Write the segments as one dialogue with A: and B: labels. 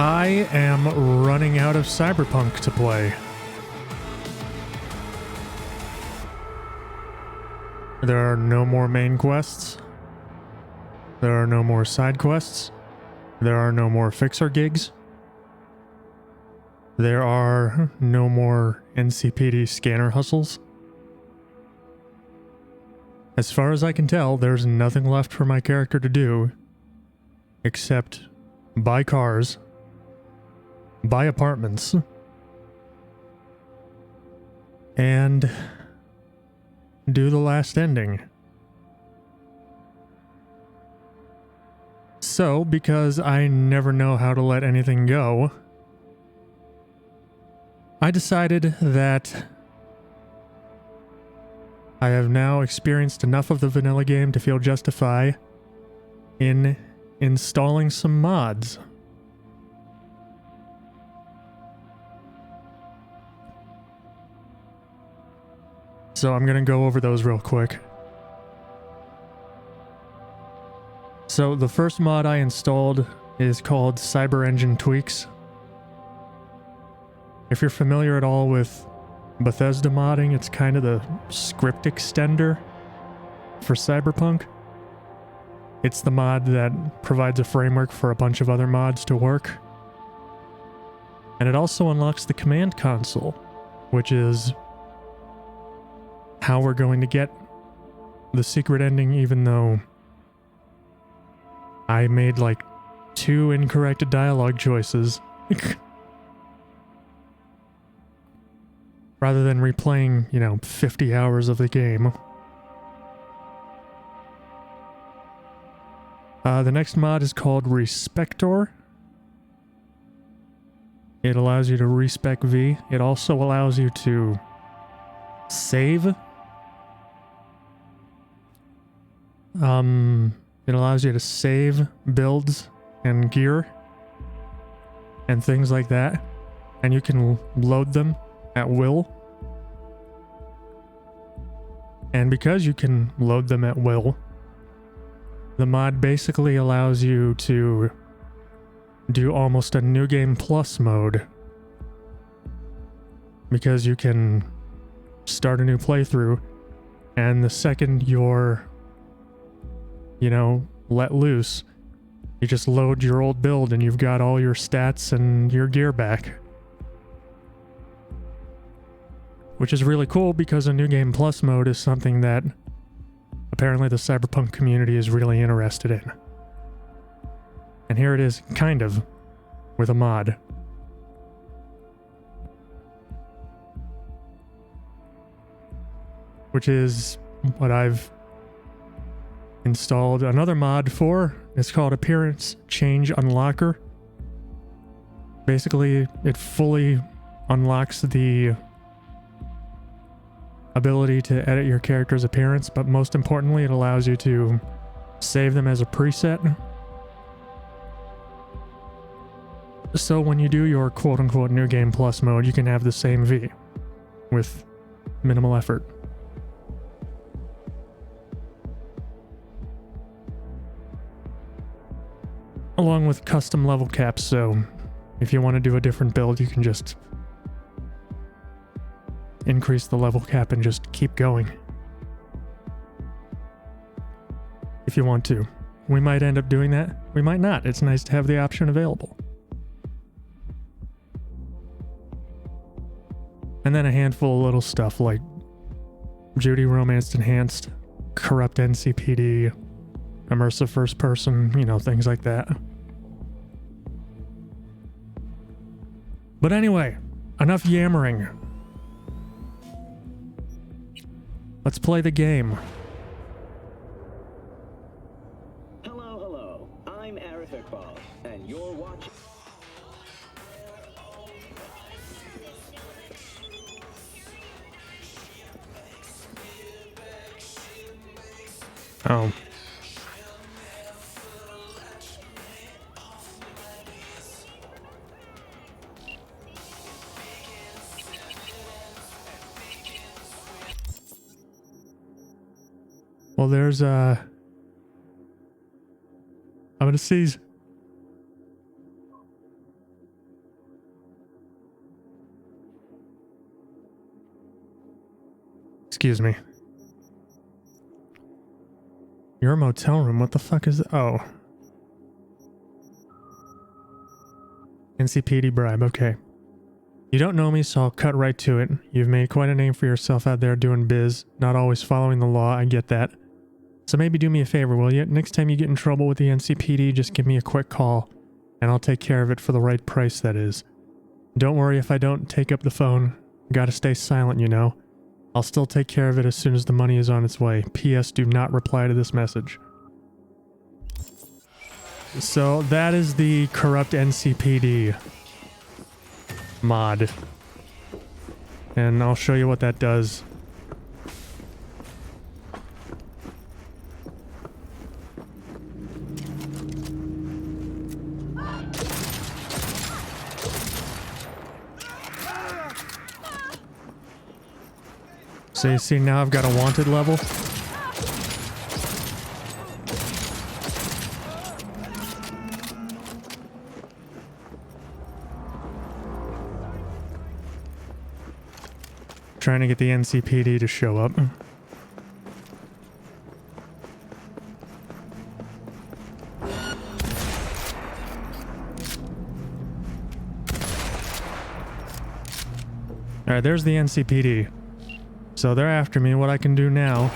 A: I am running out of Cyberpunk to play. There are no more main quests. There are no more side quests. There are no more fixer gigs. There are no more NCPD scanner hustles. As far as I can tell, there's nothing left for my character to do except buy cars, buy apartments, and do the last ending. So, because I never know how to let anything go, I decided that I have now experienced enough of the vanilla game to feel justified in installing some mods. So I'm gonna go over those real quick. So the first mod I installed is called Cyber Engine Tweaks. If you're familiar at all with Bethesda modding, it's kind of the script extender for Cyberpunk. It's the mod that provides a framework for a bunch of other mods to work. And it also unlocks the command console, which is how we're going to get the secret ending, even though I made like 2 incorrect dialogue choices. Rather than replaying, 50 hours of the game. The next mod is called Respector. It allows you to respec V. It also allows you to save. It allows you to save builds and gear and things like that. And you can load them at will. And because you can load them at will, the mod basically allows you to do almost a New Game Plus mode. Because you can start a new playthrough, and the second you're, let loose, you just load your old build and you've got all your stats and your gear back. Which is really cool because a New Game Plus mode is something that apparently the Cyberpunk community is really interested in. And here it is, kind of, with a mod. Which is what I've installed another mod for. It's called Appearance Change Unlocker. Basically, it fully unlocks the ability to edit your character's appearance, but most importantly, it allows you to save them as a preset. So when you do your quote-unquote New Game Plus mode, you can have the same V with minimal effort. Along with custom level caps, so if you want to do a different build, you can just increase the level cap and just keep going. If you want to. We might end up doing that. We might not. It's nice to have the option available. And then a handful of little stuff like Judy Romanced Enhanced, Corrupt NCPD, Immersive First Person, things like that. But anyway, enough yammering. Let's play the game.
B: Hello. I'm Arif Iqbal, and you're watching.
A: Oh. Well, there's I'm gonna seize. Excuse me. Your motel room, what the fuck is that? Oh. NCPD bribe, okay. You don't know me, so I'll cut right to it. You've made quite a name for yourself out there doing biz, not always following the law, I get that. So maybe do me a favor, will you? Next time you get in trouble with the NCPD, just give me a quick call, and I'll take care of it for the right price, that is. Don't worry if I don't take up the phone. Gotta stay silent, you know. I'll still take care of it as soon as the money is on its way. P.S. Do not reply to this message. So that is the corrupt NCPD mod. And I'll show you what that does. So you see now I've got a wanted level. Trying to get the NCPD to show up. Alright, there's the NCPD. So they're after me. What I can do now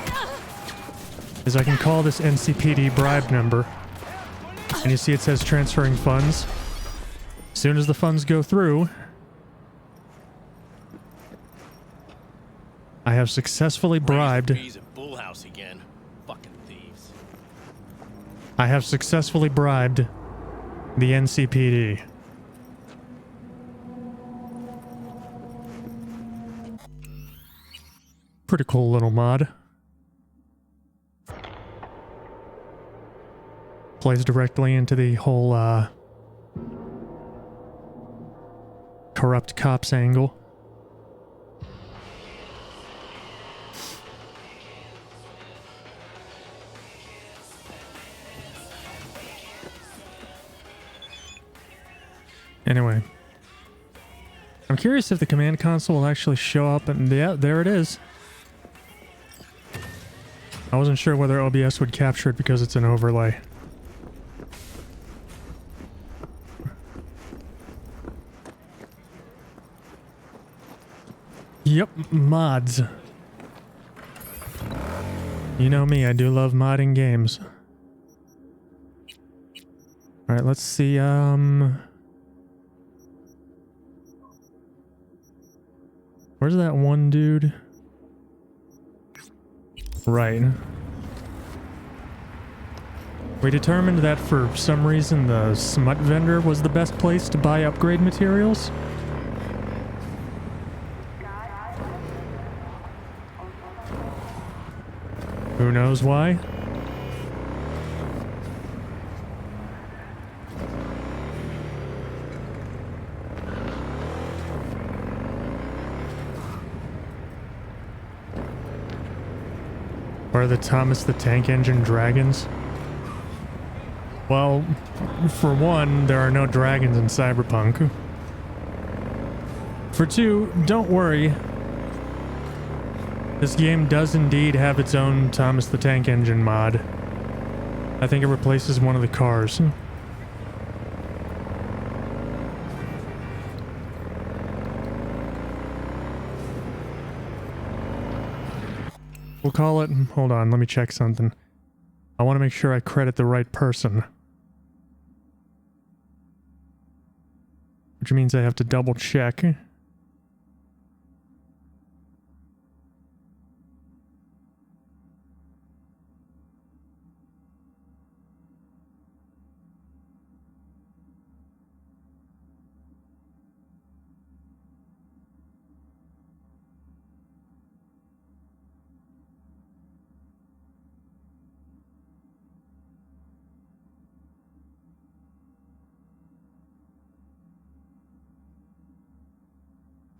A: is I can call this NCPD bribe number. And you see it says transferring funds. As soon as the funds go through, I have successfully bribed. I have successfully bribed the NCPD. Pretty cool little mod. Plays directly into the whole corrupt cops angle. Anyway, I'm curious if the command console will actually show up, and yeah, there it is. I wasn't sure whether OBS would capture it because it's an overlay. Yep, mods. You know me, I do love modding games. Alright, let's see, where's that one dude? Right. We determined that for some reason the smut vendor was the best place to buy upgrade materials. Who knows why? Or the Thomas the Tank Engine dragons? Well, for one, there are no dragons in Cyberpunk. For two, don't worry. This game does indeed have its own Thomas the Tank Engine mod. I think it replaces one of the cars. We'll call it... Hold on, let me check something. I want to make sure I credit the right person. Which means I have to double check.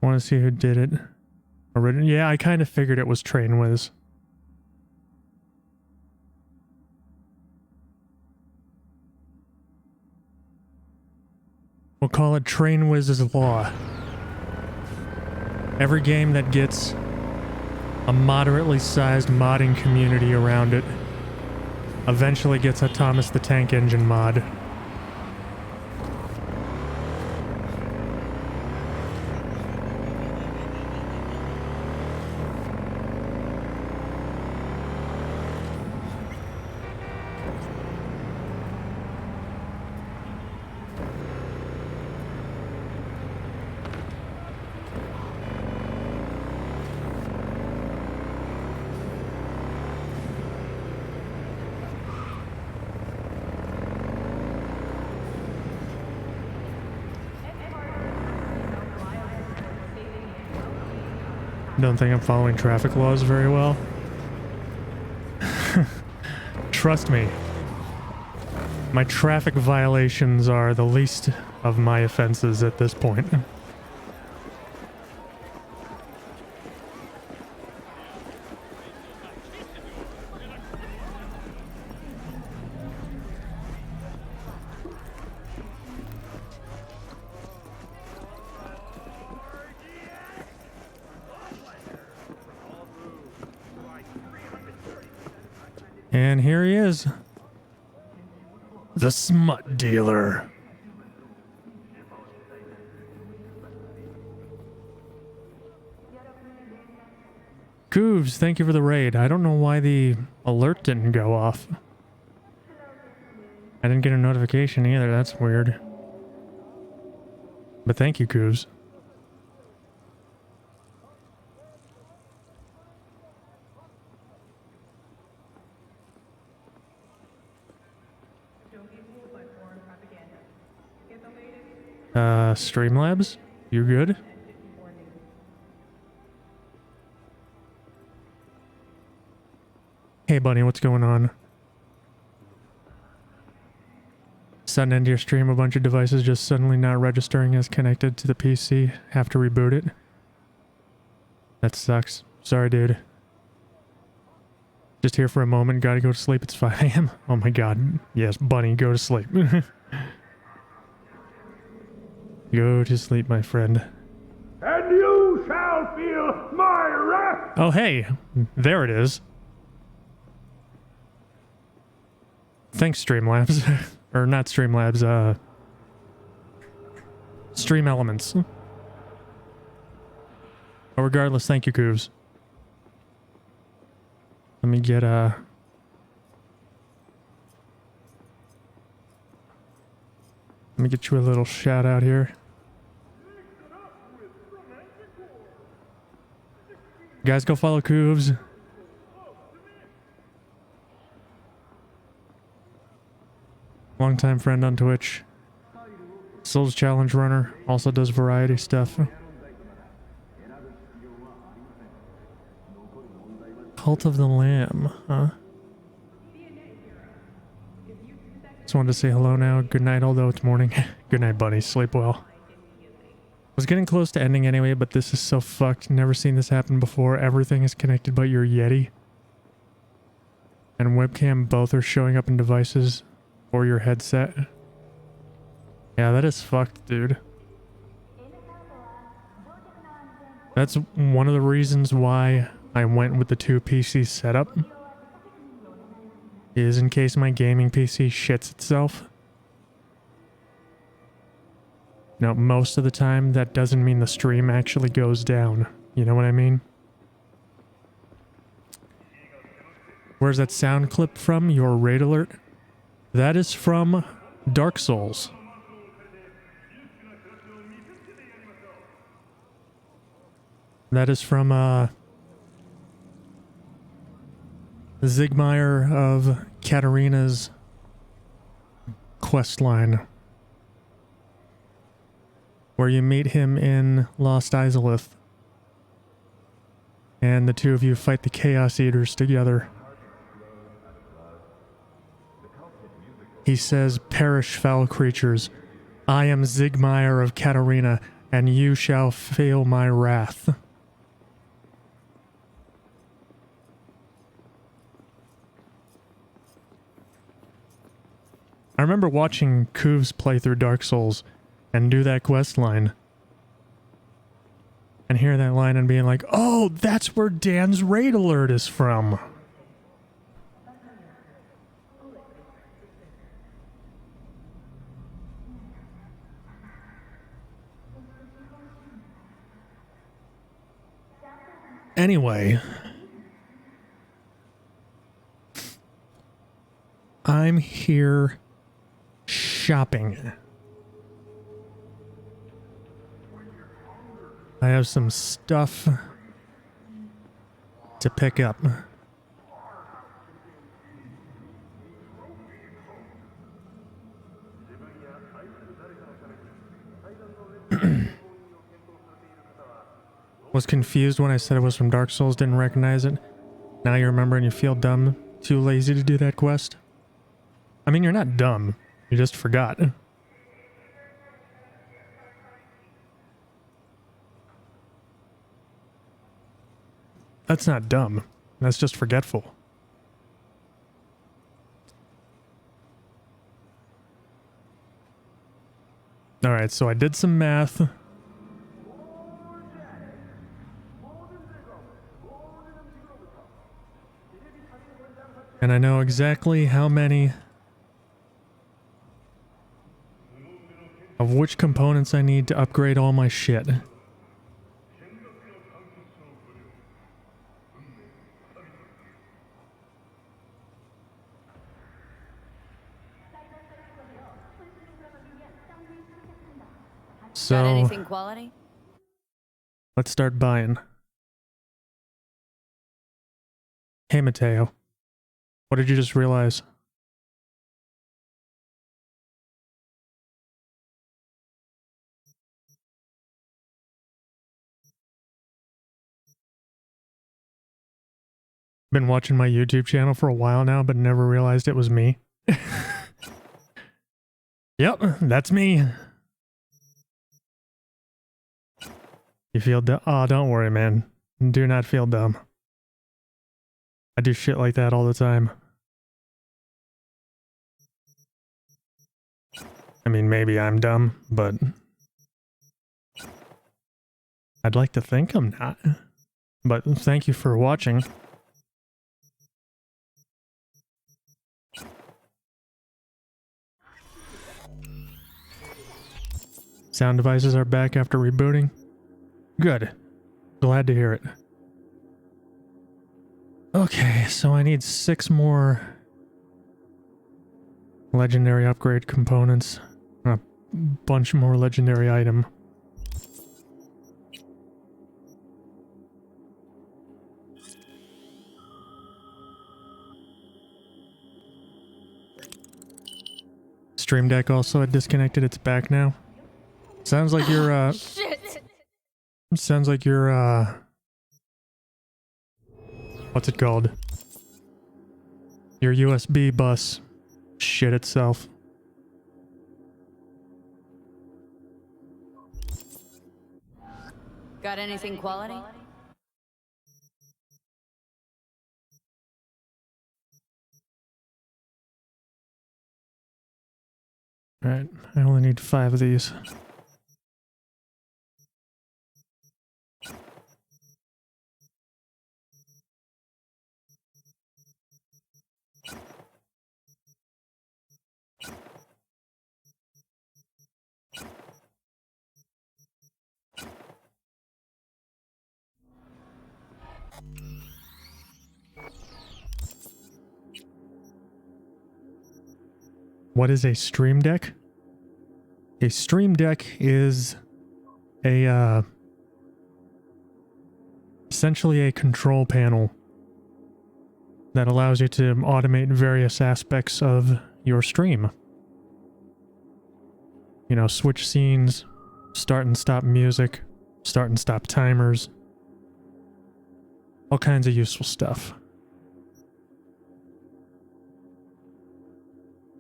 A: Want to see who did it. Yeah, I kind of figured it was Trainwiz. We'll call it Trainwiz's Law. Every game that gets a moderately sized modding community around it. Eventually gets a Thomas the Tank Engine mod. Don't think I'm following traffic laws very well. Trust me. My traffic violations are the least of my offenses at this point. And here he is. The smut dealer. Cooves, thank you for the raid. I don't know why the alert didn't go off. I didn't get a notification either. That's weird. But thank you, Cooves. Streamlabs? You good? Hey buddy, what's going on? Sudden end to your stream, a bunch of devices just suddenly not registering as connected to the PC. Have to reboot it. That sucks. Sorry, dude. Just here for a moment, gotta go to sleep. It's 5 AM. Oh my god. Yes, bunny, go to sleep. Go to sleep, my friend.
C: And you shall feel my wrath!
A: Oh, hey. There it is. Thanks, Streamlabs. Or not Streamlabs, Stream Elements. But regardless, thank you, Cooves. Let me get, Let me get you a little shout out here. Guys, go follow Cooves. Longtime friend on Twitch. Souls Challenge runner. Also does variety stuff. Cult of the Lamb, huh? Just wanted to say hello now. Good night, although it's morning. Good night, buddy. Sleep well. Was getting close to ending anyway, but this is so fucked. Never seen this happen before. Everything is connected but your Yeti. And webcam both are showing up in devices or your headset. Yeah, that is fucked, dude. That's one of the reasons why I went with the 2 PC setup. Is in case my gaming PC shits itself. Now, most of the time, that doesn't mean the stream actually goes down. You know what I mean? Where's that sound clip from? Your raid alert? That is from Dark Souls. That is from, Zigmeyer of Katarina's questline. Where you meet him in Lost Izalith. And the two of you fight the Chaos Eaters together. He says, "Perish, foul creatures. I am Zigmeyer of Katarina, and you shall feel my wrath." I remember watching Cooves play through Dark Souls and do that quest line. and hear that line and being like, oh, that's where Dan's raid alert is from. Anyway, I'm here shopping. I have some stuff to pick up. Was confused when I said it was from Dark Souls, didn't recognize it. Now you remember and you feel dumb, too lazy to do that quest? I mean, you're not dumb, you just forgot. That's not dumb, that's just forgetful. Alright, so I did some math. And I know exactly how many of which components I need to upgrade all my shit. So,
D: got anything quality?
A: Let's start buying. Hey, Mateo. What did you just realize? Been watching my YouTube channel for a while now, but never realized it was me. Yep, that's me. You feel dumb? Oh, don't worry, man. Do not feel dumb. I do shit like that all the time. I mean, maybe I'm dumb, but I'd like to think I'm not. But thank you for watching. Sound devices are back after rebooting. Good. Glad to hear it. Okay, so I need 6 more legendary upgrade components. A bunch more legendary item. Stream Deck also had disconnected. It's back now. Sounds like you're
D: Shit!
A: sounds like you're what's it called? Your USB bus shit itself.
D: Got anything quality?
A: Alright, I only need 5 of these. What is a Stream Deck? A Stream Deck is a, essentially a control panel that allows you to automate various aspects of your stream. You know, switch scenes, start and stop music, start and stop timers, all kinds of useful stuff.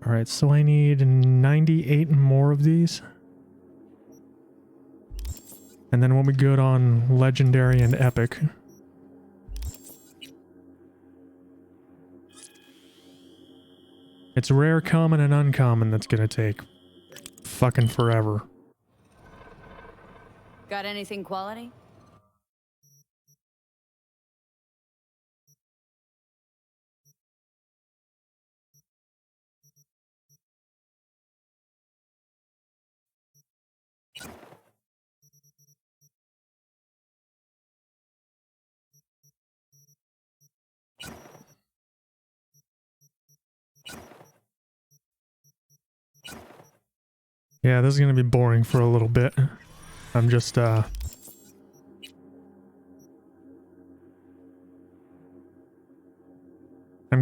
A: Alright, so I need 98 more of these. And then we'll be good on Legendary and Epic. It's rare, common, and uncommon that's gonna take fucking forever.
D: Got anything quality?
A: Yeah, this is gonna be boring for a little bit. I'm just, I'm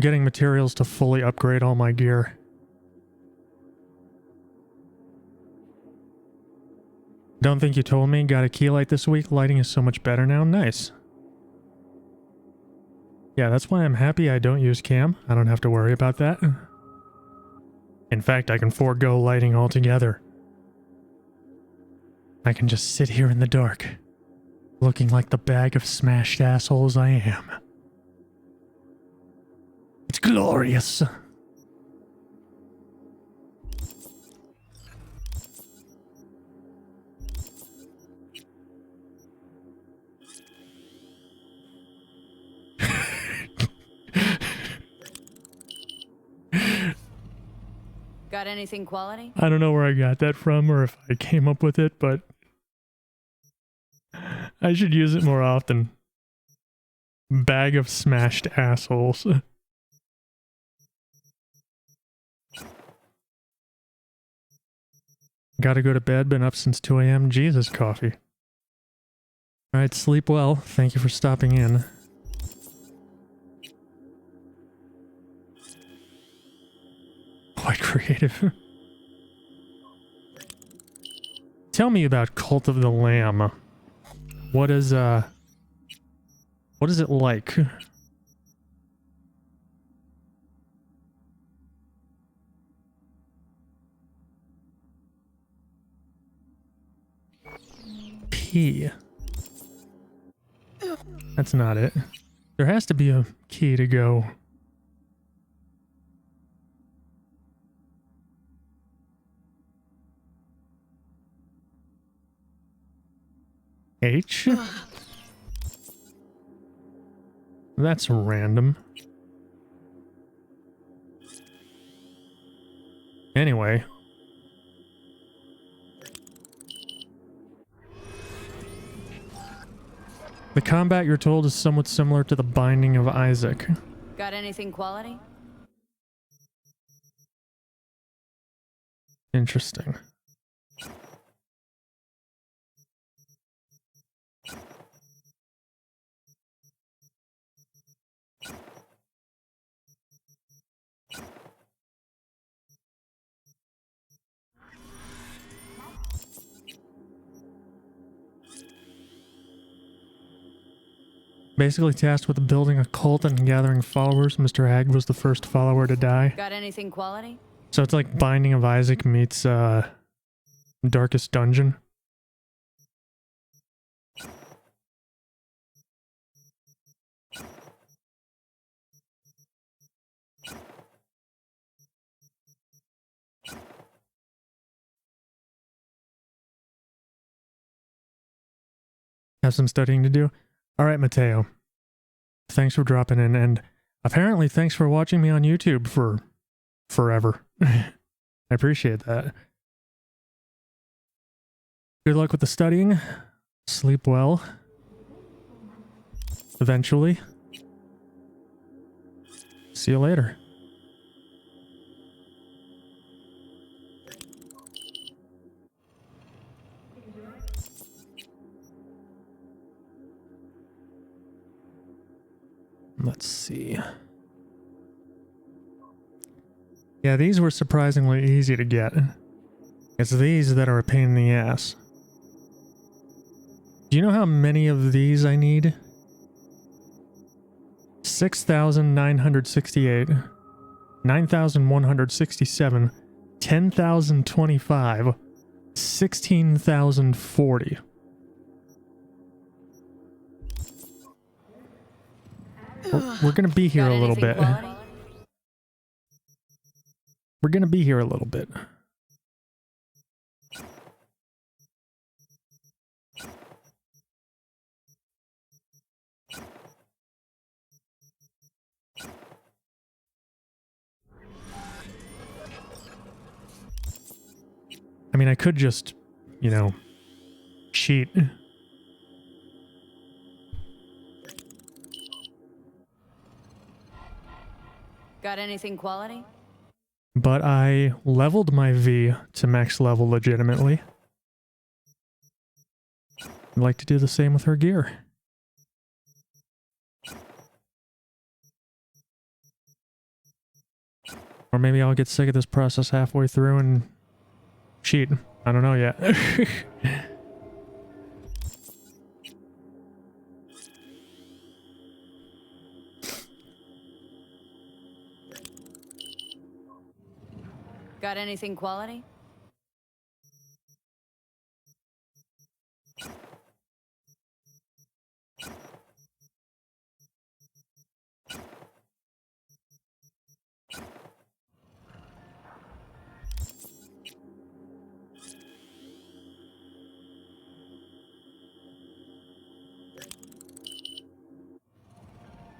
A: getting materials to fully upgrade all my gear. Don't think you told me. Got a key light this week. Lighting is so much better now. Nice. Yeah, that's why I'm happy I don't use cam. I don't have to worry about that. In fact, I can forego lighting altogether. I can just sit here in the dark, looking like the bag of smashed assholes I am. It's glorious.
D: Got anything quality?
A: I don't know where I got that from or if I came up with it, but I should use it more often. Bag of smashed assholes. Gotta go to bed, been up since 2 a.m. Jesus, coffee. Alright, sleep well. Thank you for stopping in. Quite creative. Tell me about Cult of the Lamb. What is it like? P. That's not it. There has to be a key to go. H? That's random. Anyway. The combat, you're told, is somewhat similar to the Binding of Isaac.
D: Got anything quality?
A: Interesting. Basically tasked with building a cult and gathering followers. Mr. Hag was the first follower to die.
D: Got anything quality?
A: So it's like Binding of Isaac meets Darkest Dungeon. Have some studying to do. All right, Mateo. Thanks for dropping in, and apparently thanks for watching me on YouTube for forever. I appreciate that. Good luck with the studying. Sleep well. Eventually. See you later. Let's see. Yeah, these were surprisingly easy to get. It's these that are a pain in the ass. Do you know how many of these I need? 6,968, 9,167, 10,025, 16,040. We're gonna be here a little bit. We're gonna be here a little bit. I mean, I could just, you know, cheat.
D: Got anything quality?
A: But I leveled my V to max level legitimately. I'd like to do the same with her gear. Or maybe I'll get sick of this process halfway through and cheat. I don't know yet.
D: Got anything quality?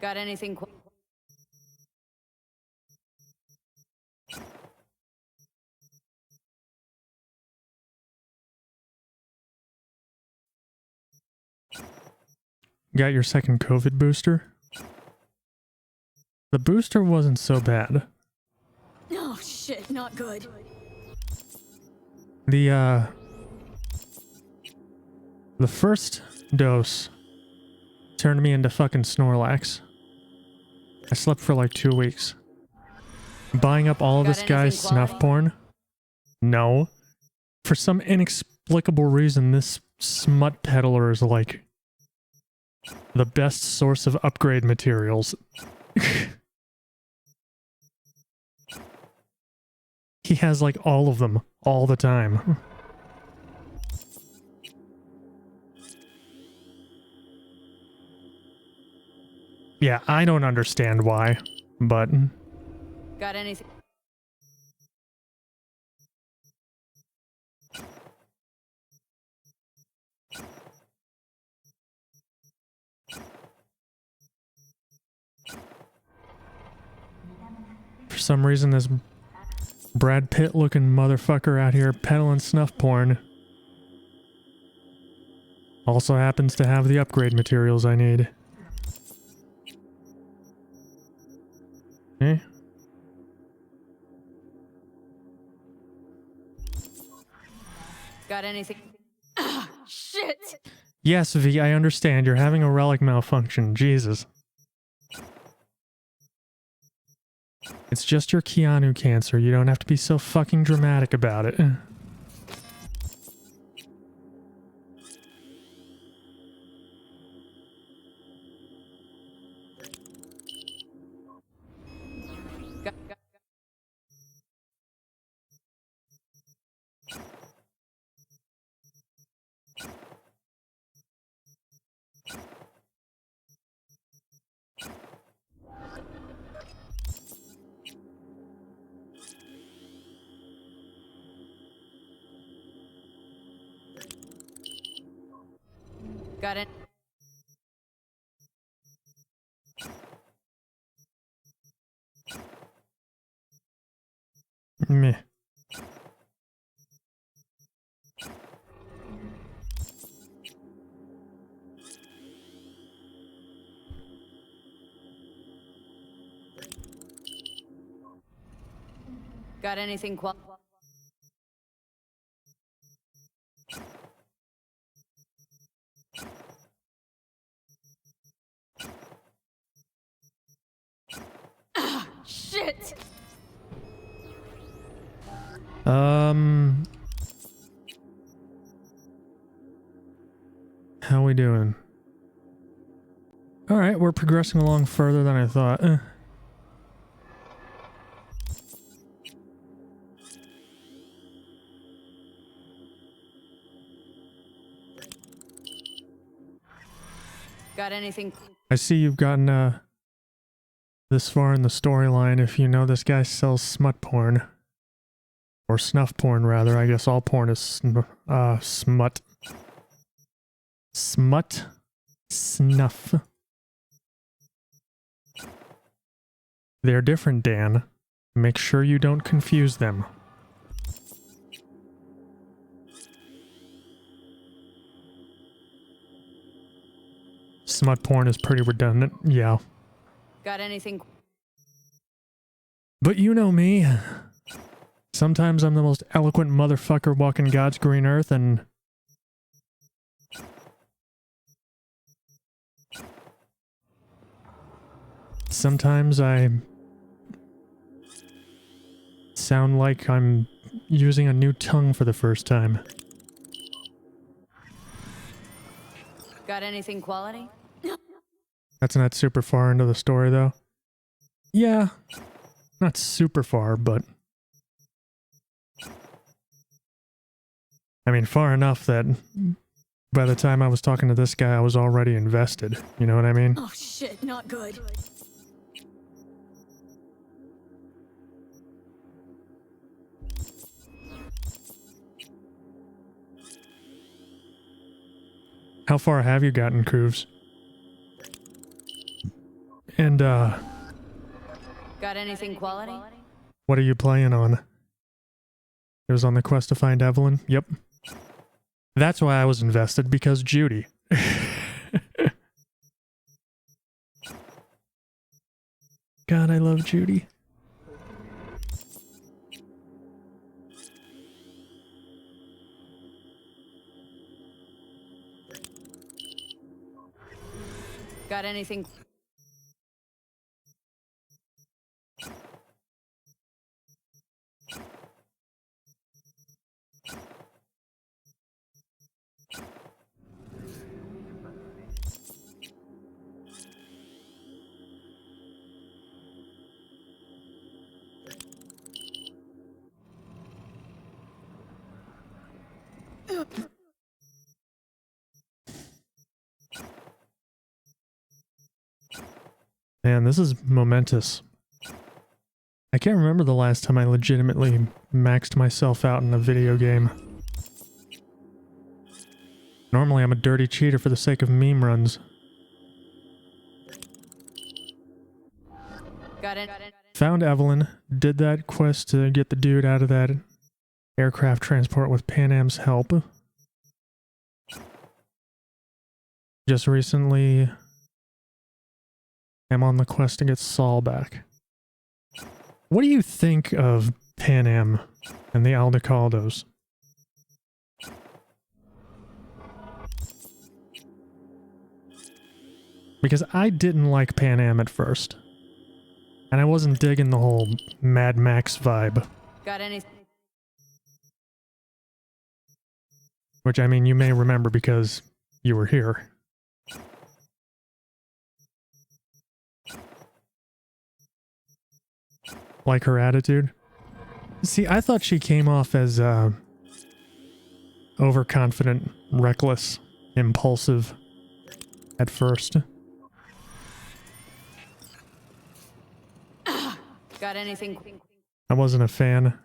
D: Got anything
A: Got your second COVID booster? The booster wasn't so bad.
D: Oh shit, not good.
A: The first dose turned me into fucking Snorlax. I slept for like 2 weeks. Buying up all of this guy's snuff porn? No. For some inexplicable reason, this smut peddler is like the best source of upgrade materials. He has like all of them, all the time. Yeah, I don't understand why, but...
D: Got anything?
A: For some reason, this Brad Pitt looking motherfucker out here peddling snuff porn also happens to have the upgrade materials I need. Okay.
D: Got anything? Ah, shit!
A: Yes, V, I understand. You're having a relic malfunction. Jesus. It's just your Keanu cancer. You don't have to be so fucking dramatic about it.
D: Got it.
A: Meh.
D: Got anything Ah, shit!
A: How we doing? Alright, we're progressing along further than I thought.
D: Got anything?
A: I see you've gotten, this far in the storyline. If you know this guy sells smut porn. Or snuff porn, rather. I guess all porn is smut. Smut. Snuff. They're different, Dan. Make sure you don't confuse them. Smut porn is pretty redundant, yeah.
D: Got anything?
A: But you know me. Sometimes I'm the most eloquent motherfucker walking God's green earth, and sometimes I sound like I'm using a new tongue for the first time.
D: Got anything quality?
A: That's not super far into the story, though. Yeah, not super far, but... I mean, far enough that by the time I was talking to this guy, I was already invested. You know what I mean?
D: Oh shit, not good.
A: How far have you gotten, Cooves? And,
D: Got anything quality?
A: what are you playing on? It was on the quest to find Evelyn? Yep. That's why I was invested, because Judy. God, I love Judy.
D: Got anything?
A: Man, this is momentous. I can't remember the last time I legitimately maxed myself out in a video game. Normally I'm a dirty cheater for the sake of meme runs.
D: Got it.
A: Found Evelyn, did that quest to get the dude out of that aircraft transport with Pan Am's help. Just recently, I'm on the quest to get Saul back. What do you think of Pan Am and the Aldecaldos? Because I didn't like Pan Am at first. And I wasn't digging the whole Mad Max vibe.
D: Got anything?
A: Which, I mean, you may remember because you were here. Like her attitude? See, I thought she came off as, overconfident, reckless, impulsive at first.
D: Got anything?
A: I wasn't a fan.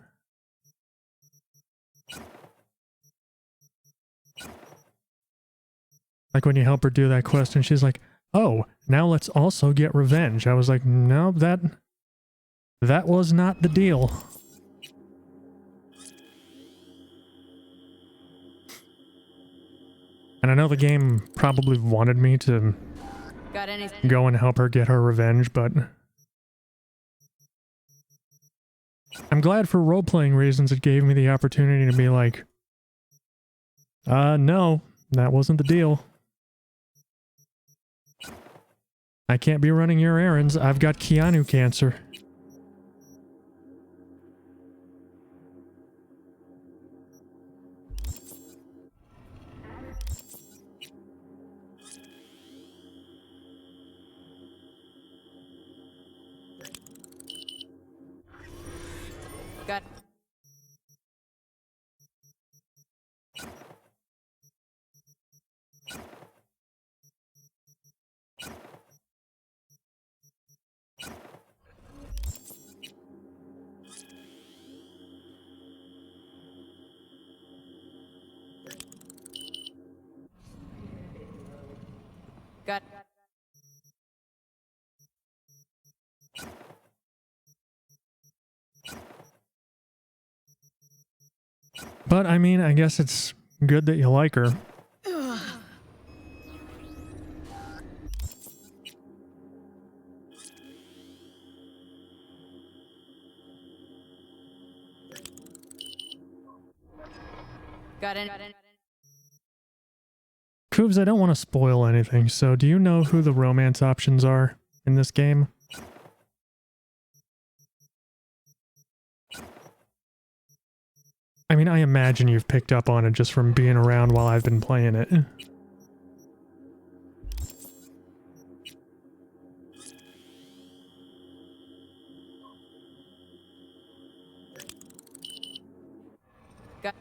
A: Like when you help her do that quest and she's like, oh, now let's also get revenge. I was like, no, that was not the deal. And I know the game probably wanted me to
D: Got anything?
A: go and help her get her revenge, but I'm glad for role-playing reasons it gave me the opportunity to be like, no, that wasn't the deal. I can't be running your errands. I've got Keanu cancer.
D: Got. Got.
A: But, I mean, I guess it's good that you like her.
D: Got it.
A: Coobs, I don't want to spoil anything, so do you know who the romance options are in this game? I mean, I imagine you've picked up on it just from being around while I've been playing it.
D: Got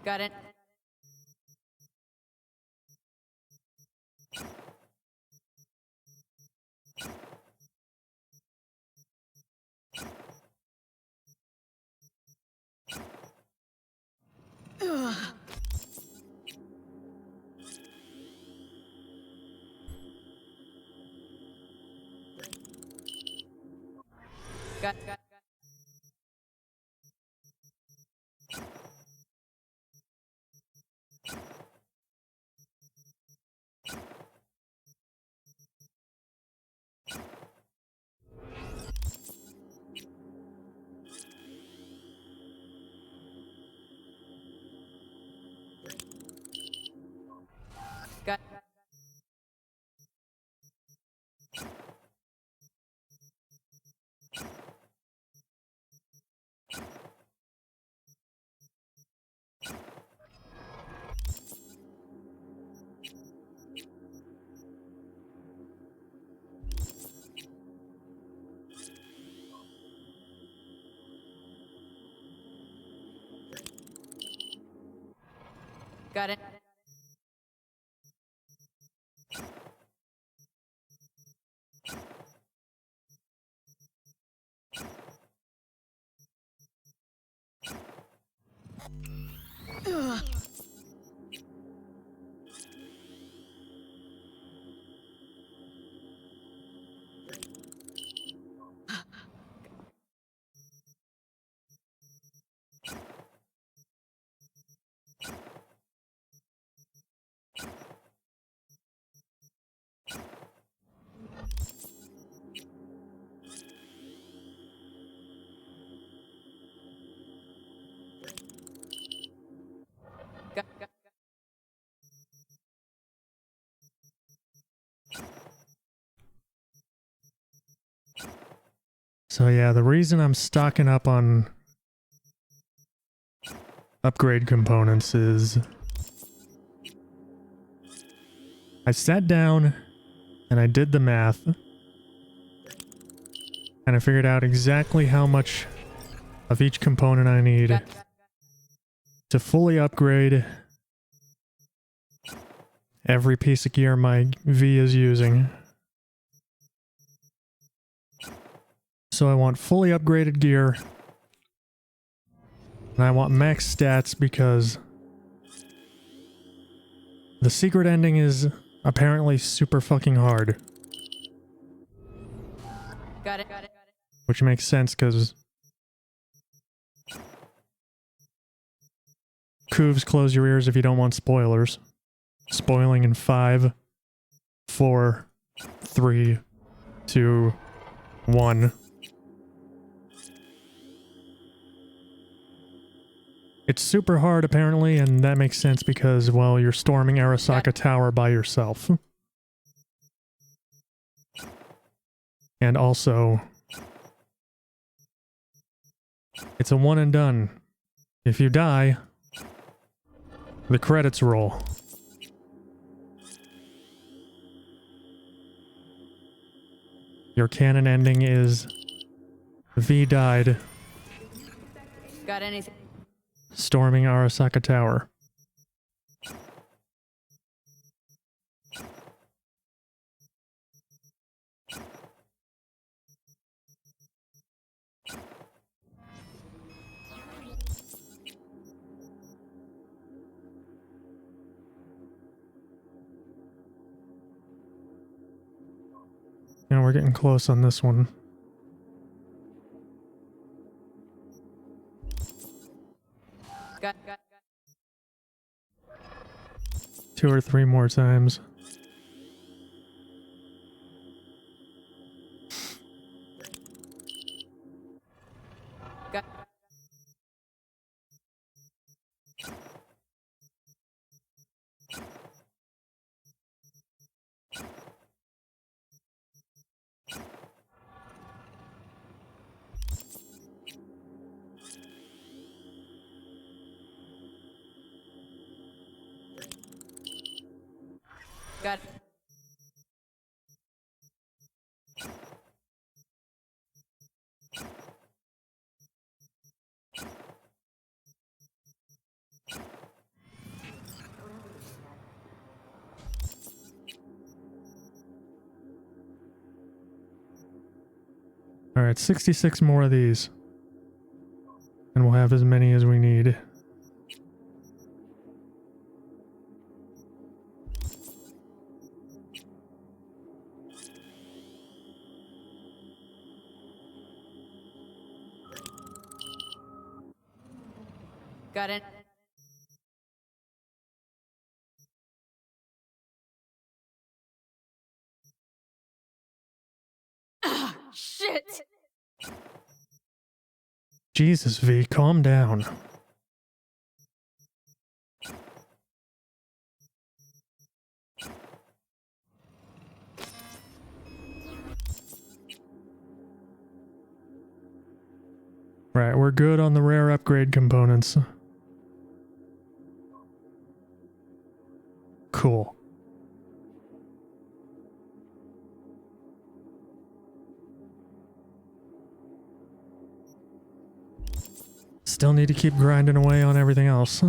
D: Got it. Got got Got it. Got
A: So yeah, the reason I'm stocking up on upgrade components is I sat down and I did the math and I figured out exactly how much of each component I need
D: got
A: to fully upgrade every piece of gear my V is using. So I want fully upgraded gear, and I want max stats because the secret ending is apparently super fucking hard,
D: Got it.
A: which makes sense because Coovs, close your ears if you don't want spoilers. Spoiling in 5, 4, 3, 2, 1. It's super hard, apparently, and that makes sense because, well, you're storming Arasaka Tower by yourself. And also, it's a one and done. If you die, the credits roll. Your canon ending is V died
D: Got anything?
A: storming Arasaka Tower. Now we're getting close on this one.
D: Got
A: 2 or 3 more times.
D: got got
A: Alright, 66 more of these. And we'll have as many as we need.
D: got it. Ah, shit.
A: Jesus, V, calm down. Right, we're good on the rare upgrade components. Cool. Still need to keep grinding away on everything else.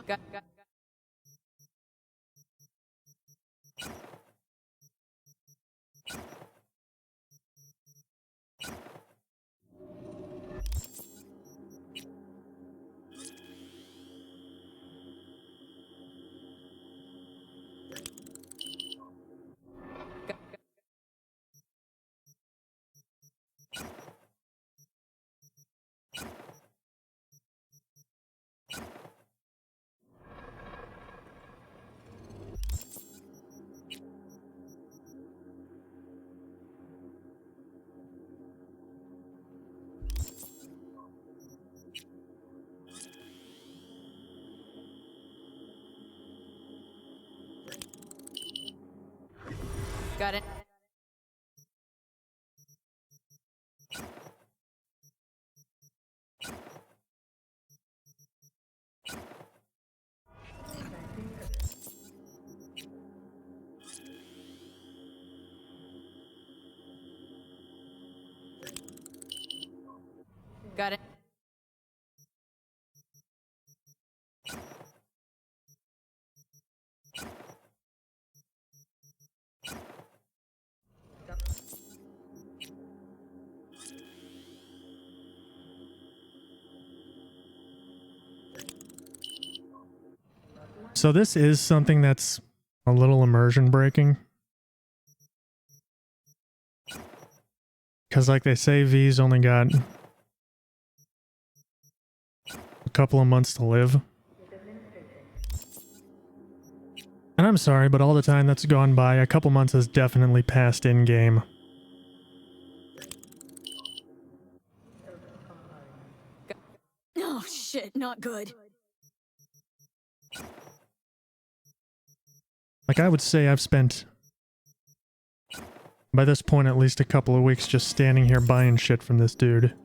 D: Got got got got it. Got it.
A: So this is something that's a little immersion breaking. Because like they say, V's only got A couple of months to live. And I'm sorry, but all the time that's gone by, a couple months has definitely passed in-game.
D: Oh shit, not good.
A: Like, I would say I've spent, by this point, at least a couple of weeks just standing here buying shit from this dude.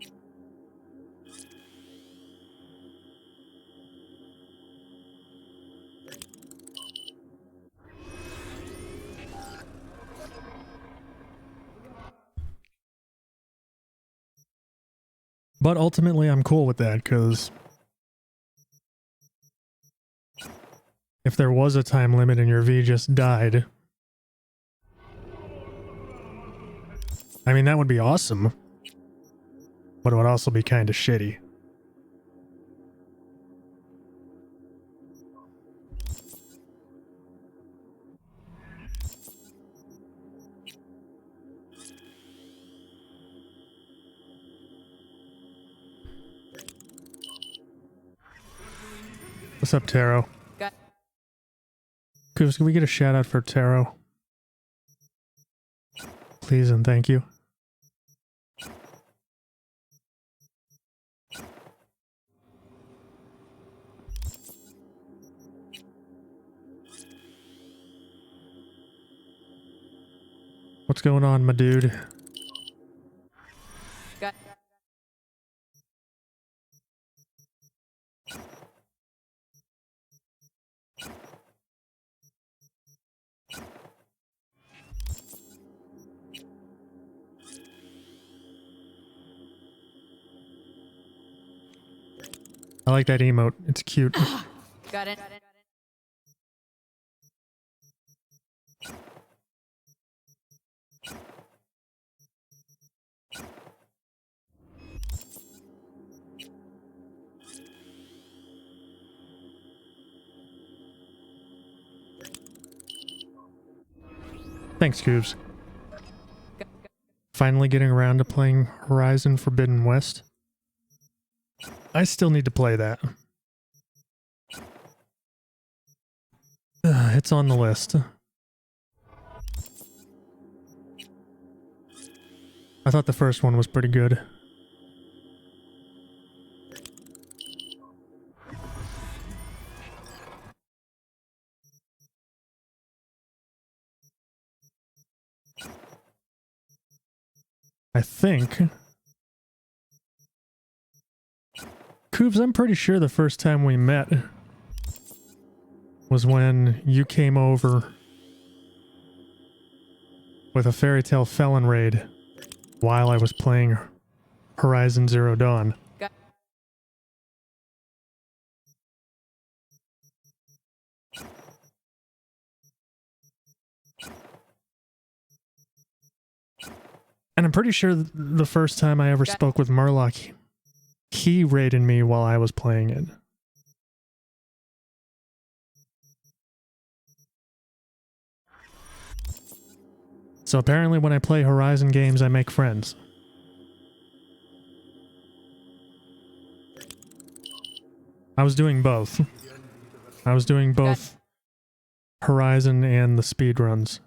A: But ultimately, I'm cool with that, because if there was a time limit and your V just died, I mean, that would be awesome. But it would also be kind of shitty. What's up, Taro?
D: Got
A: Coos, can we get a shout out for Taro? Please and thank you. What's going on, my dude?
D: got
A: I like that emote. It's cute.
D: got it.
A: Thanks, Coos. Finally getting around to playing Horizon Forbidden West. I still need to play that. It's on the list. I thought the first one was pretty good. I think. Coobs, I'm pretty sure the first time we met was when you came over with a Fairy Tale Felon raid while I was playing Horizon Zero Dawn.
D: Got
A: And I'm pretty sure the first time I ever spoke with Murloc, he raided me while I was playing it. So apparently when I play Horizon games, I make friends. I was doing both. I was doing both Horizon and the speedruns.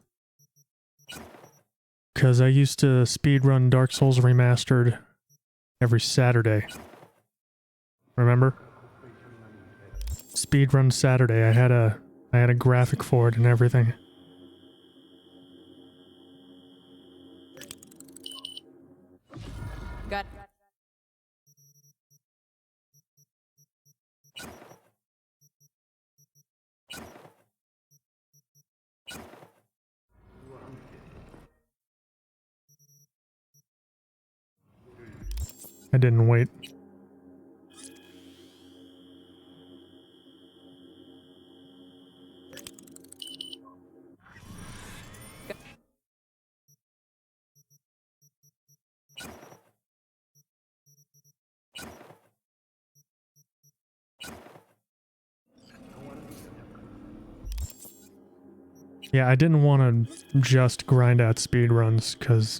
A: Because I used to speedrun Dark Souls Remastered every Saturday. Remember? Speedrun Saturday. I had a graphic for it and everything.
D: got
A: I didn't wait. Yeah, I didn't want to just grind out speedruns, because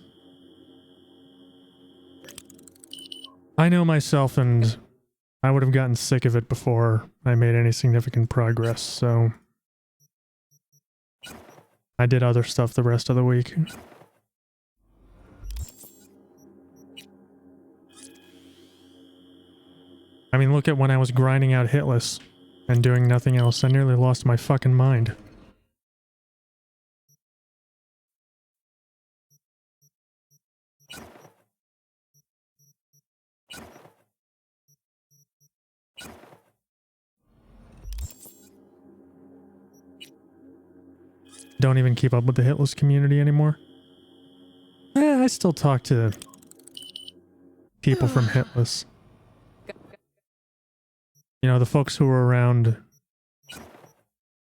A: I know myself and I would have gotten sick of it before I made any significant progress, so I did other stuff the rest of the week. I mean, look at when I was grinding out hitless and doing nothing else. I nearly lost my fucking mind. Don't even keep up with the hitless community anymore. I still talk to people from hitless. You know, the folks who were around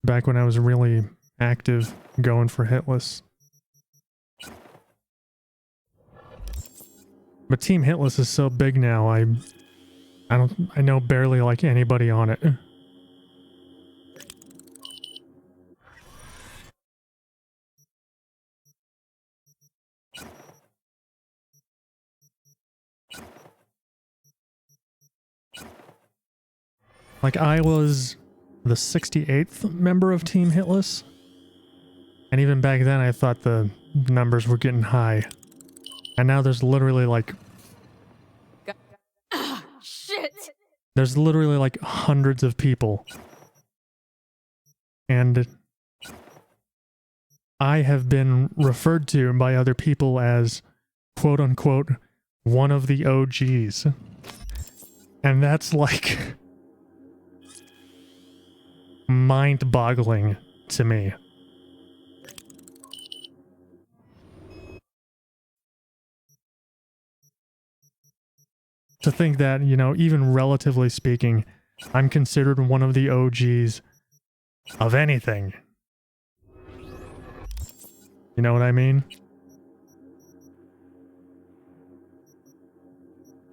A: back when I was really active going for hitless. But Team Hitless is so big now, I know barely like anybody on it. Like, I was the 68th member of Team Hitless, and even back then I thought the numbers were getting high. And now there's literally like...
D: Shit!
A: There's literally like hundreds of people. And I have been referred to by other people as, quote-unquote, one of the OGs. And that's like... mind-boggling to me. To think that, you know, even relatively speaking, I'm considered one of the OGs of anything. You know what I mean?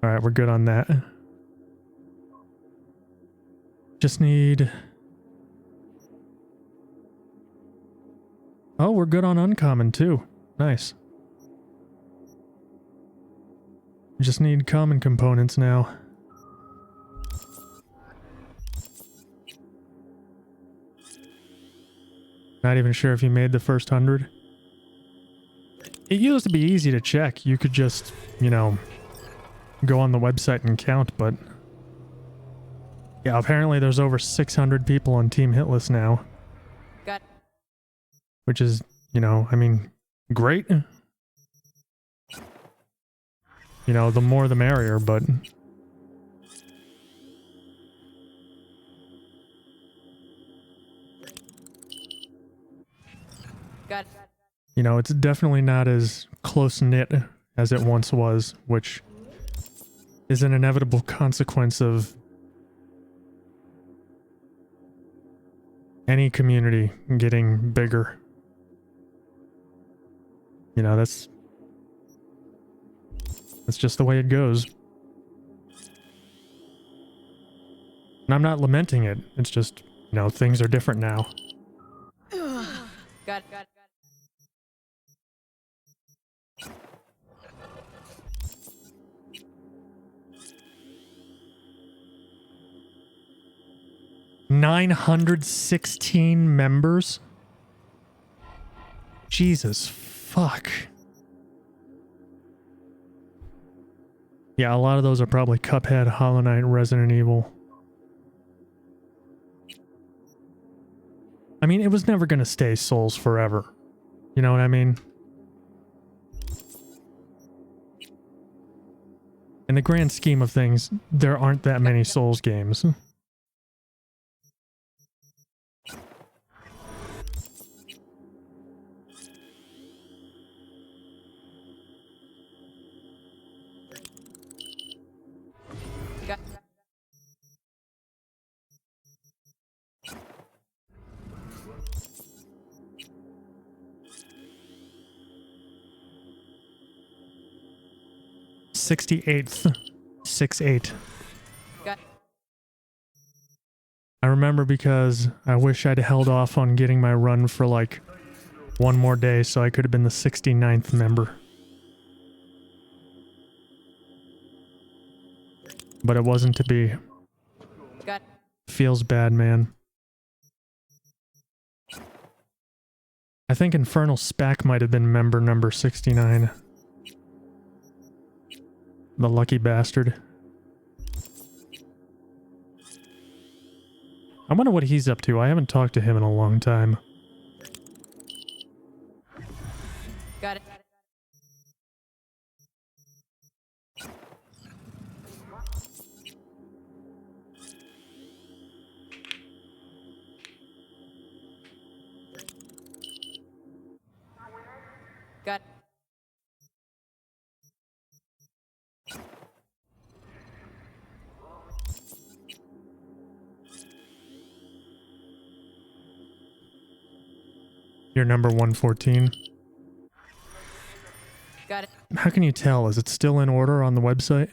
A: Alright, we're good on that. Just need... Oh, we're good on uncommon too. Nice. Just need common components now. Not even sure if you made the first 100. It used to be easy to check. You could just, you know, go on the website and count, but... yeah, apparently there's over 600 people on Team Hitless now.
D: Got
A: Which is, you know, I mean, great. You know, the more the merrier, but...
D: got
A: you know, it's definitely not as close-knit as it once was, which is an inevitable consequence of any community getting bigger. You know, that's just the way it goes. And I'm not lamenting it. It's just, you know, things are different now.
D: got
A: 916 members? Jesus fuck. Yeah, a lot of those are probably Cuphead, Hollow Knight, Resident Evil. I mean, it was never gonna stay Souls forever. You know what I mean? In the grand scheme of things, there aren't that many Souls games.
D: got
A: 68th. 6-8.
D: got
A: I remember because I wish I'd held off on getting my run for like one more day so I could have been the 69th member. But it wasn't to be.
D: Got
A: Feels bad, man. I think Infernal Spac might have been member number 69. The lucky bastard. I wonder what he's up to. I haven't talked to him in a long time.
D: got it. Got it.
A: You're number 114.
D: Got it.
A: How can you tell? Is it still in order on the website?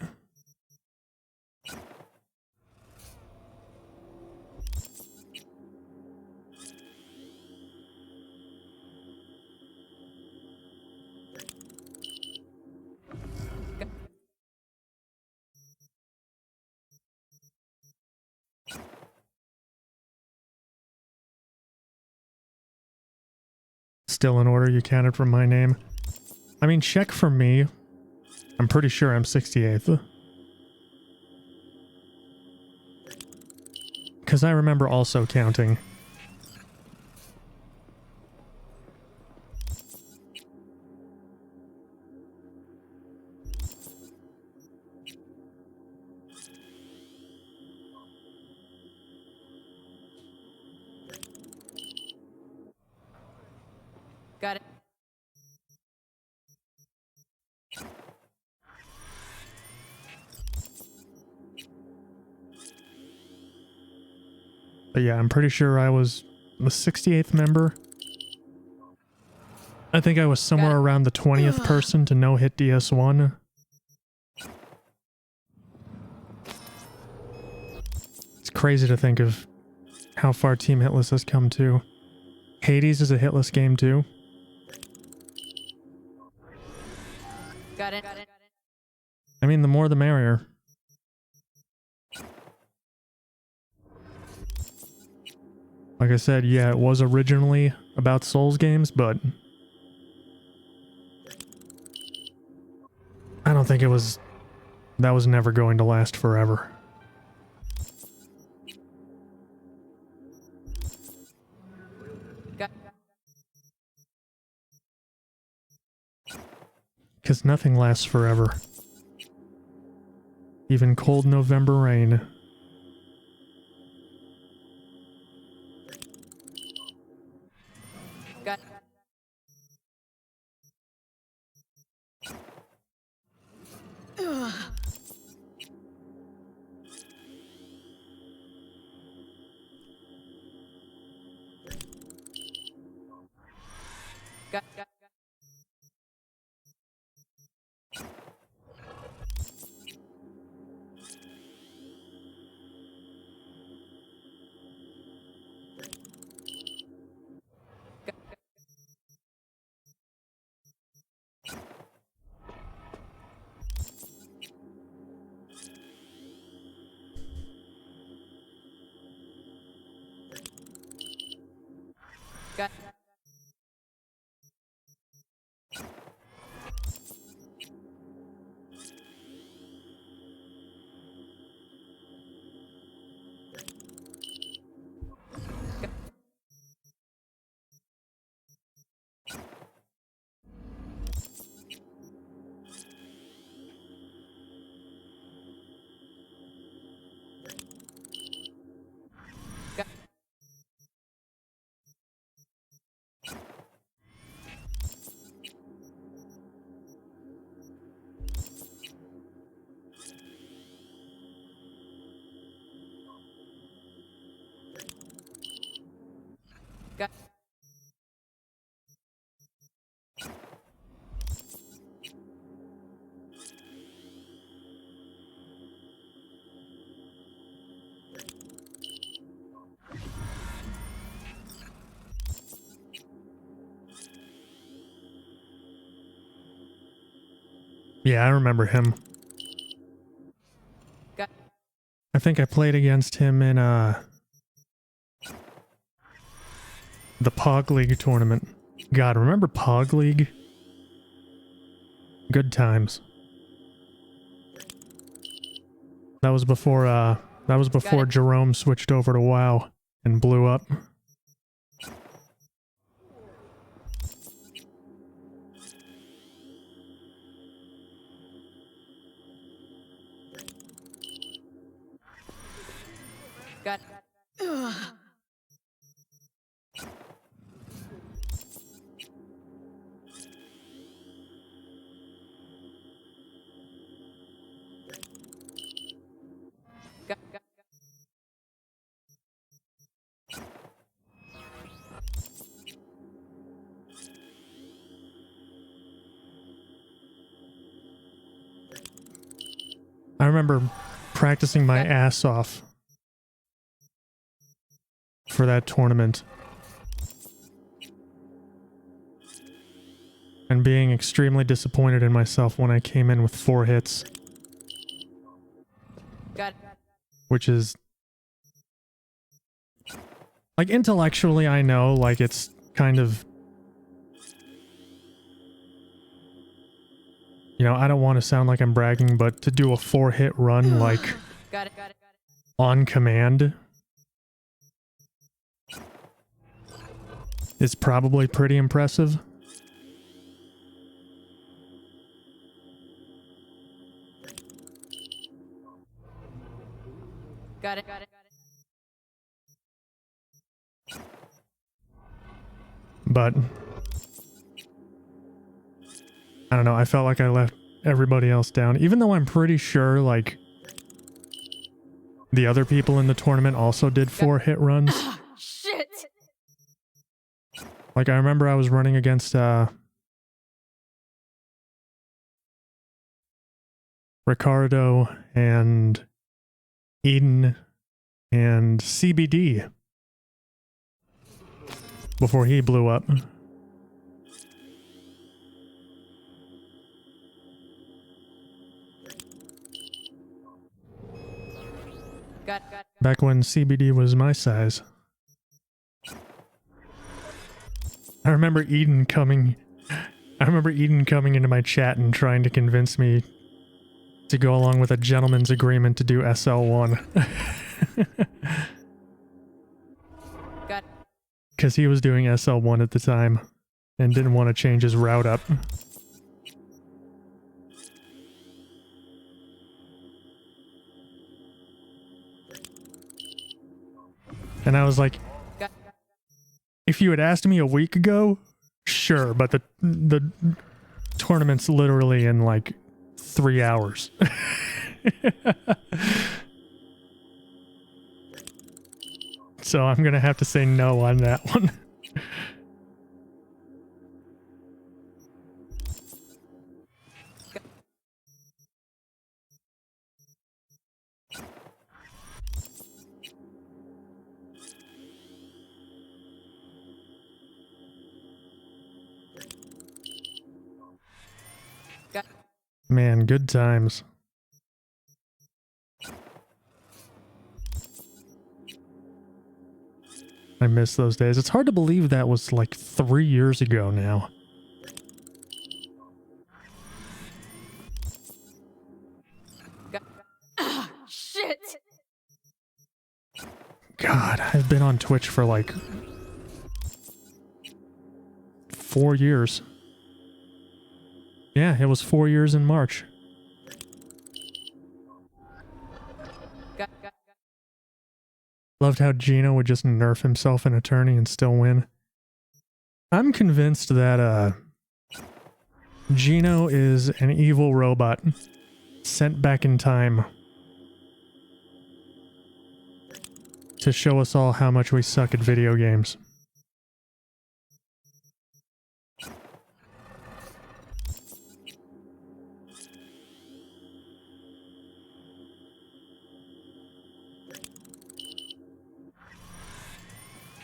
A: Still in order, you counted from my name. I mean, check for me. I'm pretty sure I'm 68th. Because I remember also counting.
D: Got it.
A: But yeah, I'm pretty sure I was the 68th member. I think I was somewhere around the 20th person to no hit DS1. It's crazy to think of how far Team Hitless has come too. Hades is a hitless game too.
D: Got it.
A: I mean, the more the merrier. Like I said, yeah, it was originally about Souls games, but I don't think it was... That was never going to last forever.
D: Got
A: Because nothing lasts forever. Even cold November rain.
D: got got got got
A: Yeah, I remember him.
D: got
A: I think I played against him in the Pog League tournament. God, remember Pog League? Good times. That was before Jerome switched over to WoW and blew up.
D: Got
A: I remember practicing my ass off for that tournament and being extremely disappointed in myself when I came in with 4 hits,
D: got
A: which is like intellectually I know like it's kind of, you know, I don't want to sound like I'm bragging, but to do a 4-hit run like
D: got it.
A: on command is probably pretty impressive.
D: Got it.
A: But I don't know, I felt like I left everybody else down, even though I'm pretty sure like the other people in the tournament also did 4-hit runs.
D: Shit.
A: Like I remember I was running against Ricardo and Eden and CBD before he blew up.
D: Got
A: Back when CBD was my size. I remember Eden coming into my chat and trying to convince me to go along with a gentleman's agreement to do SL1.
D: got
A: Because he was doing SL1 at the time and didn't want to change his route up. And I was like,
D: got
A: if you had asked me a week ago, sure, but the tournament's literally in like 3 hours. So I'm gonna have to say no on that one.
D: got
A: Man, good times. I miss those days. It's hard to believe that was like 3 years ago now.
D: shit.
A: God, I've been on Twitch for like 4 years. Yeah, it was 4 years in March.
D: Got
A: Loved how Gino would just nerf himself an attorney and still win. I'm convinced that Gino is an evil robot sent back in time to show us all how much we suck at video games.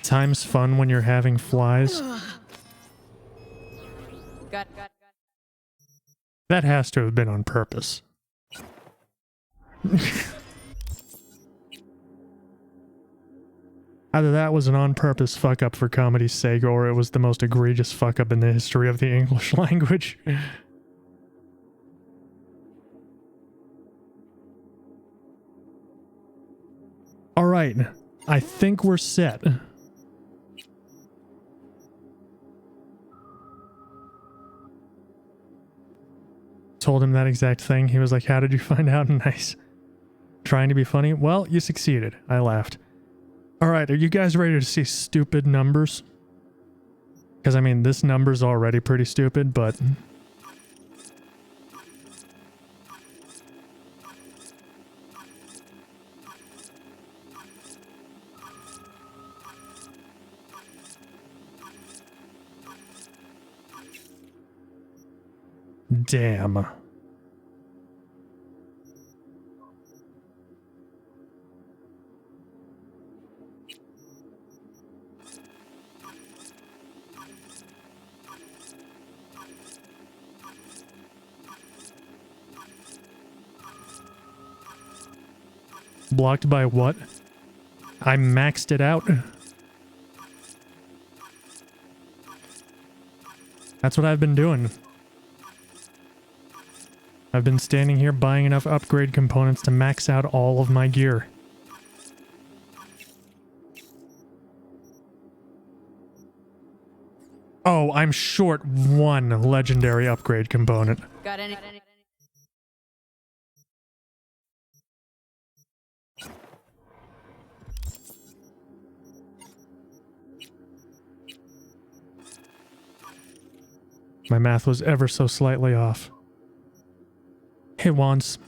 A: Time's fun when you're having flies.
D: got
A: That has to have been on purpose. Either that was an on-purpose fuck-up for comedy's sake, or it was the most egregious fuck-up in the history of the English language. Alright, I think we're set. Told him that exact thing. He was like, how did you find out? Nice. Trying to be funny? Well, you succeeded. I laughed. Alright, are you guys ready to see stupid numbers? Because, I mean, this number's already pretty stupid, but... Damn. Blocked by what? I maxed it out. That's what I've been doing. I've been standing here buying enough upgrade components to max out all of my gear. Oh, I'm short one legendary upgrade component.
D: Got any?
A: My math was ever so slightly off. Hey, Wands.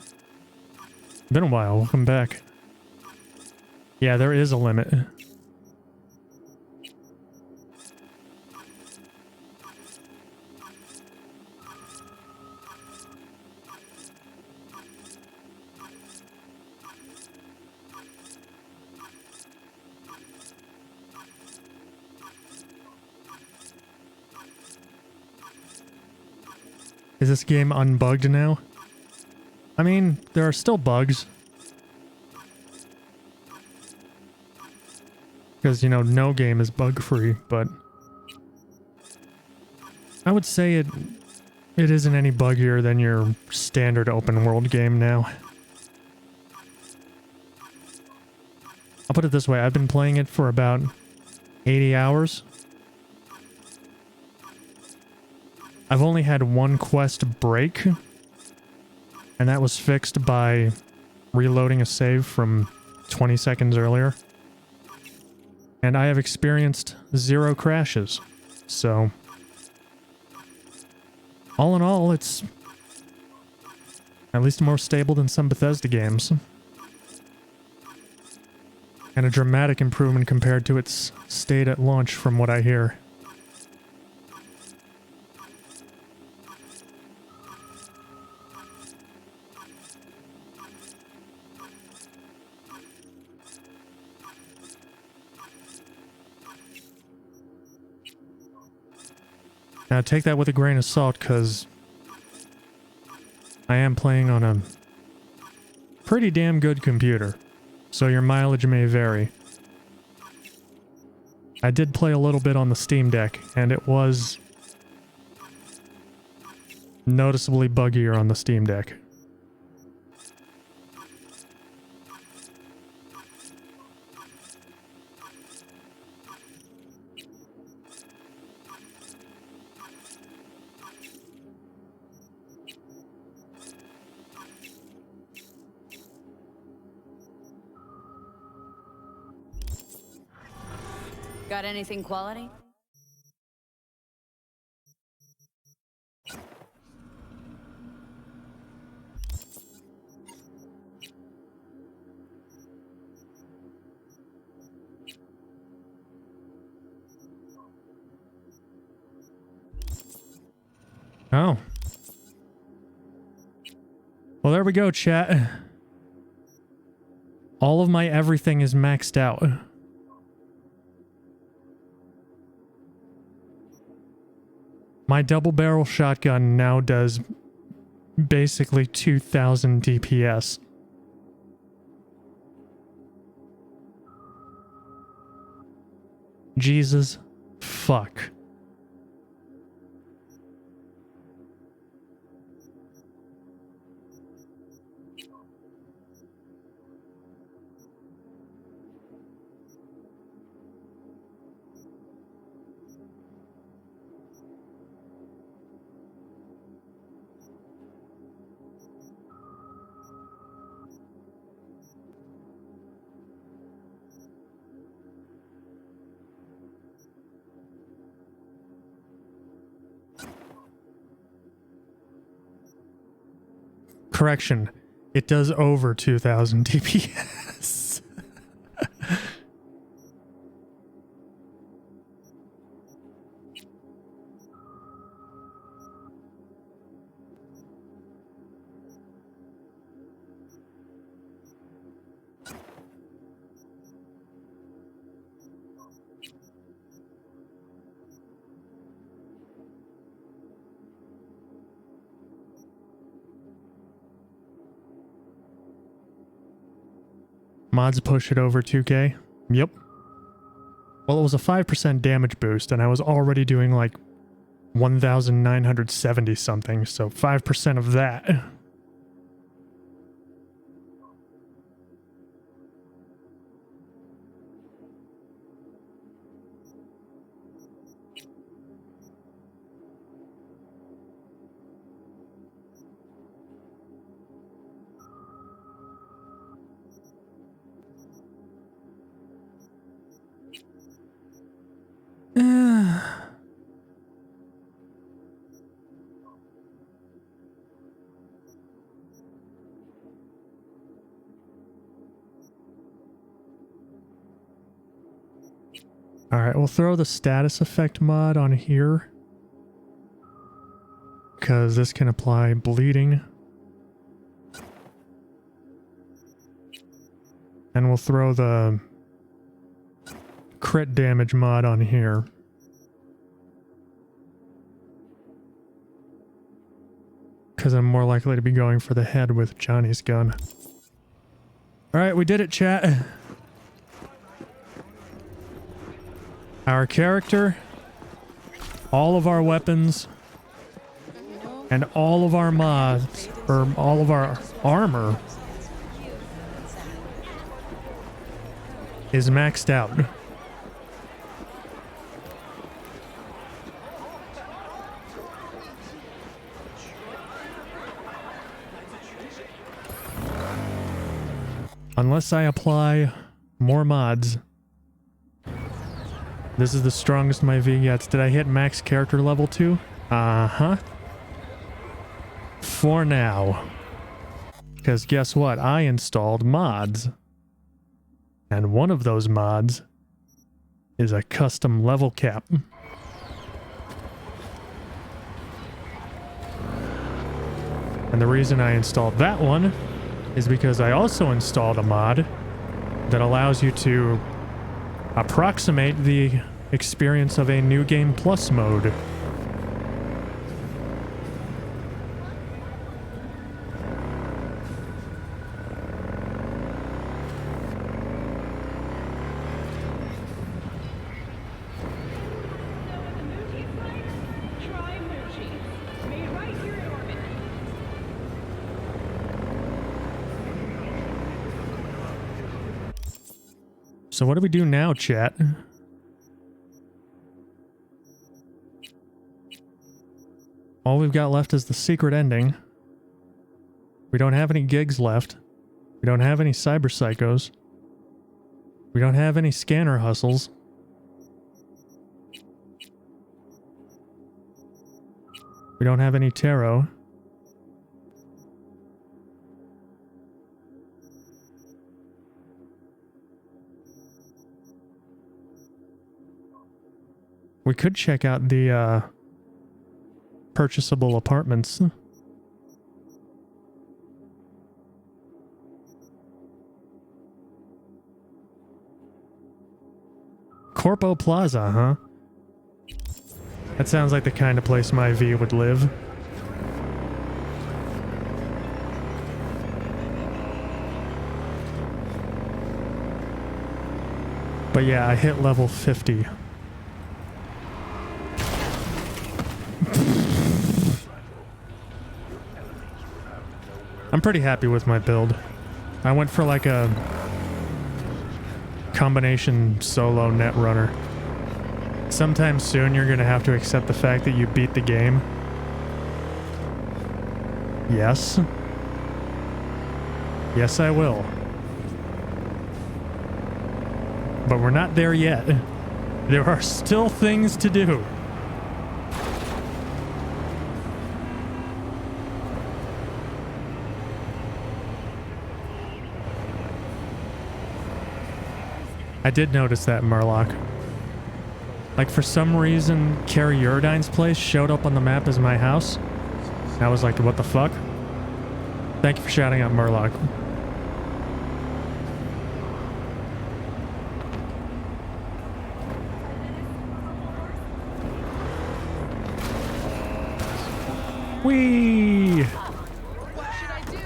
A: Been a while. Welcome back. Yeah, there is a limit. Is this game unbugged now? I mean, there are still bugs. Because, you know, no game is bug-free, but... I would say it isn't any buggier than your standard open-world game now. I'll put it this way, I've been playing it for about 80 hours. I've only had one quest break, and that was fixed by reloading a save from 20 seconds earlier. And I have experienced 0 crashes, so... all in all, it's at least more stable than some Bethesda games. And a dramatic improvement compared to its state at launch, from what I hear. Now take that with a grain of salt, because I am playing on a pretty damn good computer, so your mileage may vary. I did play a little bit on the Steam Deck, and it was noticeably buggier on the Steam Deck.
D: Got anything quality?
A: Oh. Well, there we go, chat. All of my everything is maxed out. My double barrel shotgun now does basically 2000 DPS. Jesus fuck. Correction, it does over 2000 DPS. Mods push it over 2k. Yep. Well, it was a 5% damage boost, and I was already doing like 1,970 something, so 5% of that. Alright, we'll throw the status effect mod on here, because this can apply bleeding. And we'll throw the crit damage mod on here. Because I'm more likely to be going for the head with Johnny's gun. Alright, we did it, chat. Our character, all of our weapons, and all of our mods, or all of our armor, is maxed out. Unless I apply more mods. This is the strongest my V gets. Did I hit max character level 2? Uh-huh. For now. Because guess what? I installed mods. And one of those mods is a custom level cap. And the reason I installed that one is because I also installed a mod that allows you to approximate the experience of a New Game Plus mode. So what do we do now, chat? All we've got left is the secret ending. We don't have any gigs left. We don't have any cyber psychos. We don't have any scanner hustles. We don't have any tarot. We could check out the purchasable apartments. Corpo Plaza, huh? That sounds like the kind of place my V would live. But yeah, I hit level 50 I'm pretty happy with my build. I went for like a combination solo net runner. Sometime soon you're gonna have to accept the fact that you beat the game. Yes. Yes, I will. But we're not there yet. There are still things to do. I did notice that, Murloc. Like, for some reason, Carrie Urdine's place showed up on the map as my house. I was like, what the fuck? Thank you for shouting out Murloc. Whee!
E: What should I do?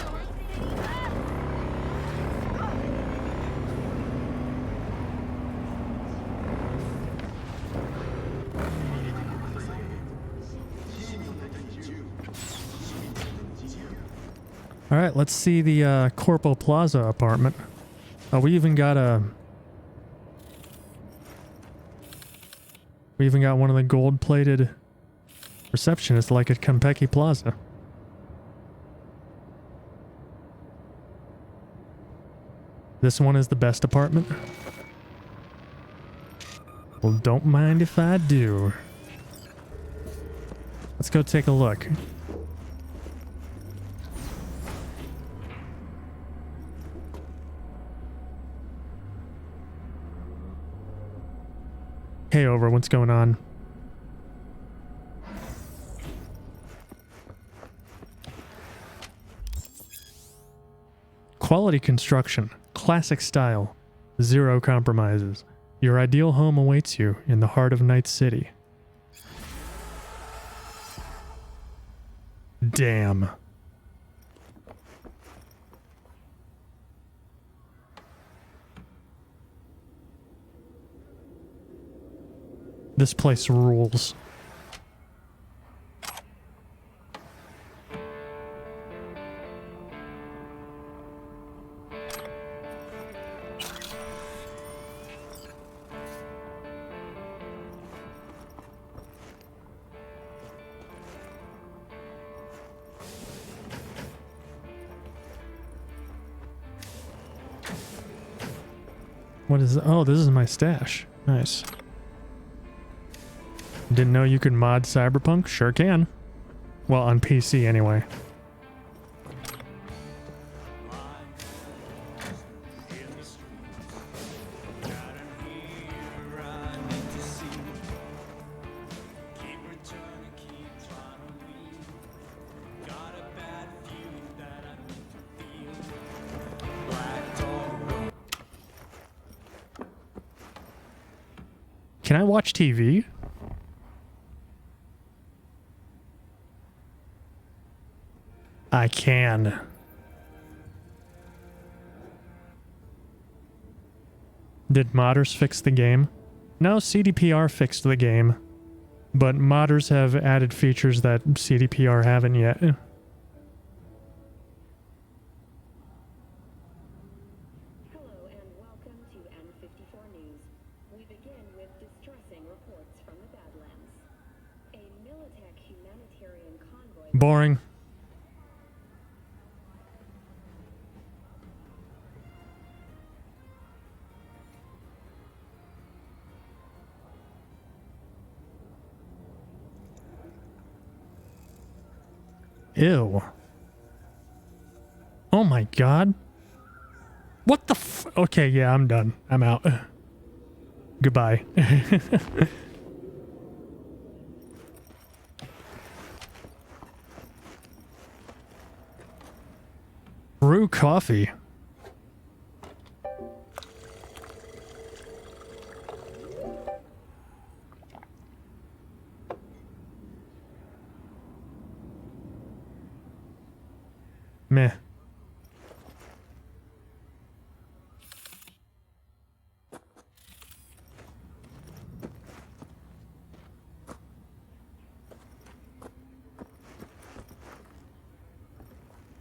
A: All right, let's see the Corpo Plaza apartment. We even got one of the gold-plated receptionists like at Konpeki Plaza. This one is the best apartment. Well, don't mind if I do. Let's go take a look. Hey, over, what's going on? Quality construction, classic style, zero compromises. Your ideal home awaits you in the heart of Night City. Damn. This place rules. What is it? Oh, this is my stash. Nice. Didn't know you could mod Cyberpunk? Sure can. Well, on PC anyway. Can I watch TV? I can. Did modders fix the game? No, CDPR fixed the game. But modders have added features that CDPR haven't yet.
E: Hello and welcome to N54 News. We begin with distressing reports from the Badlands. A Militech humanitarian convoy...
A: Boring. Ew. Oh my god. What the f- Okay, yeah, I'm done. I'm out. Goodbye. Brew coffee. Meh.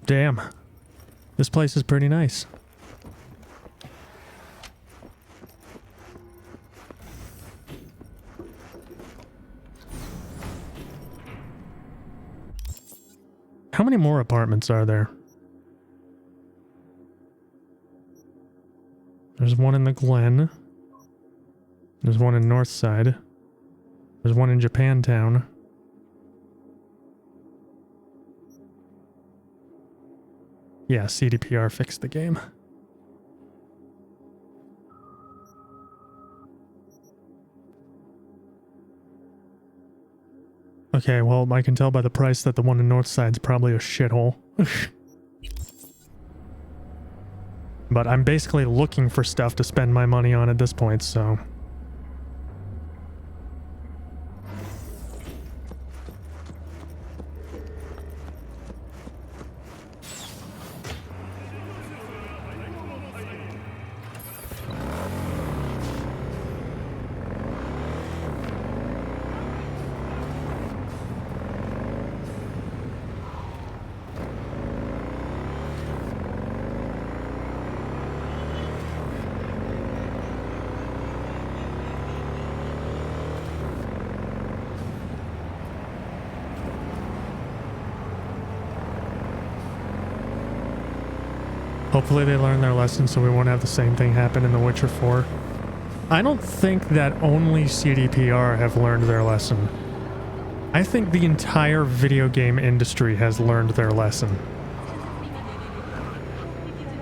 A: Damn. This place is pretty nice. How many more apartments are there? There's one in the Glen. There's one in Northside. There's one in Japantown. Yeah, CDPR fixed the game. Okay, well, I can tell by the price that the one in Northside's probably a shithole. But I'm basically looking for stuff to spend my money on at this point, so... Hopefully they learn their lesson so we won't have the same thing happen in The Witcher 4. I don't think that only CDPR have learned their lesson. I think the entire video game industry has learned their lesson.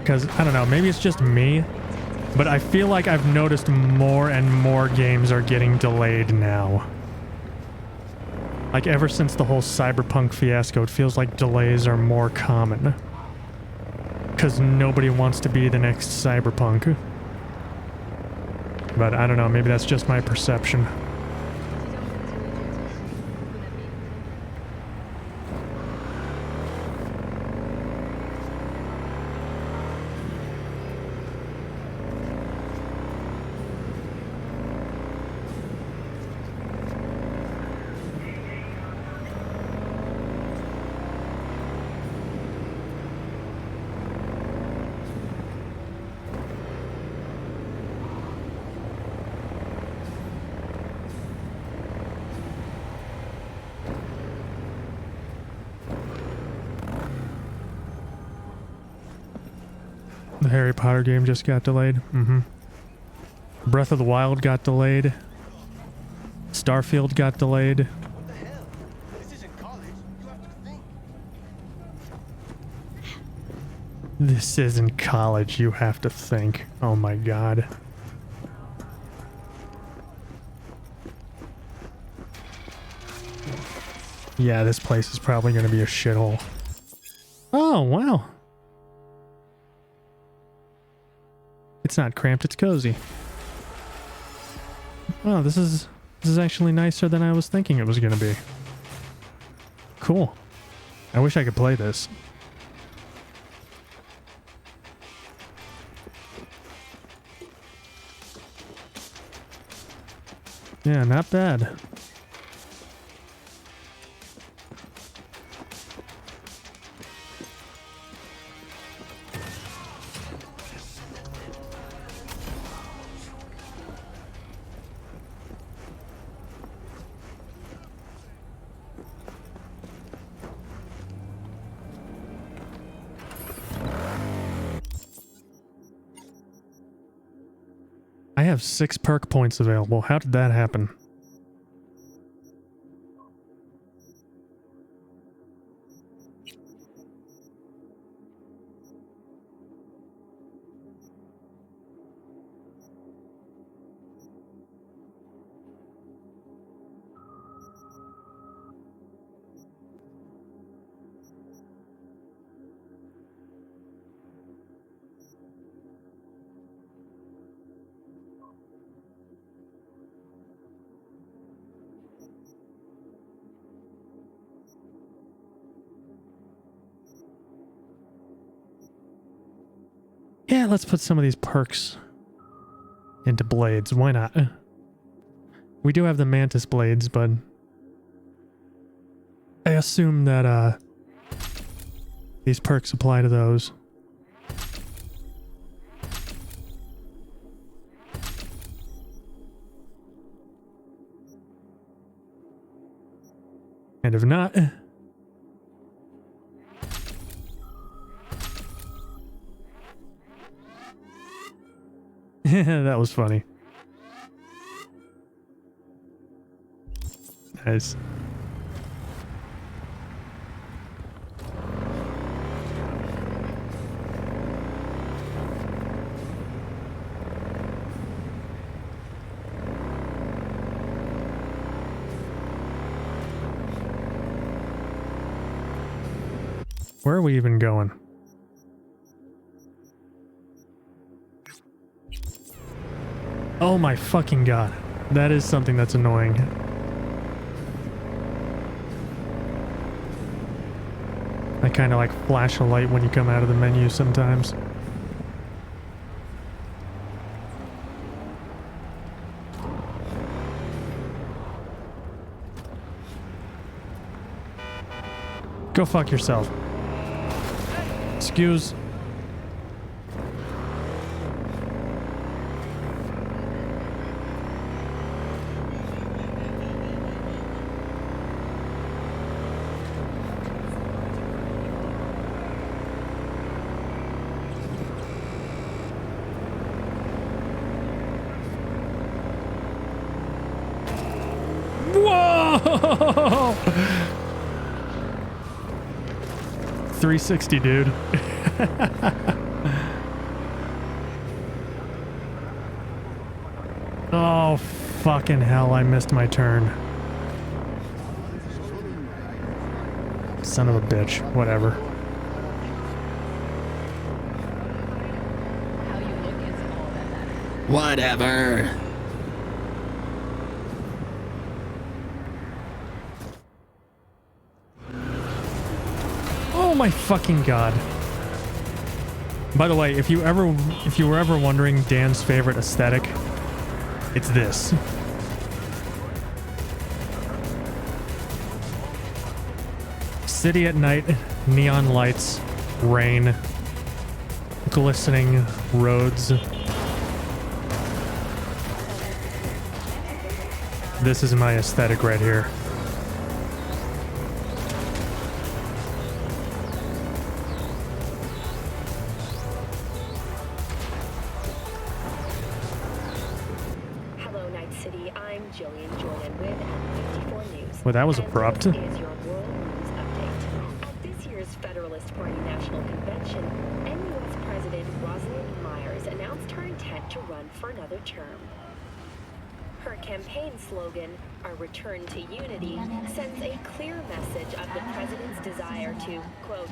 A: Because, I don't know, maybe it's just me, but I feel like I've noticed more and more games are getting delayed now. Like, ever since the whole Cyberpunk fiasco, it feels like delays are more common. Because nobody wants to be the next Cyberpunk. But I don't know, maybe that's just my perception. The Harry Potter game just got delayed. Breath of the Wild got delayed. Starfield got delayed.
F: What the hell? This isn't college. You have to think.
A: This isn't college, you have to think. Oh my god. Yeah, this place is probably going to be a shithole. Oh, wow. It's not cramped, it's cozy. Oh, this is actually nicer than I was thinking it was going to be. Cool. I wish I could play this. Yeah, not bad. I have 6 perk points available. How did that happen? Yeah, let's put some of these perks into blades. Why not? We do have the mantis blades, but I assume that these perks apply to those. And if not... that was funny. Nice. Where are we even going? Oh my fucking god. That is something that's annoying. I kind of like flash a light when you come out of the menu sometimes. Go fuck yourself. Excuse. Whoa! 360, dude. Oh, fucking hell, I missed my turn. Son of a bitch. Whatever.
G: Whatever.
A: Oh my fucking god. By the way, if you were ever wondering Dan's favorite aesthetic, it's this. City at night, neon lights, rain, glistening roads. This is my aesthetic right here. Well, that was abrupt.
E: Is your world news update. At this year's Federalist Party National Convention, U.S. President Rosalind Myers announced her intent to run for another term. Her campaign slogan, "A Return to Unity," sends a clear message of the president's desire to, quote,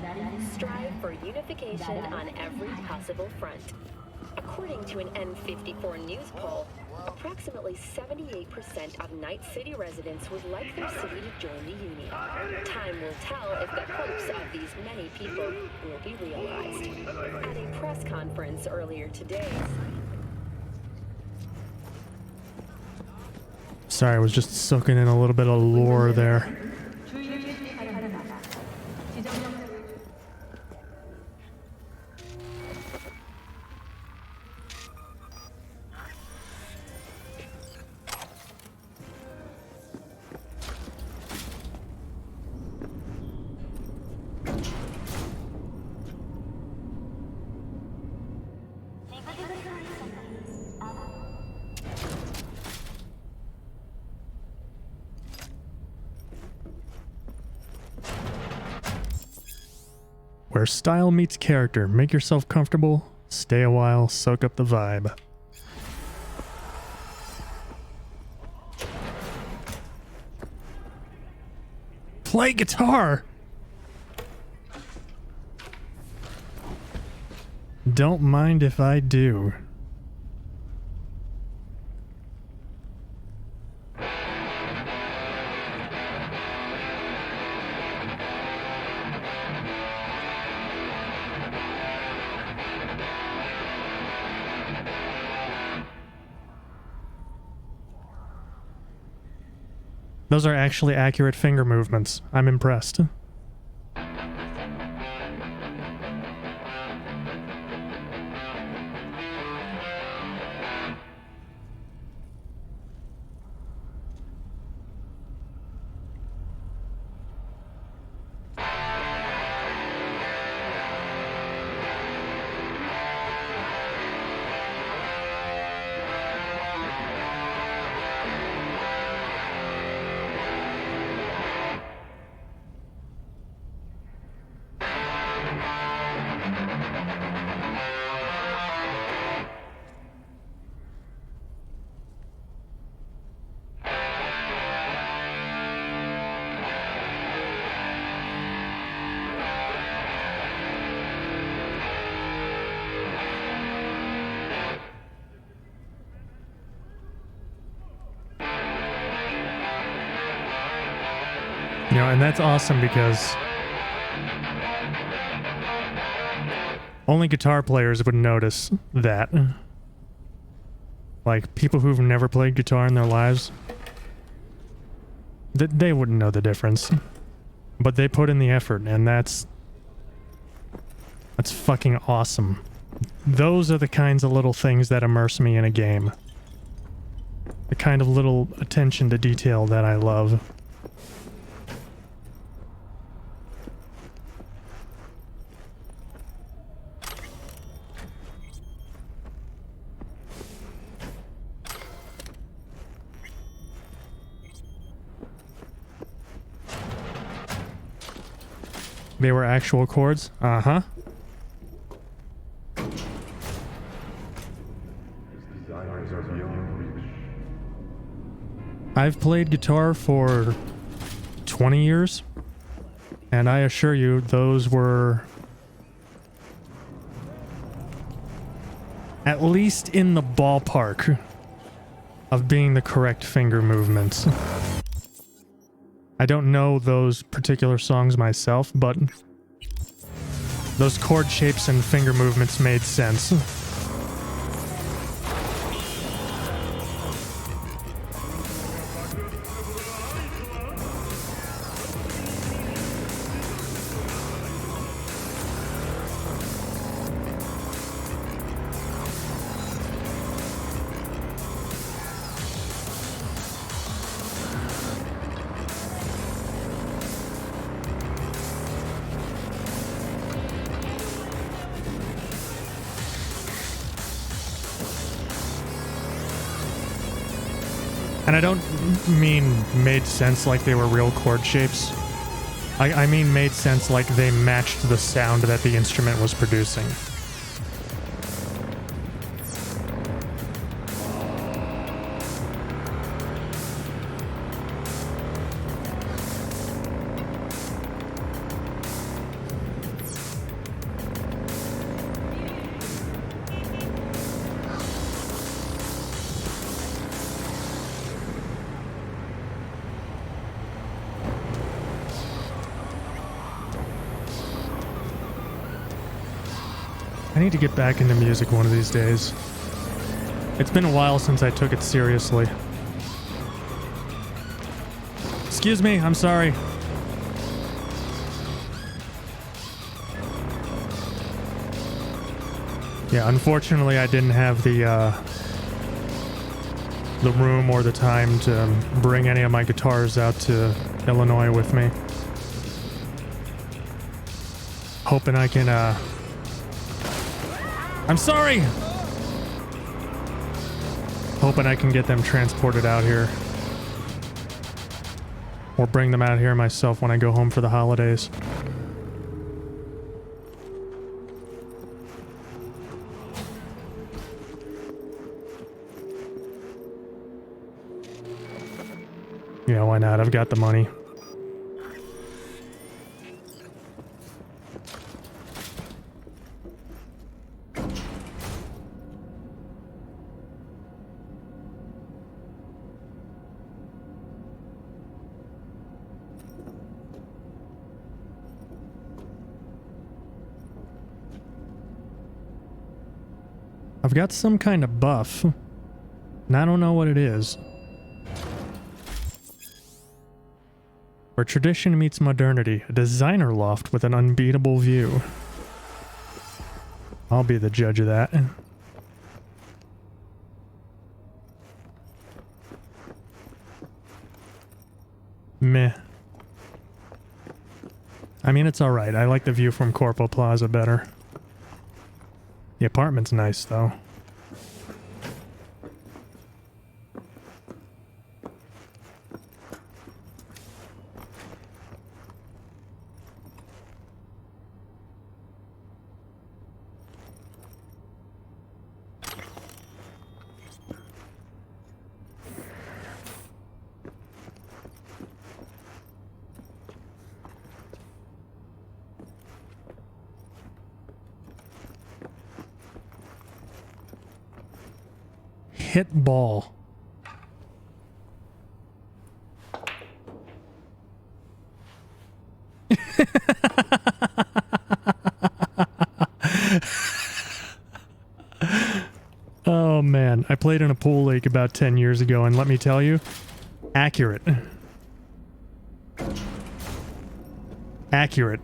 E: strive for unification on every possible front. According to an N54 News poll, approximately 78% of Night City residents would like their city to join the Union. Time will tell if the hopes of these many people will be realized. At a press conference earlier today...
A: Sorry, I was just soaking in a little bit of lore there. Where style meets character. Make yourself comfortable, stay a while, soak up the vibe. Play guitar! Don't mind if I do. Those are actually accurate finger movements. I'm impressed. You know, and that's awesome because only guitar players would notice that. Like, people who've never played guitar in their lives, they wouldn't know the difference. But they put in the effort, and that's fucking awesome. Those are the kinds of little things that immerse me in a game. The kind of little attention to detail that I love. They were actual chords? Uh-huh. I've played guitar for 20 years, and I assure you, those were at least in the ballpark of being the correct finger movements. I don't know those particular songs myself, but those chord shapes and finger movements made sense. And I don't mean made sense like they were real chord shapes. I mean made sense like they matched the sound that the instrument was producing. I need to get back into music one of these days. It's been a while since I took it seriously. Excuse me, I'm sorry. Yeah, unfortunately I didn't have the room or the time to bring any of my guitars out to Illinois with me. Hoping I can, I'm sorry! Hoping I can get them transported out here. Or bring them out here myself when I go home for the holidays. Yeah, why not? I've got the money. I've got some kind of buff, and I don't know what it is. Where tradition meets modernity, a designer loft with an unbeatable view. I'll be the judge of that. Meh. I mean, it's alright. I like the view from Corpo Plaza better. The apartment's nice, though. Hit ball. I played in a pool lake about 10 years ago, and let me tell you, accurate. Accurate.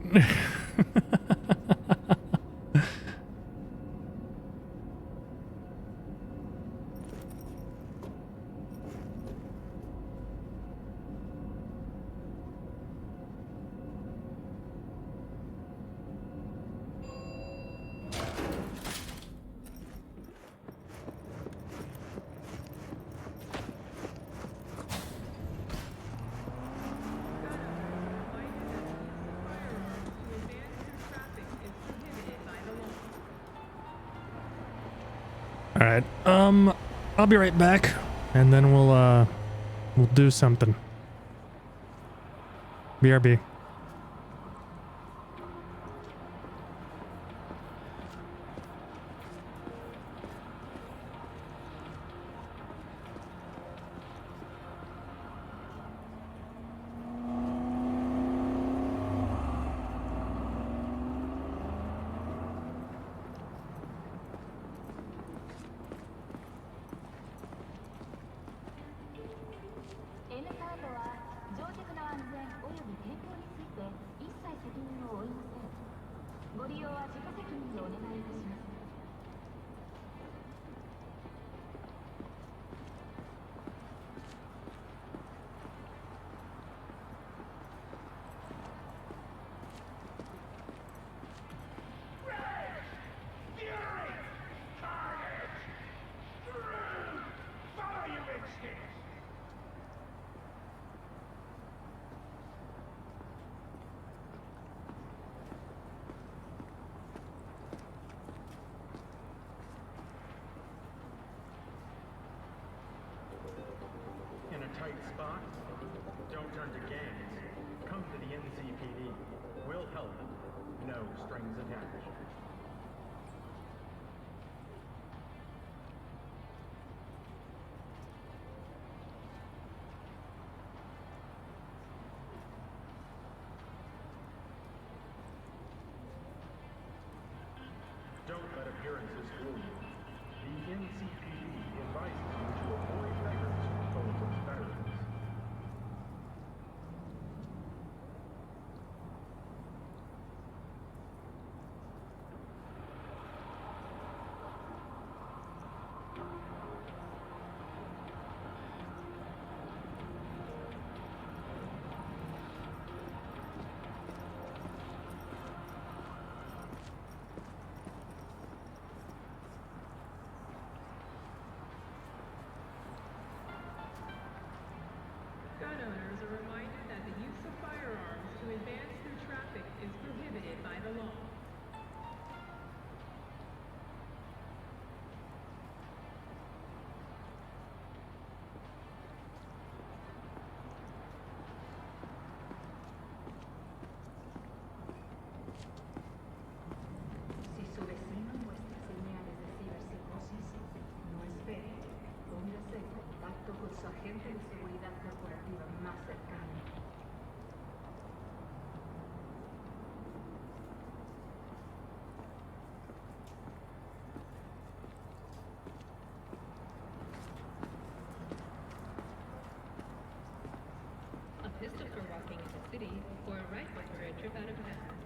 A: Alright, I'll be right back, and then we'll do something. BRB.
G: N カードは乗客の安全および健康について一切責任を負いません。ご利用は自己責任でお願いいたします。
C: Follow your instincts!
H: In a tight spot? Don't turn to gangs. Come to the NCPD. We'll help. No strings attached. Don't let appearances fool you. The NCPD advises you to avoid beggars who pose as veterans.
I: Gun owners are reminded that the use of firearms to advance through traffic is prohibited by the law.
G: Si su vecino muestra señales de ciberpsicosis, no espere. Póngase en contacto con su agente de seguridad corporativa más cercano.
I: A pistol for walking in the city, or a rifle for a trip out of town.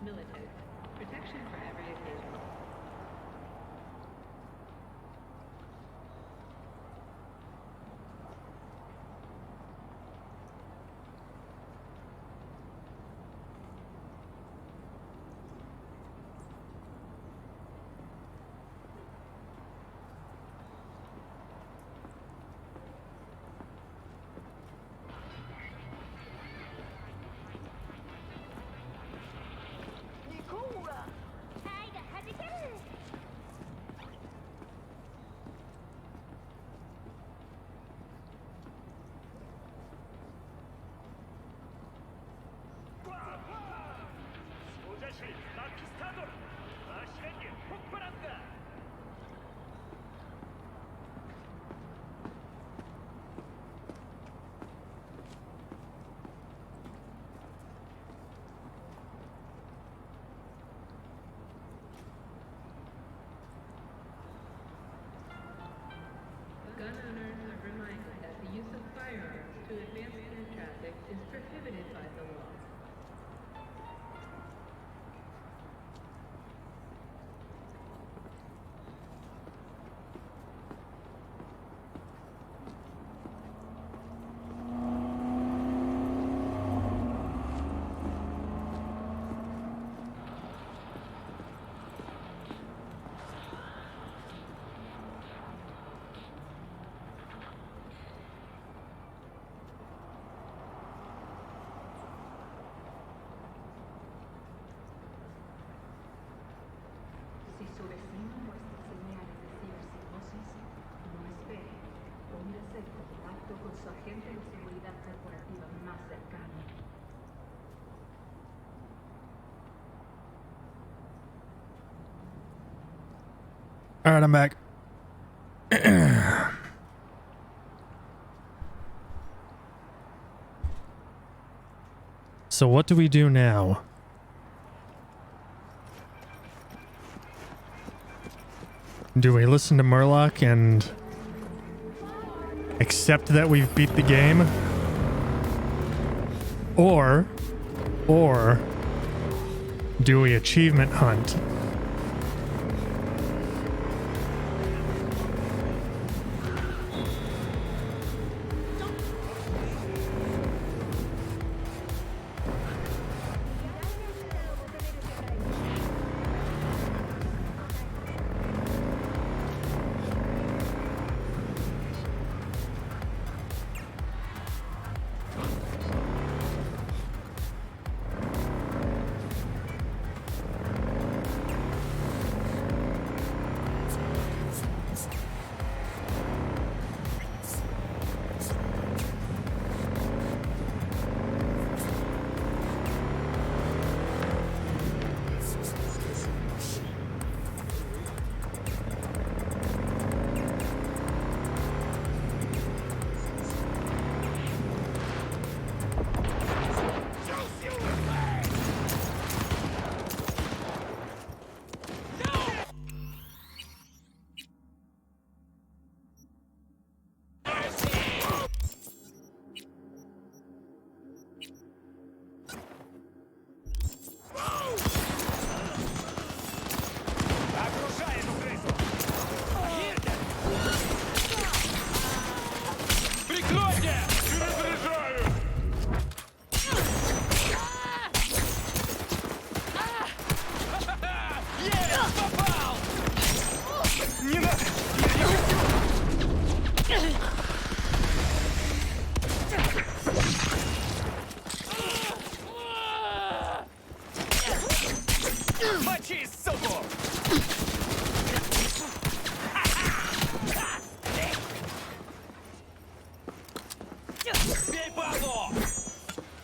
I: Military. Protection for every occasion.
G: ¡Taika, hajikeru!
I: conflict is prohibited by the law.
G: Si su vecino muestra señales de ciberpsicosis, no espere. Póngase en contacto con su agente de seguridad corporativa más cercano.
A: All right, I'm back. So what do we do now? Do we listen to Murloc and accept that we've beat the game? Or do we achievement hunt?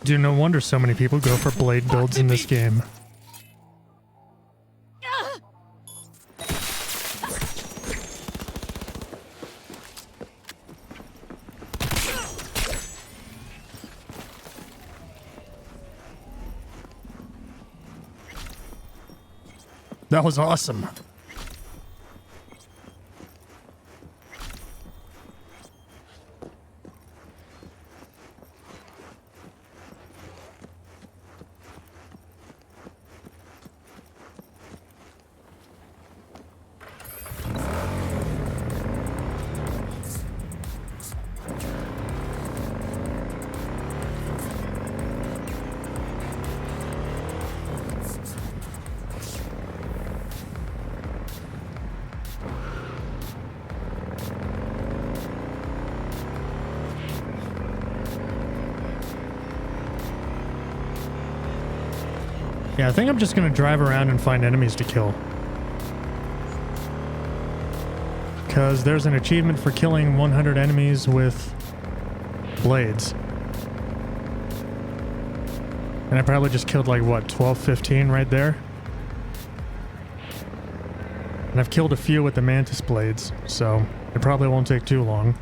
A: Dude, no wonder so many people go for blade builds in this game. That was awesome. Yeah, I think I'm just gonna drive around and find enemies to kill. Because there's an achievement for killing 100 enemies with blades. And I probably just killed like, what, 12, 15 right there? And I've killed a few with the mantis blades, so it probably won't take too long.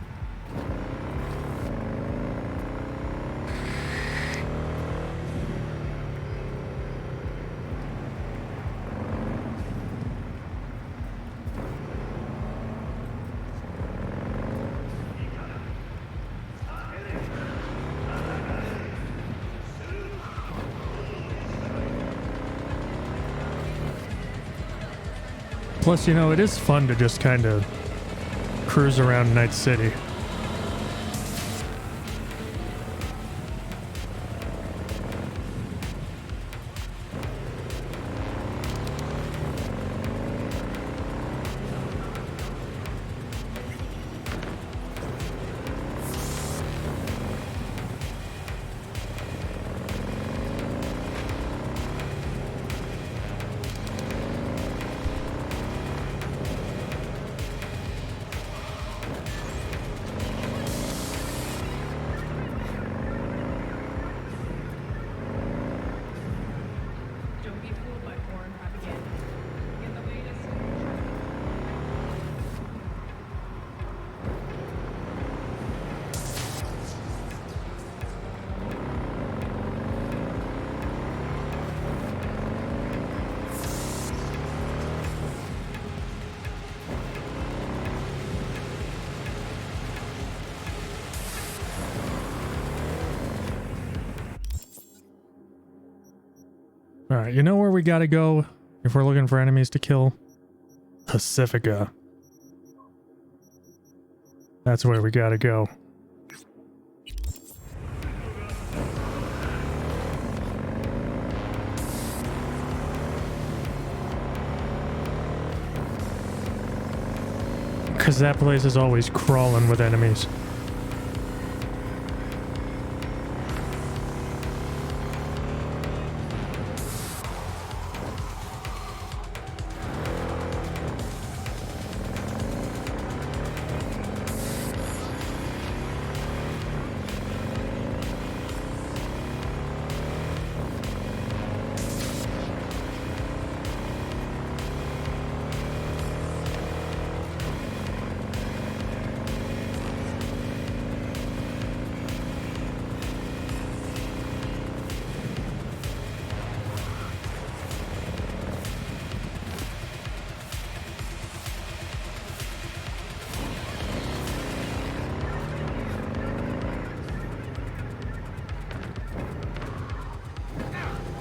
A: Plus, you know, it is fun to just kind of cruise around Night City.
I: Don't be fooled by foreign propaganda. Get the latest.
A: Alright, you know where we gotta go if we're looking for enemies to kill? Pacifica. That's where we gotta go. Because that place is always crawling with enemies.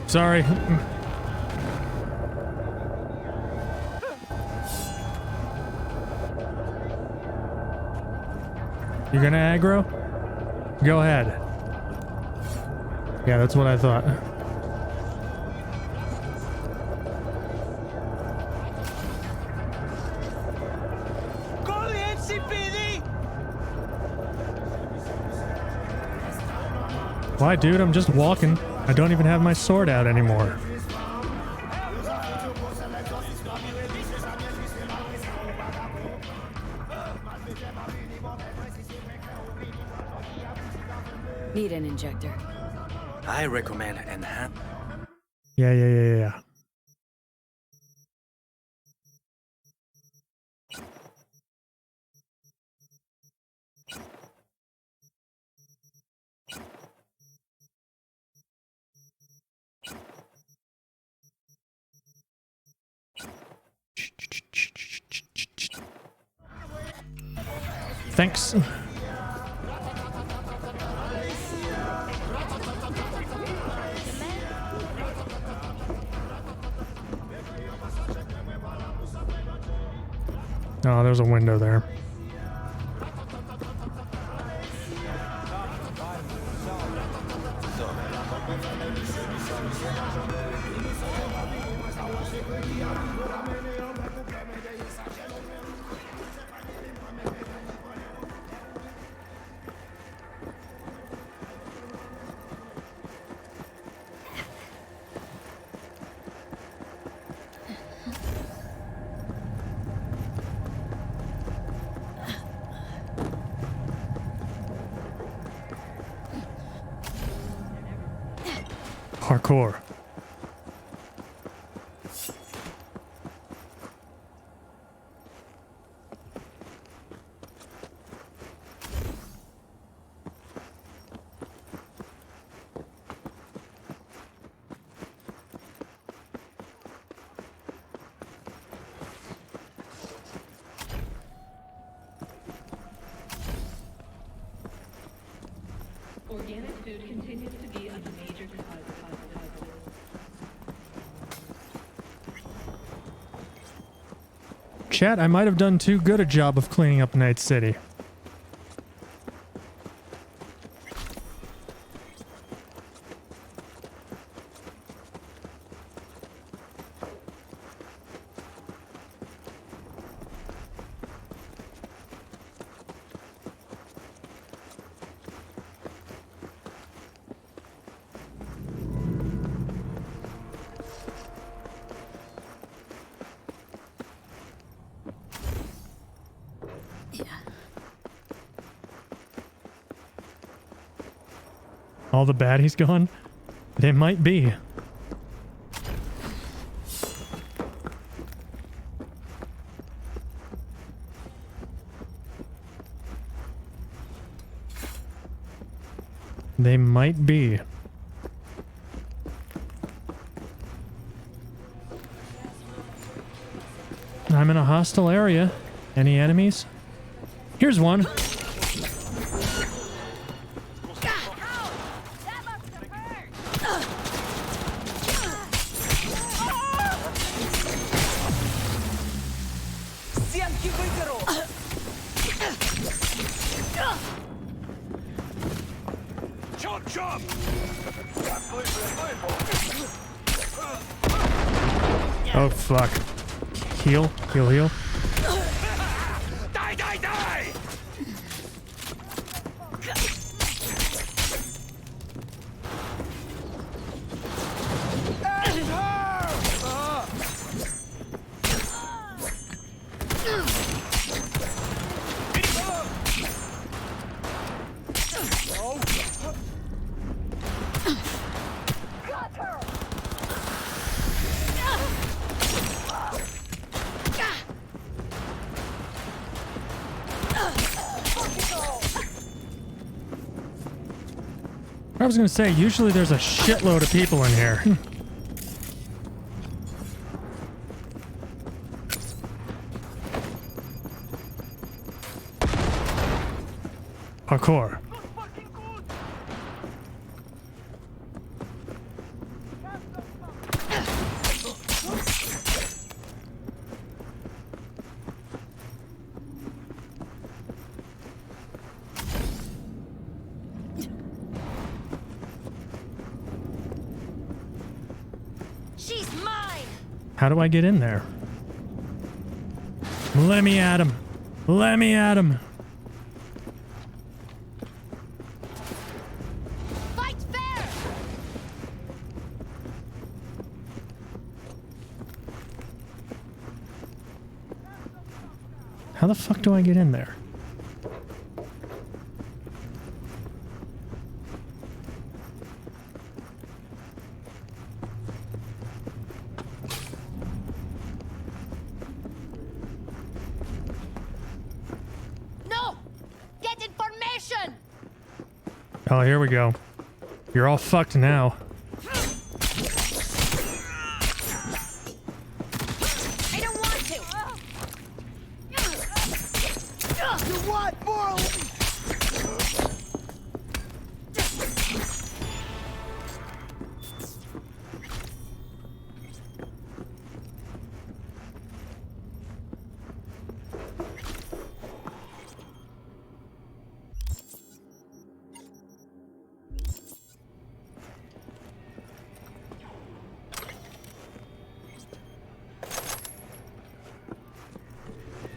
A: Sorry. You gonna aggro? Go ahead. Yeah, that's what I thought.
F: Call the NCPD!
A: Why, dude? I'm just walking. I don't even have my sword out anymore.
D: Need an injector.
J: I recommend enhance.
A: Yeah. Thanks. Oh, there's a window there. Parkour.
I: Organic food continues to be a major cause of hospitalities.
A: Chat, I might have done too good a job of cleaning up Night City. All the baddies gone? They might be. They might be. I'm in a hostile area. Any enemies? Here's one. Oh fuck. Heal, heal, heal.
F: Die, die, die!
A: I was gonna say, usually there's a shitload of people in here. Parkour. How do I get in there? Let me at him. Let me at him.
K: Fight fair.
A: How the fuck do I get in there? Oh, here we go. You're all fucked now.
K: I don't want to. You want more?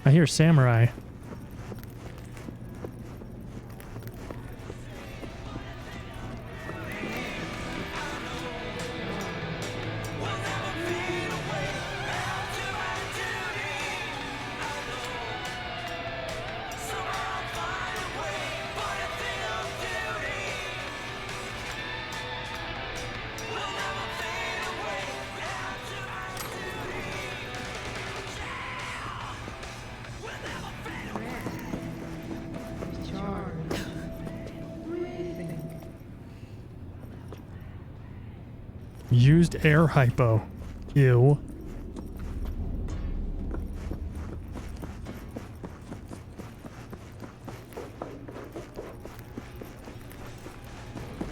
A: I hear samurai. Used air hypo. Ew.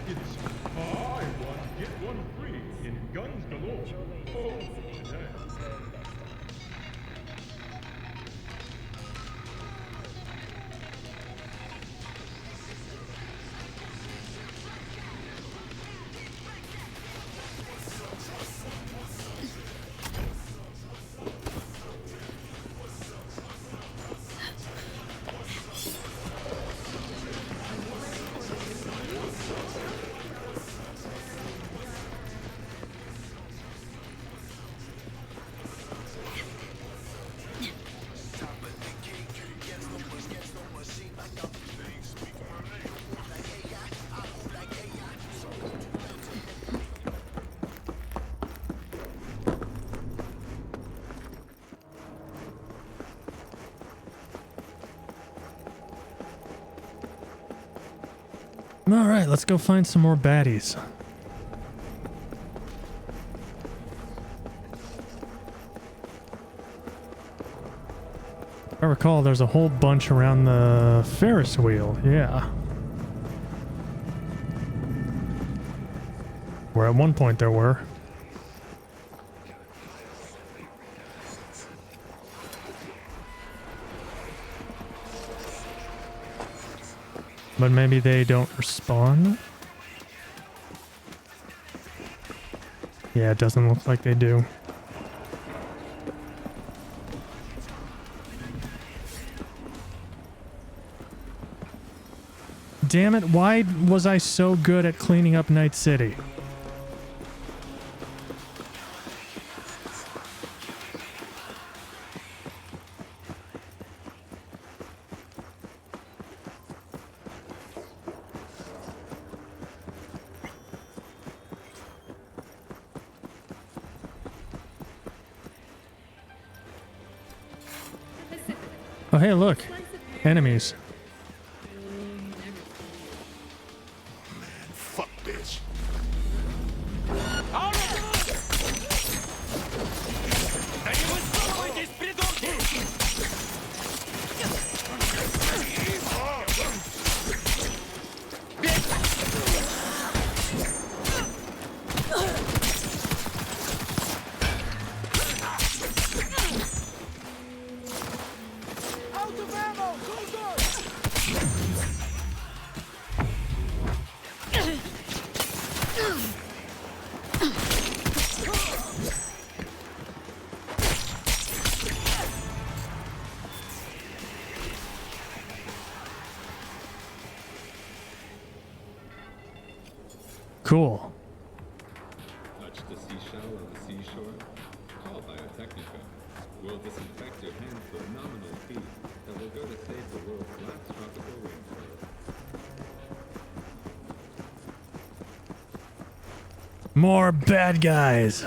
C: It's buy one, get one free in Guns Galore. Oh, today.
A: Alright, let's go find some more baddies. If I recall, there's a whole bunch around the Ferris wheel, yeah. Where at one point there were. But maybe they don't respond? Yeah, it doesn't look like they do. Damn it, why was I so good at cleaning up Night City? Oh, hey, look. Enemies.
C: Fuck bitch.
A: Cool.
L: Touch the seashell or the seashore? Call Biotechnica. We'll disinfect your hands for a nominal fee that will go to save the world's last tropical rainforest.
A: More bad guys.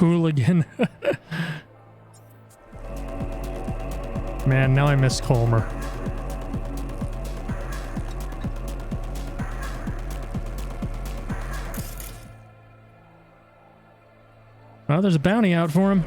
A: Hooligan. Man, now I miss Colmer. Oh, there's a bounty out for him.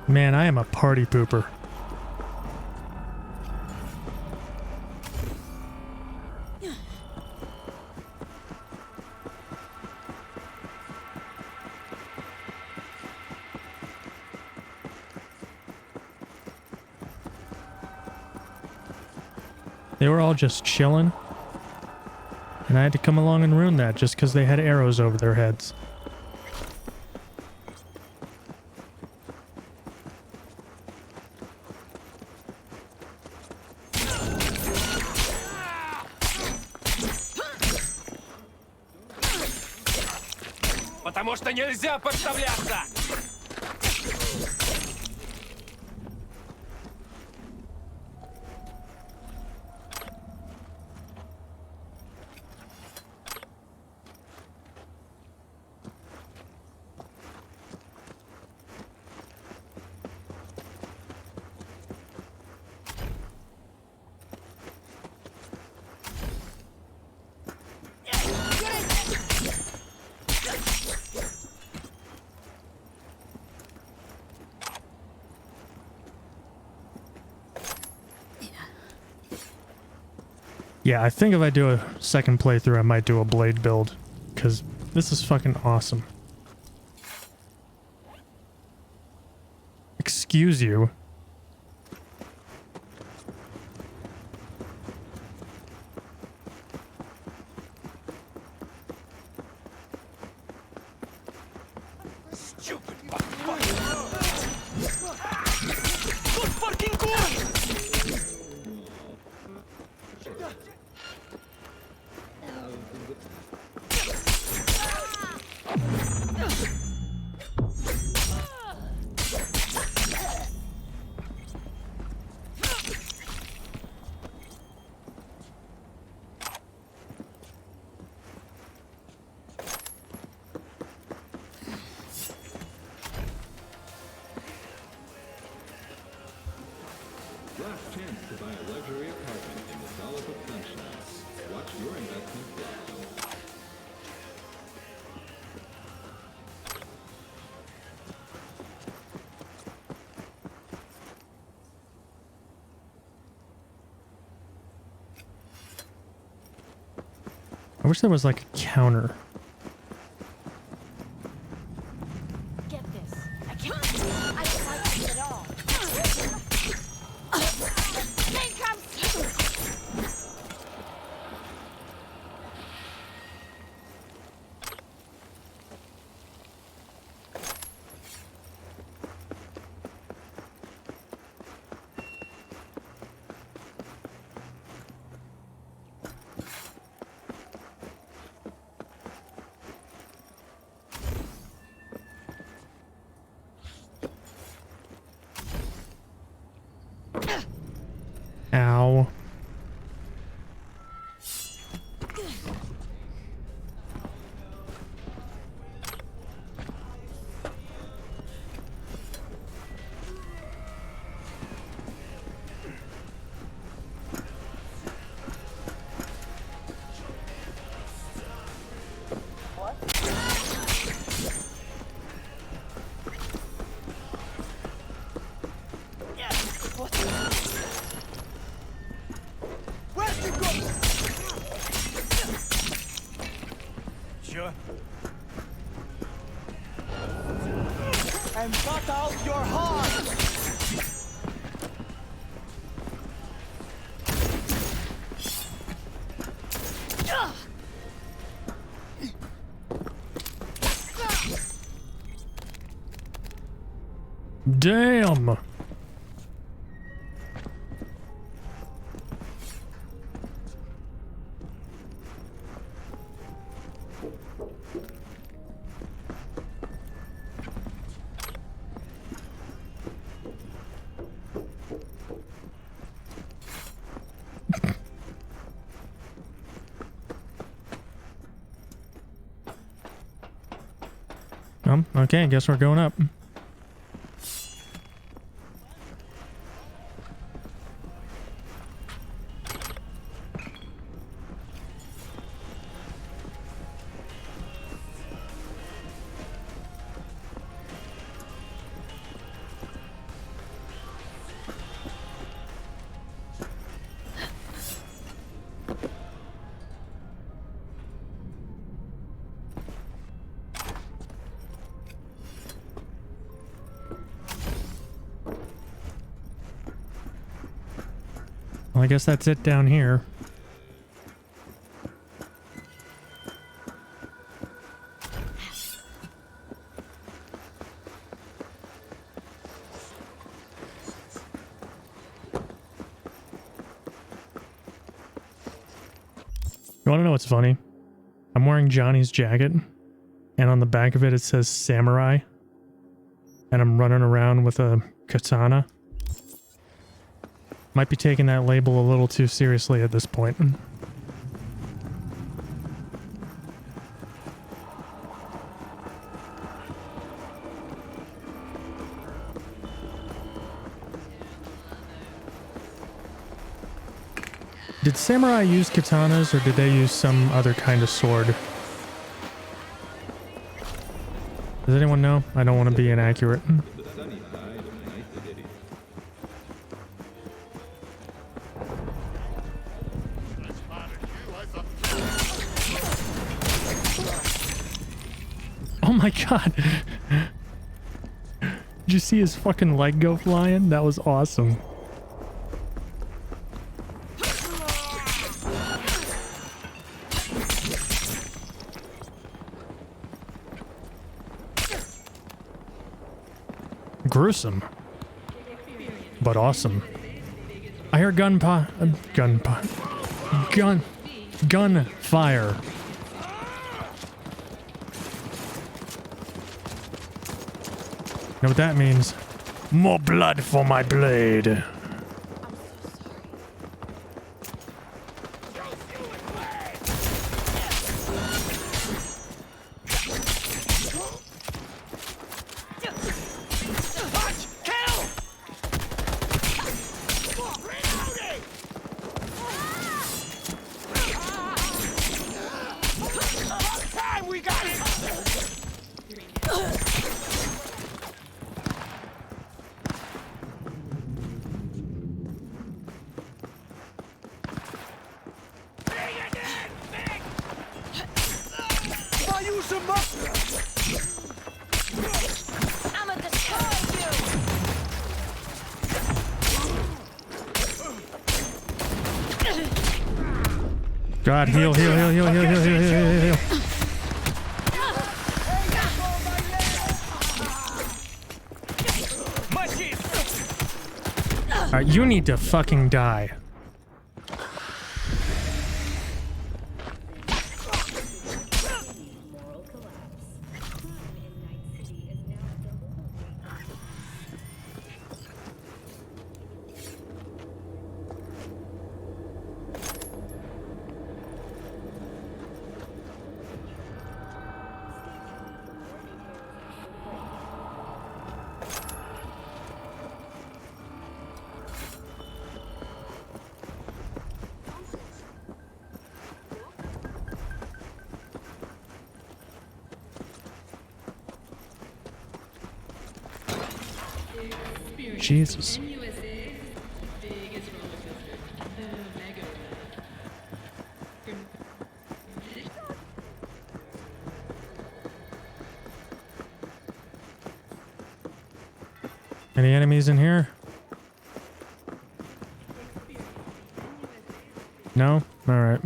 A: Man, I am a party pooper. They were all just chilling, and I had to come along and ruin that just because they had arrows over their heads.
M: Потому что нельзя подставляться!
A: Yeah, I think if I do a second playthrough, I might do a blade build, because this is fucking awesome. Excuse you.
M: Stupid motherfucker! Good fucking good!
L: Last chance to buy a luxury apartment in the dollop of sunshine. Watch your investment blossom.
A: I wish there was like a counter.
K: Get this. I can't. I don't like this at all. Think I'm
A: Ow.
K: Where'd you go?
M: Sure.
K: And cut out your heart.
A: Damn. Okay, I guess we're going up. Well, I guess that's it down here. You want to know what's funny? I'm wearing Johnny's jacket, and on the back of it, it says samurai, and I'm running around with a katana. Might be taking that label a little too seriously at this point. Did samurai use katanas, or did they use some other kind of sword? Does anyone know? I don't want to be inaccurate. Oh my god. Did you see his fucking leg go flying? That was awesome. Gruesome. But awesome. I hear gunfire. You know what that means? More blood for my blade. God, heal. Alright, you need to fucking die. Jesus. Any enemies in here? No? All right.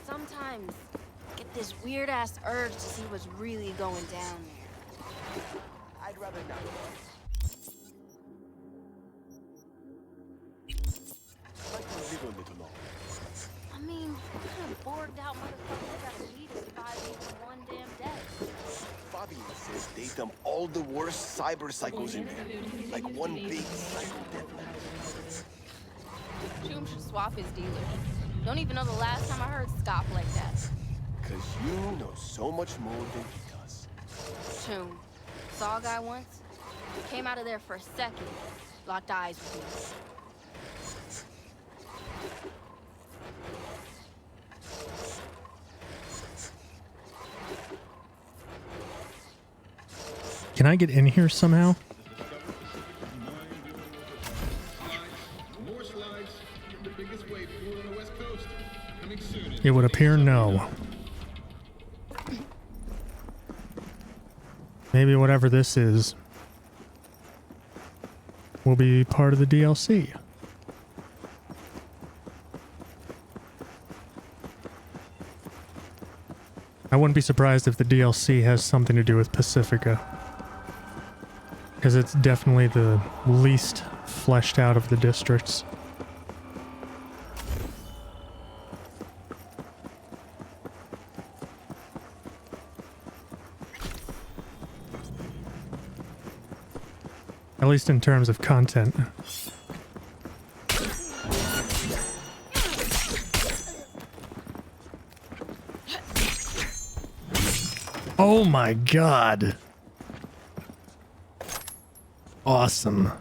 K: Sometimes I get this weird-ass urge to see what's really going down there.
F: I'd rather not. Like to live a little longer.
K: I mean, what kind of bored out motherfuckers gotta be to survive even one damn day?
F: Bobby says they dump all the worst cyber psychos in there. Like one big psycho deathmatch.
K: Choom should swap his dealers. Don't even know the last time I heard Scop like that.
F: Cause you know so much more than he does.
K: Choom. Saw a guy once. Came out of there for a second. Locked eyes with me.
A: Can I get in here somehow? It would appear no. Maybe whatever this is will be part of the DLC. I wouldn't be surprised if the DLC has something to do with Pacifica, because it's definitely the least fleshed out of the districts. At least in terms of content. Oh my god. Awesome.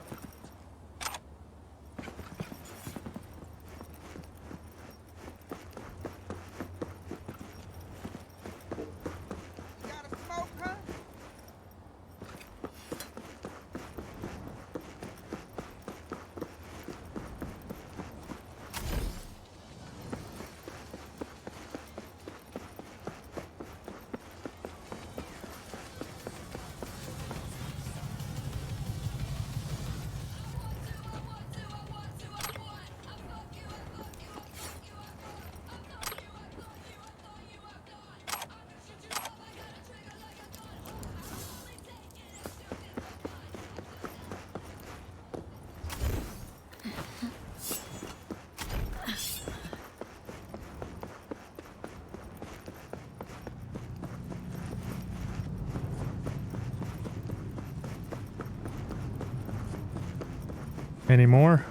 A: Any more?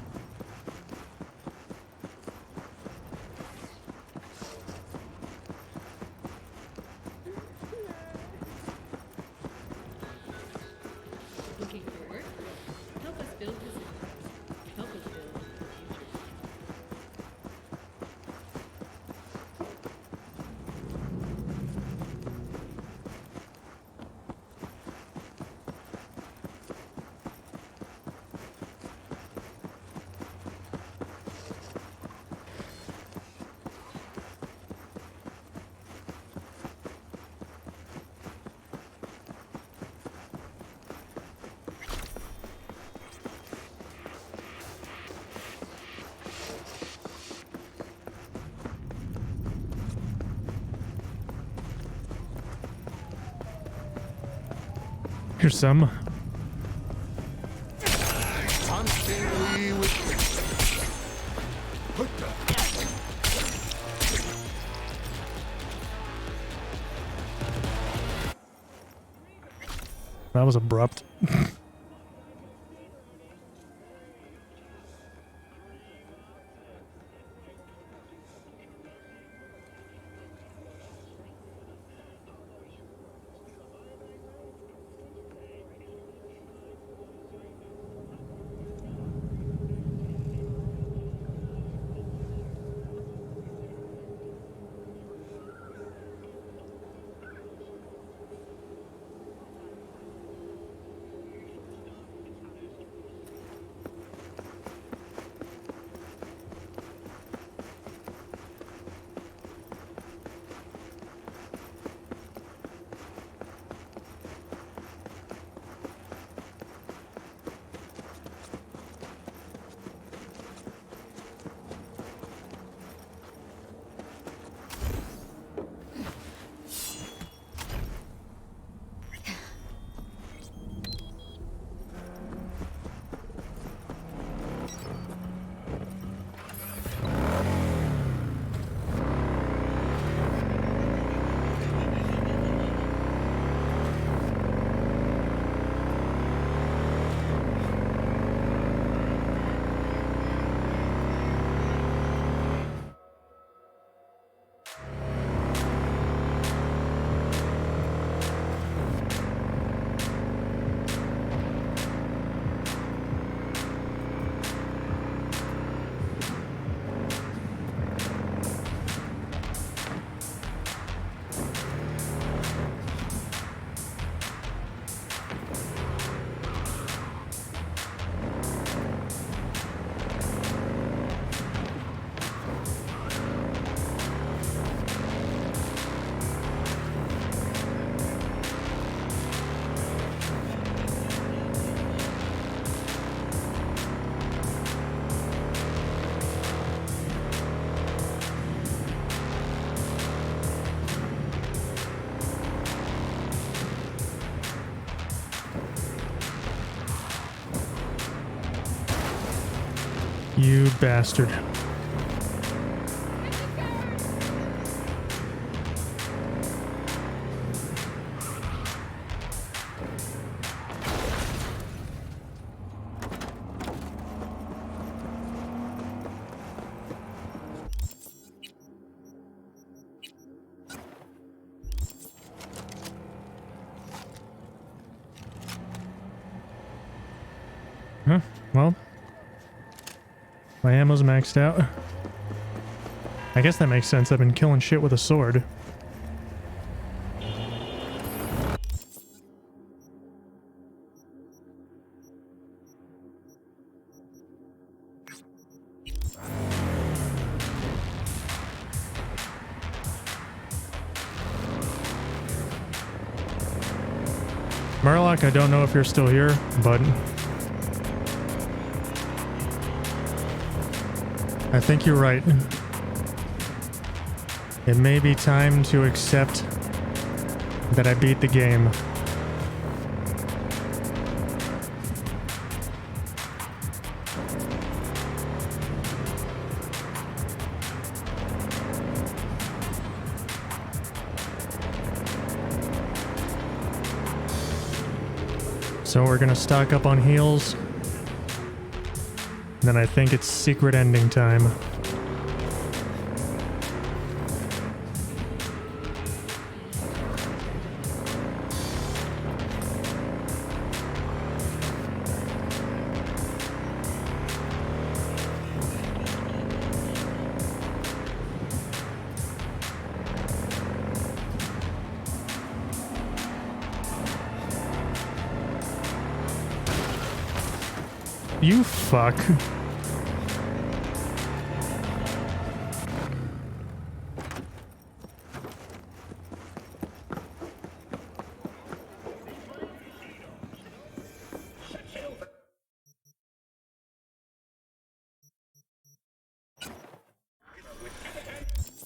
I: Looking for work? Help us build this empire. Help us build the future.
A: Here's some.
F: Constantly with
A: That was abrupt. You bastard. Huh? Well, my ammo's maxed out. I guess that makes sense. I've been killing shit with a sword. Murloc, I don't know if you're still here, but I think you're right. It may be time to accept that I beat the game. So we're gonna stock up on heals. Then I think it's secret ending time. You fuck.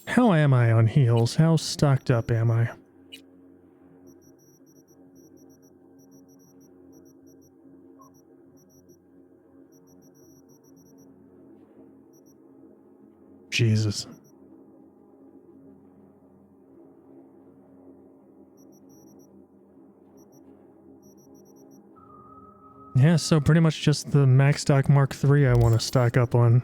A: How am I on heals? How stocked up am I? Jesus. Yeah, so pretty much just the Max Stock Mark III I want to stock up on.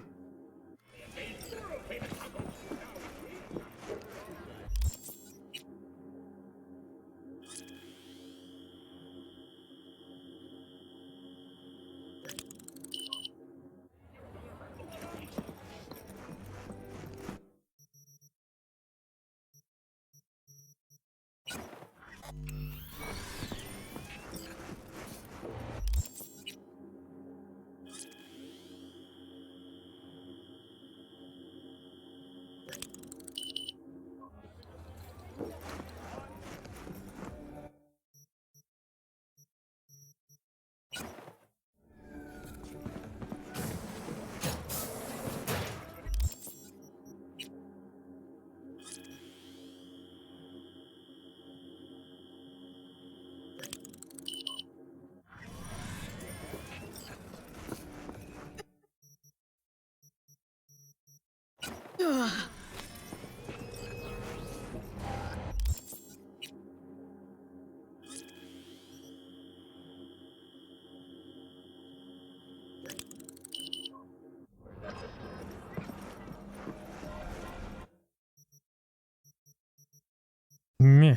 A: Meh.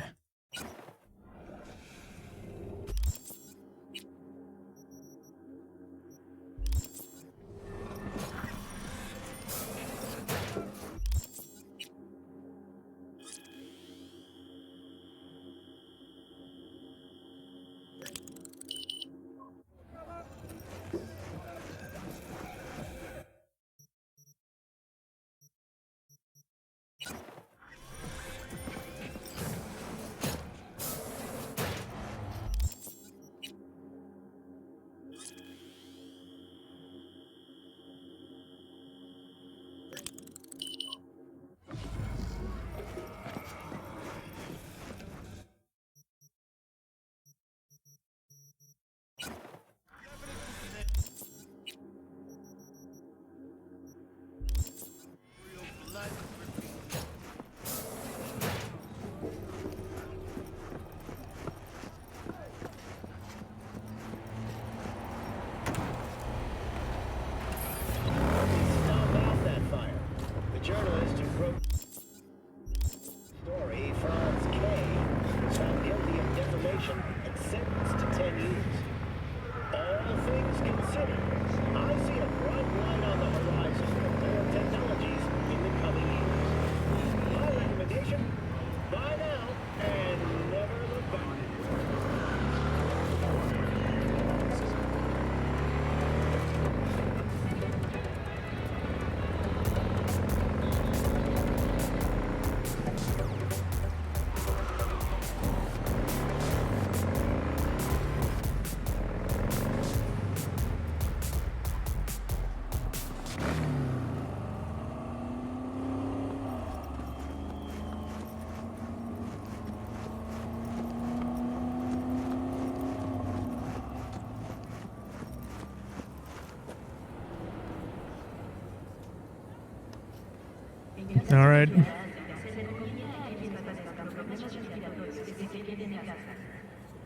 A: All right.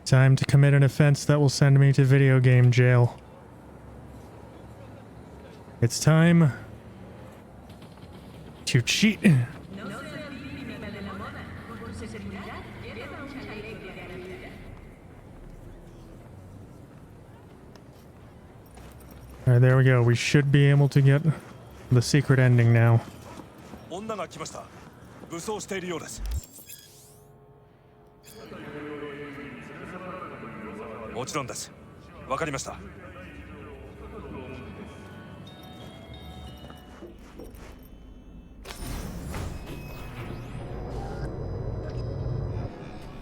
A: Time to commit an offense that will send me to video game jail. It's time to cheat. Alright, there we go. We should be able to get the secret ending now.
M: 女が来ました。武装しているようです。もちろんです。わかりました。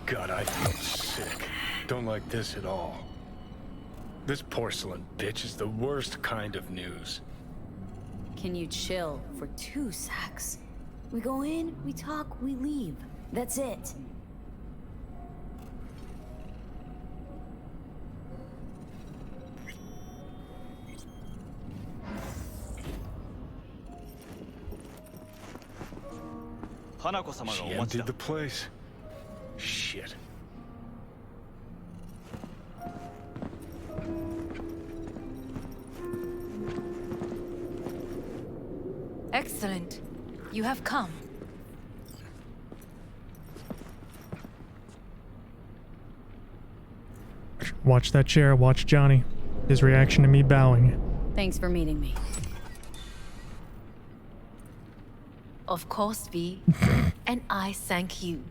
N: God, I feel sick. Don't like this at all. This porcelain bitch is the worst kind of news.
D: Can you chill for 2 secs? We go in, we talk, we leave. That's it.
N: She emptied the place. Shit.
D: Excellent. You have come.
A: Watch that chair. Watch Johnny. His reaction to me bowing.
D: Thanks for meeting me. Of course, V. And I thank you.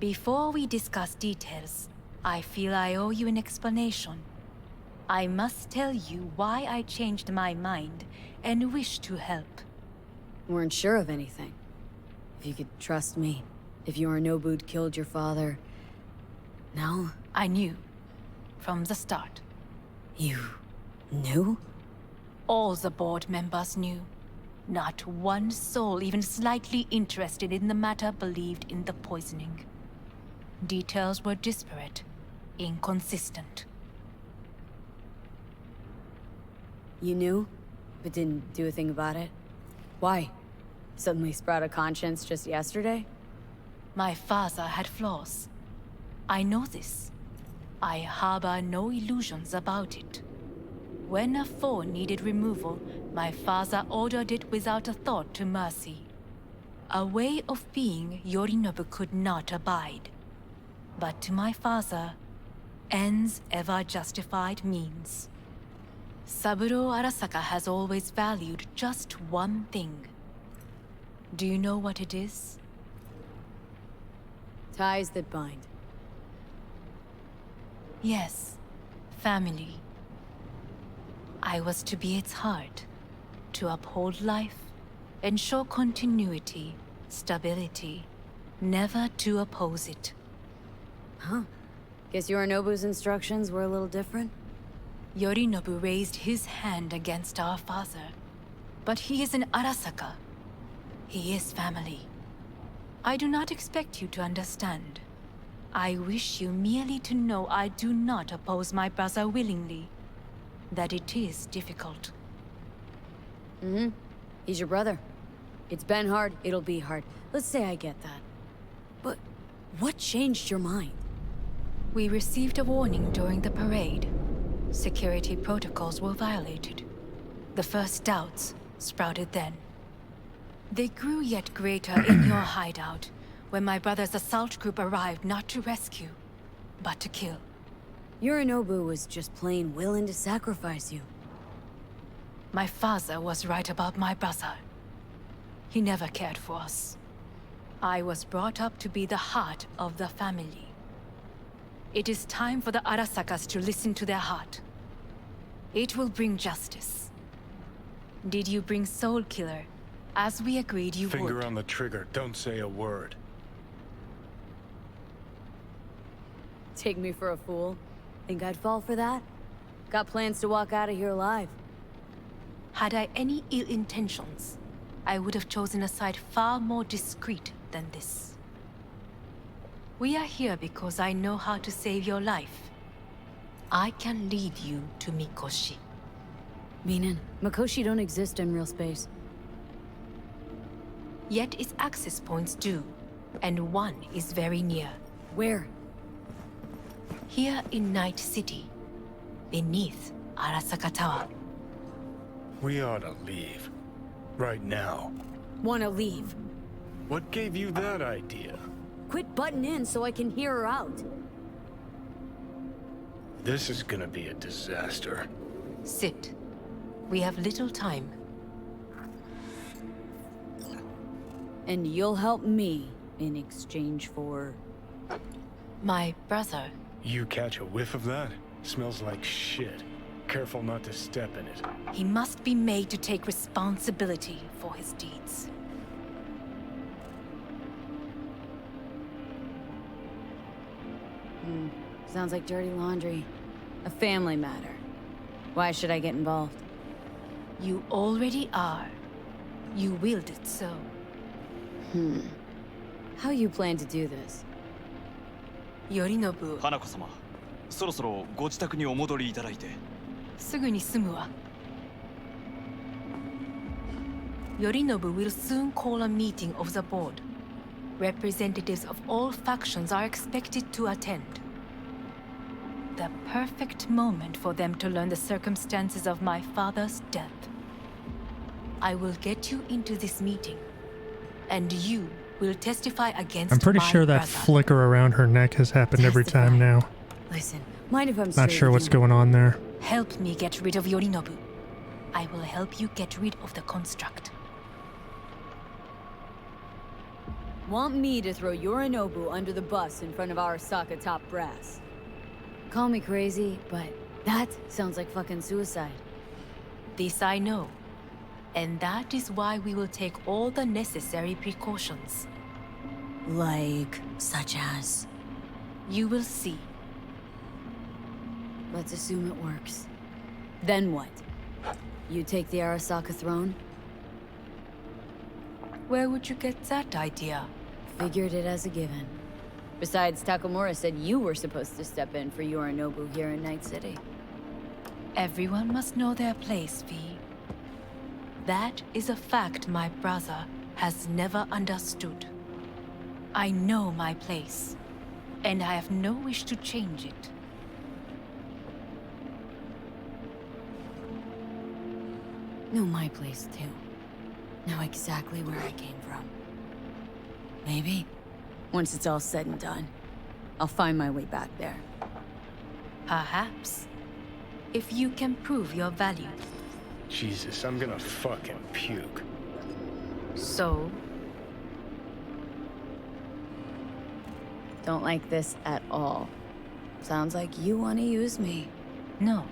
D: Before we discuss details, I feel I owe you an explanation. I must tell you why I changed my mind and wish to help.
O: Weren't sure of anything. If you could trust me. If Yorinobu'd killed your father. No?
D: I knew. From the start.
O: You knew?
D: All the board members knew. Not one soul even slightly interested in the matter believed in the poisoning. Details were disparate, inconsistent.
O: You knew, but didn't do a thing about it? Why? Suddenly sprout a conscience just yesterday?
D: My father had flaws. I know this. I harbor no illusions about it. When a foe needed removal, my father ordered it without a thought to mercy. A way of being Yorinobu could not abide. But to my father, ends ever justified means. Saburo Arasaka has always valued just one thing. Do you know what it is?
O: Ties that bind.
D: Yes, family. I was to be its heart, to uphold life, ensure continuity, stability, never to oppose it.
O: Huh. Guess Yorinobu's instructions were a little different?
D: Yorinobu raised his hand against our father. But he is an Arasaka. He is family. I do not expect you to understand. I wish you merely to know I do not oppose my brother willingly. That it is difficult.
O: Mm-hmm. He's your brother. It's been hard, it'll be hard. Let's say I get that. But what changed your mind?
D: We received a warning during the parade. Security protocols were violated. The first doubts sprouted then. They grew yet greater in your hideout, when my brother's assault group arrived not to rescue, but to kill.
O: Yorinobu was just plain willing to sacrifice you.
D: My father was right about my brother. He never cared for us. I was brought up to be the heart of the family. It is time for the Arasakas to listen to their heart. It will bring justice. Did you bring Soul Killer, as we agreed you would?
N: Finger on the trigger, don't say a word.
O: Take me for a fool? Think I'd fall for that? Got plans to walk out of here alive.
D: Had I any ill intentions, I would have chosen a side far more discreet than this. We are here because I know how to save your life. I can lead you to Mikoshi.
O: Meaning, Mikoshi don't exist in real space.
D: Yet its access points do, and one is very near.
O: Where?
D: Here in Night City, beneath Arasaka Tower.
N: We ought to leave. Right now.
O: Wanna leave?
N: What gave you that idea?
O: Quit butting in so I can hear her out.
N: This is gonna be a disaster.
D: Sit. We have little time.
O: And you'll help me in exchange for...
D: My brother.
N: You catch a whiff of that? Smells like shit. Careful not to step in it.
D: He must be made to take responsibility for his deeds.
O: Sounds like dirty laundry. A family matter. Why should I get involved?
D: You already are. You willed it so.
O: How you plan to do this?
D: Yorinobu.
P: 花子様、そろそろご自宅にお戻りいただいて。
D: すぐに済むわ。Yorinobu will soon call a meeting of the board. Representatives of all factions are expected to attend. The perfect moment for them to learn the circumstances of my father's death. I will get you into this meeting, and you will testify against
A: I'm pretty
D: my
A: sure that
D: brother.
A: flicker around her neck has happened every time now.
O: Listen, mind if I'm
A: Not sure what's going on there.
D: Help me get rid of Yorinobu. I will help you get rid of the construct.
O: Want me to throw Yorinobu under the bus in front of Arasaka top brass? Call me crazy, but that sounds like fucking suicide.
D: This I know. And that is why we will take all the necessary precautions.
O: Like, such as?
D: You will see.
O: Let's assume it works. Then what? You take the Arasaka throne?
D: Where would you get that idea?
O: Figured it as a given. Besides, Takamura said you were supposed to step in for Yorinobu here in Night City.
D: Everyone must know their place, V. That is a fact my brother has never understood. I know my place, and I have no wish to change it.
O: Know my place, too. Know exactly where I came from. Maybe, once it's all said and done, I'll find my way back there.
D: Perhaps. If you can prove your value.
N: Jesus, I'm gonna fucking puke.
D: So?
O: Don't like this at all. Sounds like you want to use me.
D: No.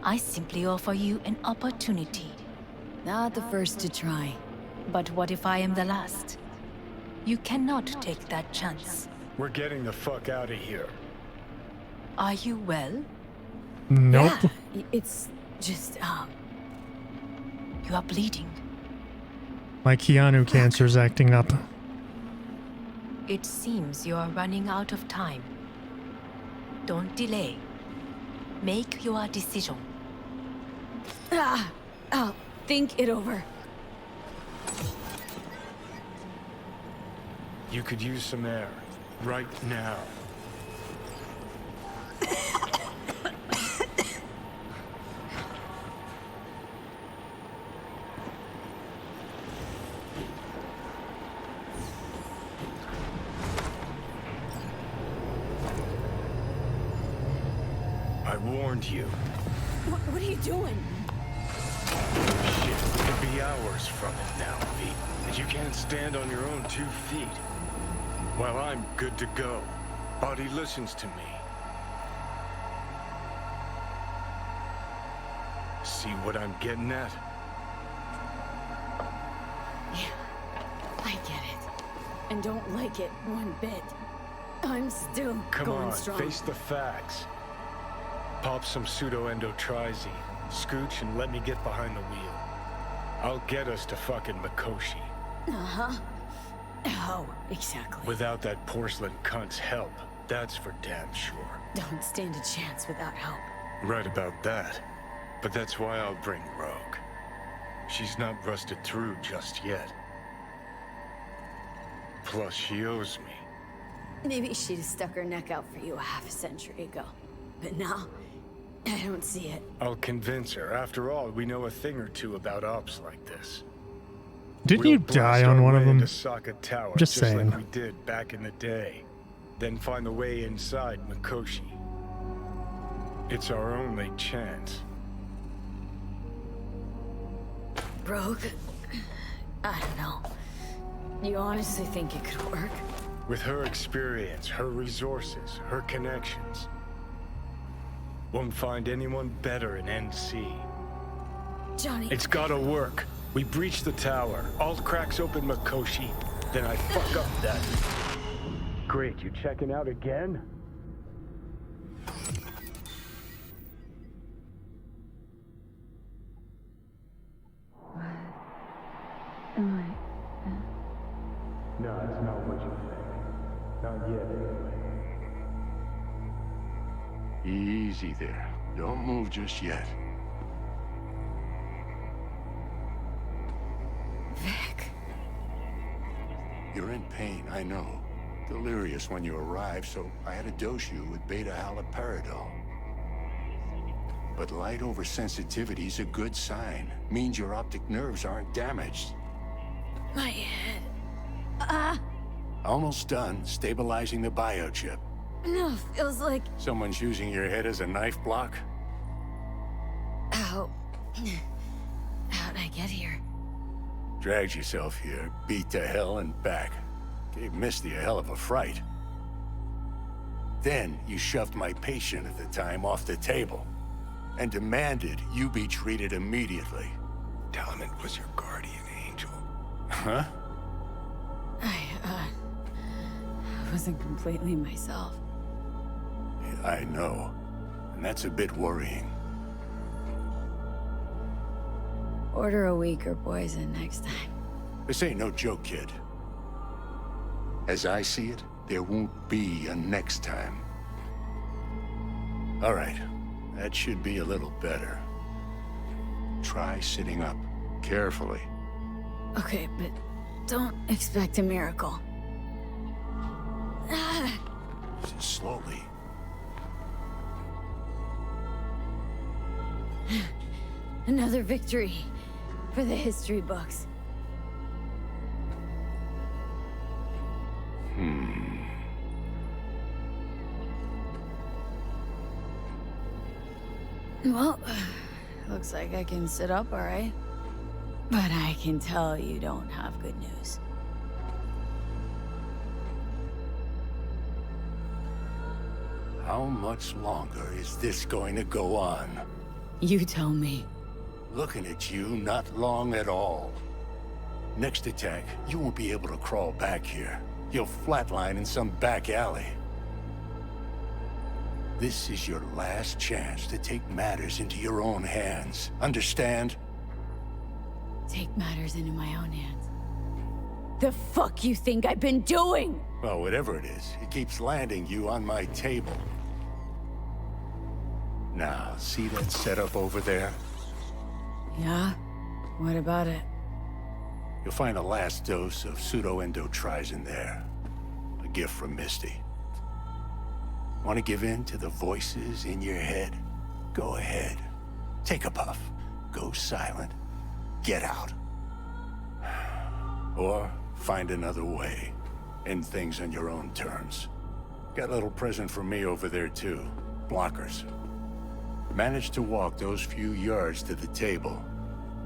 D: I simply offer you an opportunity.
O: Not the first to try.
D: But what if I am the last? You cannot take that chance.
N: We're getting the fuck out of here.
D: Are you well?
A: Nope.
O: Yeah, it's just,
D: You are bleeding.
A: My Keanu cancer's acting up.
D: It seems you are running out of time. Don't delay. Make your decision.
O: I'll think it over.
N: You could use some air. Right now. I warned you.
O: What are you doing?
N: Shit, we could be hours from it now, V. And you can't stand on your own 2 feet. Well, I'm good to go. Body listens to me. See what I'm getting at?
O: Yeah, I get it. And don't like it one bit. I'm still
N: Come
O: going
N: on,
O: strong.
N: face the facts. Pop some pseudo-endotrizine, scooch, and let me get behind the wheel. I'll get us to fucking Mikoshi.
O: Uh-huh. How exactly?
N: Without that porcelain cunt's help, that's for damn sure.
O: Don't stand a chance without help.
N: Right about that. But that's why I'll bring Rogue. She's not rusted through just yet. Plus, she owes me.
O: Maybe she'd have stuck her neck out for you a half a century ago. But now, I don't see it.
N: I'll convince her. After all, we know a thing or two about ops like this.
A: Didn't you die on one of them?
N: Tower,
A: Just saying.
N: Like we did back in the day. Then find the way inside Mikoshi. It's our only chance.
O: Rogue? I don't know. You honestly think it could work?
N: With her experience, her resources, her connections. Won't find anyone better in NC.
O: Johnny...
N: It's gotta work. We breach the tower. Alt cracks open Mikoshi. Then I fuck up that. Great, you checking out again? No, it's not what you think. Not yet, anyway.
Q: Easy there. Don't move just yet.
O: Vic.
Q: You're in pain, I know. Delirious when you arrived, so I had to dose you with beta-haloperidol. But light oversensitivity is a good sign. Means your optic nerves aren't damaged.
O: My head.
Q: Almost done stabilizing the biochip.
O: No, feels like...
Q: Someone's using your head as a knife block?
O: How... How'd I get here?
Q: Dragged yourself here, beat to hell and back. Gave Misty a hell of a fright. Then you shoved my patient at the time off the table and demanded you be treated immediately.
N: Tell him it was your guardian angel.
Q: Huh?
O: I wasn't completely myself.
Q: I know. And that's a bit worrying.
O: Order a weaker poison next time.
Q: This ain't no joke, kid. As I see it, there won't be a next time. All right. That should be a little better. Try sitting up. Carefully.
O: Okay, but don't expect a miracle.
Q: Slowly.
O: Another victory for the history books. Well, looks like I can sit up, all right? But I can tell you don't have good news.
Q: How much longer is this going to go on?
O: You tell me.
Q: Looking at you, not long at all. Next attack, you won't be able to crawl back here. You'll flatline in some back alley. This is your last chance to take matters into your own hands. Understand?
O: Take matters into my own hands. The fuck you think I've been doing?
Q: Well, whatever it is, it keeps landing you on my table. Now, see that setup over there?
O: Yeah? What about it?
Q: You'll find a last dose of pseudo-endotrizin there. A gift from Misty. Want to give in to the voices in your head? Go ahead. Take a puff. Go silent. Get out. Or find another way. End things on your own terms. Got a little present for me over there too. Blockers. Manage to walk those few yards to the table.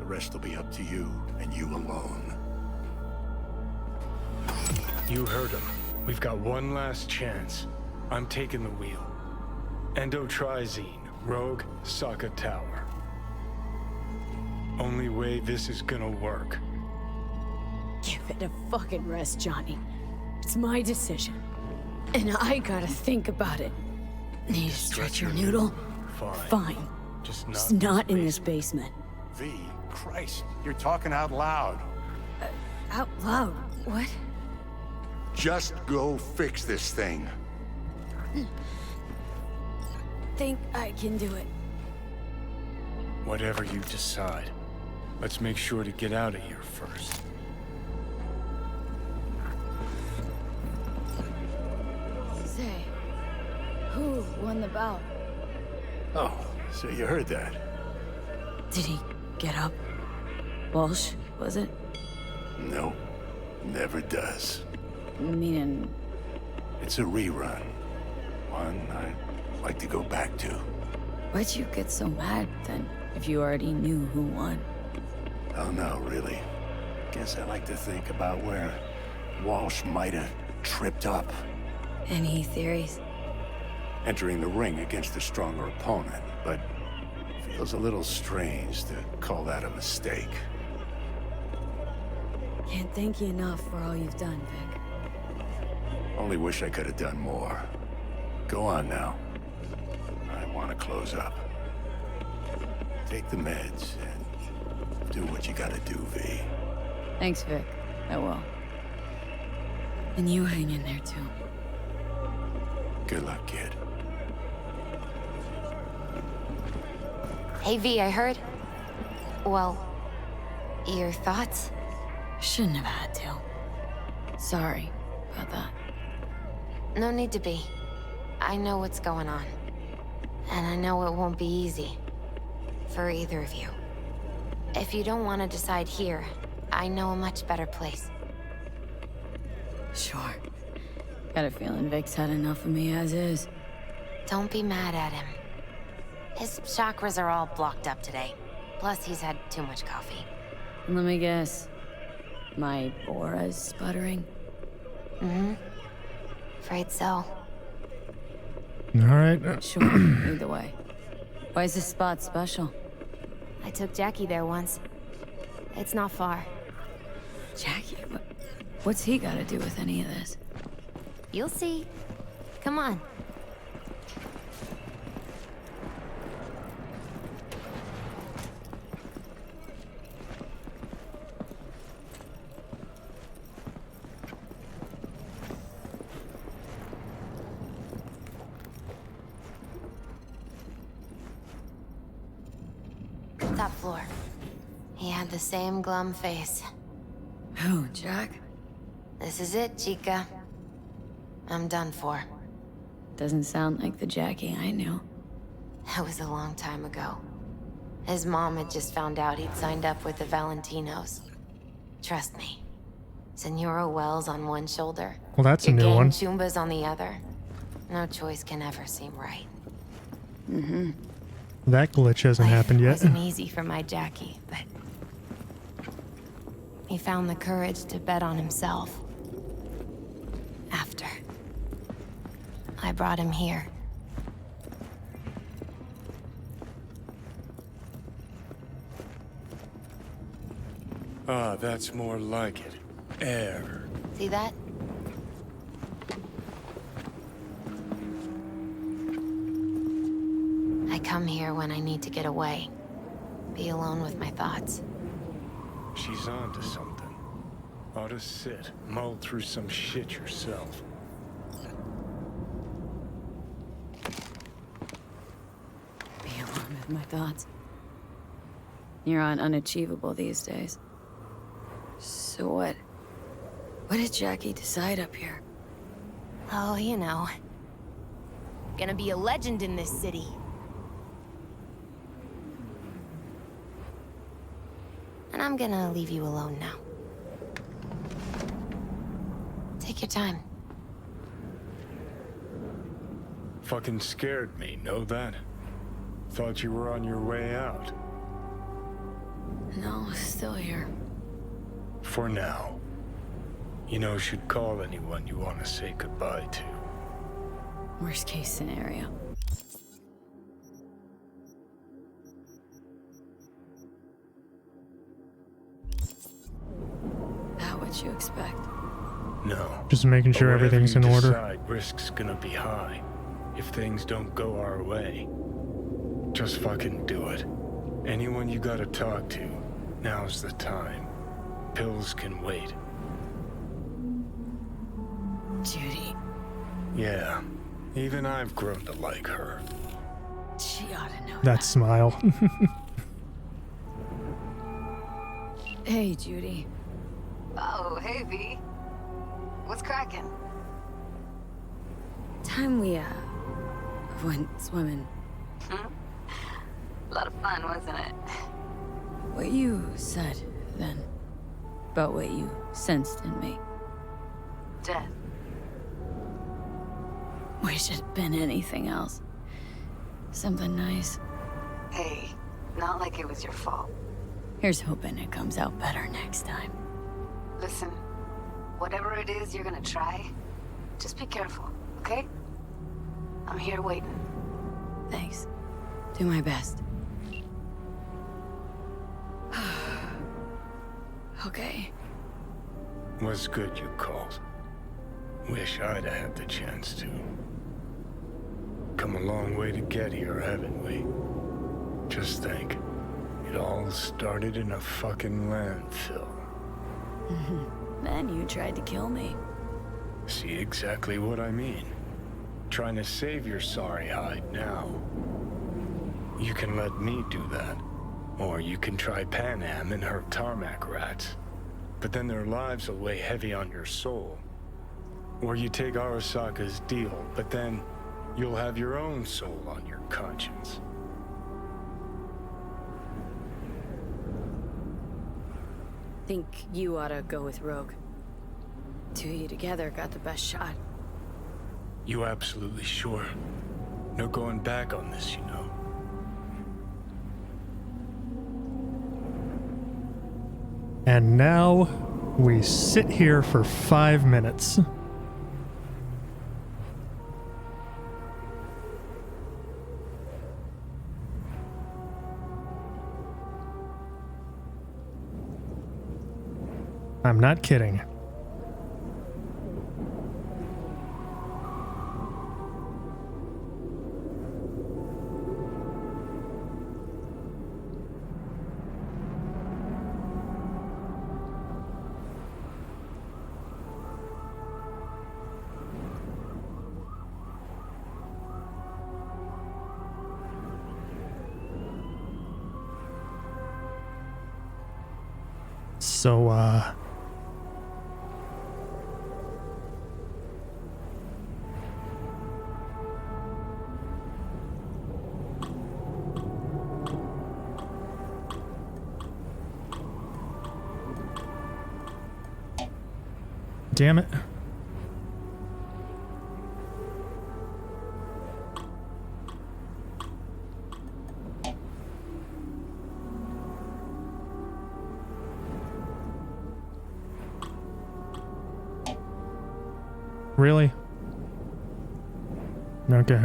Q: The rest will be up to you, and you alone.
N: You heard him. We've got one last chance. I'm taking the wheel. Endotrizine, Rogue, Sokka Tower. Only way this is gonna work.
O: Give it a fucking rest, Johnny. It's my decision. And I gotta think about it. Need to stretch your noodle? Fine.
N: Just
O: not in this basement.
Q: V, Christ, you're talking out loud.
O: Out loud? What?
Q: Just go fix this thing.
O: Think I can do it.
N: Whatever you decide. Let's make sure to get out of here first.
O: Say, who won the bout?
Q: Oh, So you heard that?
O: Did he get up? Walsh, was it?
Q: No, never does.
O: Meaning...
Q: It's a rerun. One I'd like to go back to.
O: Why'd you get so mad, then, if you already knew who won?
Q: Oh no, really. Guess I like to think about where Walsh might have tripped up.
O: Any theories?
Q: Entering the ring against a stronger opponent, but feels a little strange to call that a mistake.
O: Can't thank you enough for all you've done, Vic.
Q: Only wish I could have done more. Go on now. I want to close up. Take the meds and do what you gotta do, V.
O: Thanks, Vic. I will. And you hang in there, too.
Q: Good luck, kid.
K: Hey, V, I heard... Well, your thoughts?
O: Shouldn't have had to. Sorry about that.
K: No need to be. I know what's going on. And I know it won't be easy. For either of you. If you don't want to decide here, I know a much better place.
O: Sure. Got a feeling Vic's had enough of me as is.
K: Don't be mad at him. His chakras are all blocked up today. Plus, he's had too much coffee.
O: Let me guess. My aura's sputtering?
K: Mm-hmm. Afraid so.
A: Alright.
O: Sure, either way. Why is this spot special?
K: I took Jackie there once. It's not far.
O: Jackie? What's he got to do with any of this?
K: You'll see. Come on. Top floor. He had the same glum face.
O: Who, Jack?
K: This is it, Chica. I'm done for.
O: Doesn't sound like the Jackie I knew.
K: That was a long time ago. His mom had just found out he'd signed up with the Valentinos. Trust me. Senora Wells on one shoulder.
A: Well, that's a
K: your
A: new
K: gang
A: one.
K: Chumbas on the other. No choice can ever seem right.
O: Mm-hmm.
A: That glitch hasn't happened yet.
K: Wasn't easy for my Jackie, but he found the courage to bet on himself. After I brought him here.
N: Ah, that's more like it. Air.
K: See that? I come here when I need to get away. Be alone with my thoughts.
N: She's onto something. Ought to sit, mull through some shit yourself.
O: Be alone with my thoughts. You're on unachievable these days. So what? What did Jackie decide up here?
K: Oh, you know. Gonna be a legend in this city. And I'm gonna leave you alone now. Take your time.
N: Fucking scared me, know that? Thought you were on your way out.
O: No, still here.
N: For now. You know, should call anyone you want to say goodbye to.
O: Worst case scenario. That what you expect?
N: No.
A: Just making sure
N: But whatever
A: everything's
N: you
A: in order.
N: decide, risk's gonna be high. If things don't go our way. Just fucking do it. Anyone you gotta talk to, now's the time. Pills can wait.
O: Judy.
N: Yeah. Even I've grown to like her.
O: She ought to know
A: That smile.
O: Hey, Judy.
R: Oh, hey, V. What's cracking?
O: Time we, went swimming.
R: lot of fun, wasn't it?
O: What you said, then, about what you sensed in me.
R: Death.
O: Wish it had been anything else. Something nice.
R: Hey, not like it was your fault.
O: Here's hoping it comes out better next time.
R: Listen, whatever it is you're gonna try, just be careful, okay? I'm here waiting.
O: Thanks. Do my best. Okay.
N: Was good you called. Wish I'd had the chance to. Come a long way to get here, haven't we? Just think. It all started in a fucking landfill.
O: Then you tried to kill me.
N: See exactly what I mean. Trying to save your sorry hide now. You can let me do that. Or you can try Pan Am and her tarmac rats. But then their lives will weigh heavy on your soul. Or you take Arasaka's deal, but then you'll have your own soul on your conscience.
O: Think you ought to go with Rogue. Two of you together got the best shot.
N: You absolutely sure? No going back on this, you know.
A: And now we sit here for 5 minutes. I'm not kidding. So, damn it. Really? Okay.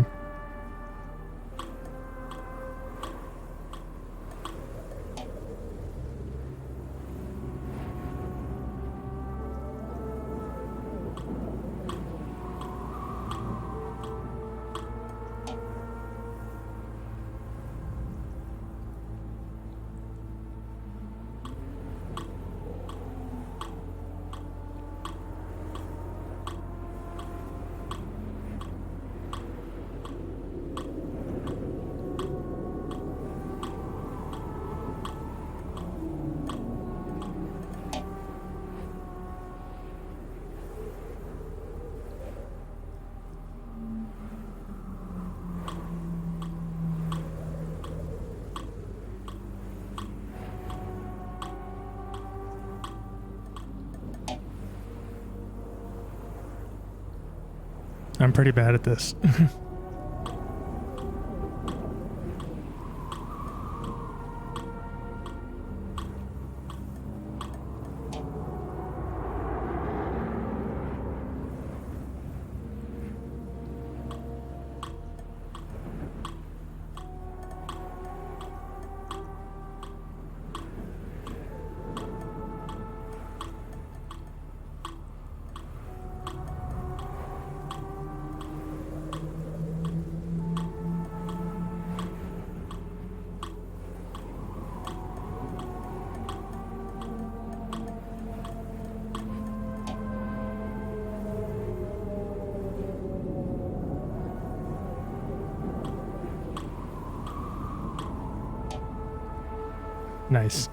A: I'm pretty bad at this. Nice.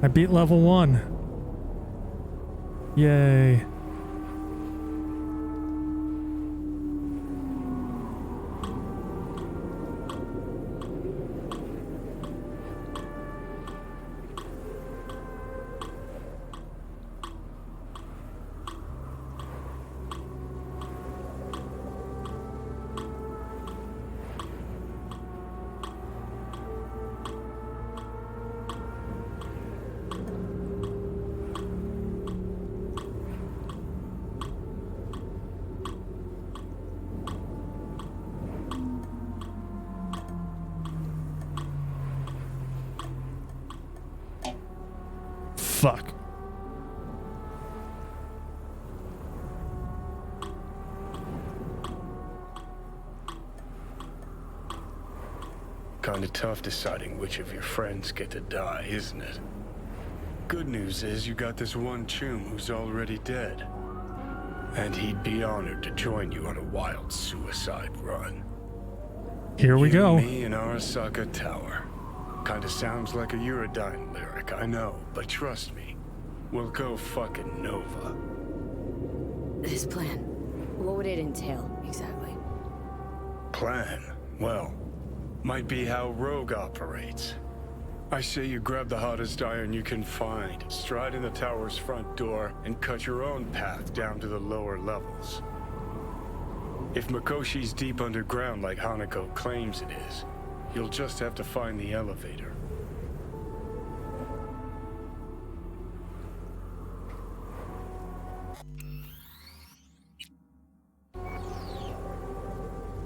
A: I beat level 1. Yay. Fuck.
N: Kinda tough deciding which of your friends get to die, isn't it? Good news is you got this one chum who's already dead. And he'd be honored to join you on a wild suicide run.
A: Here we go.
N: Me in Arasaka Tower. Kinda sounds like a Eurodyne lyric, I know, but trust me, we'll go fucking Nova.
O: This plan, what would it entail, exactly?
N: Plan? Well, might be how Rogue operates. I say you grab the hottest iron you can find, stride in the tower's front door, and cut your own path down to the lower levels. If Mikoshi's deep underground like Hanako claims it is, you'll just have to find the elevator.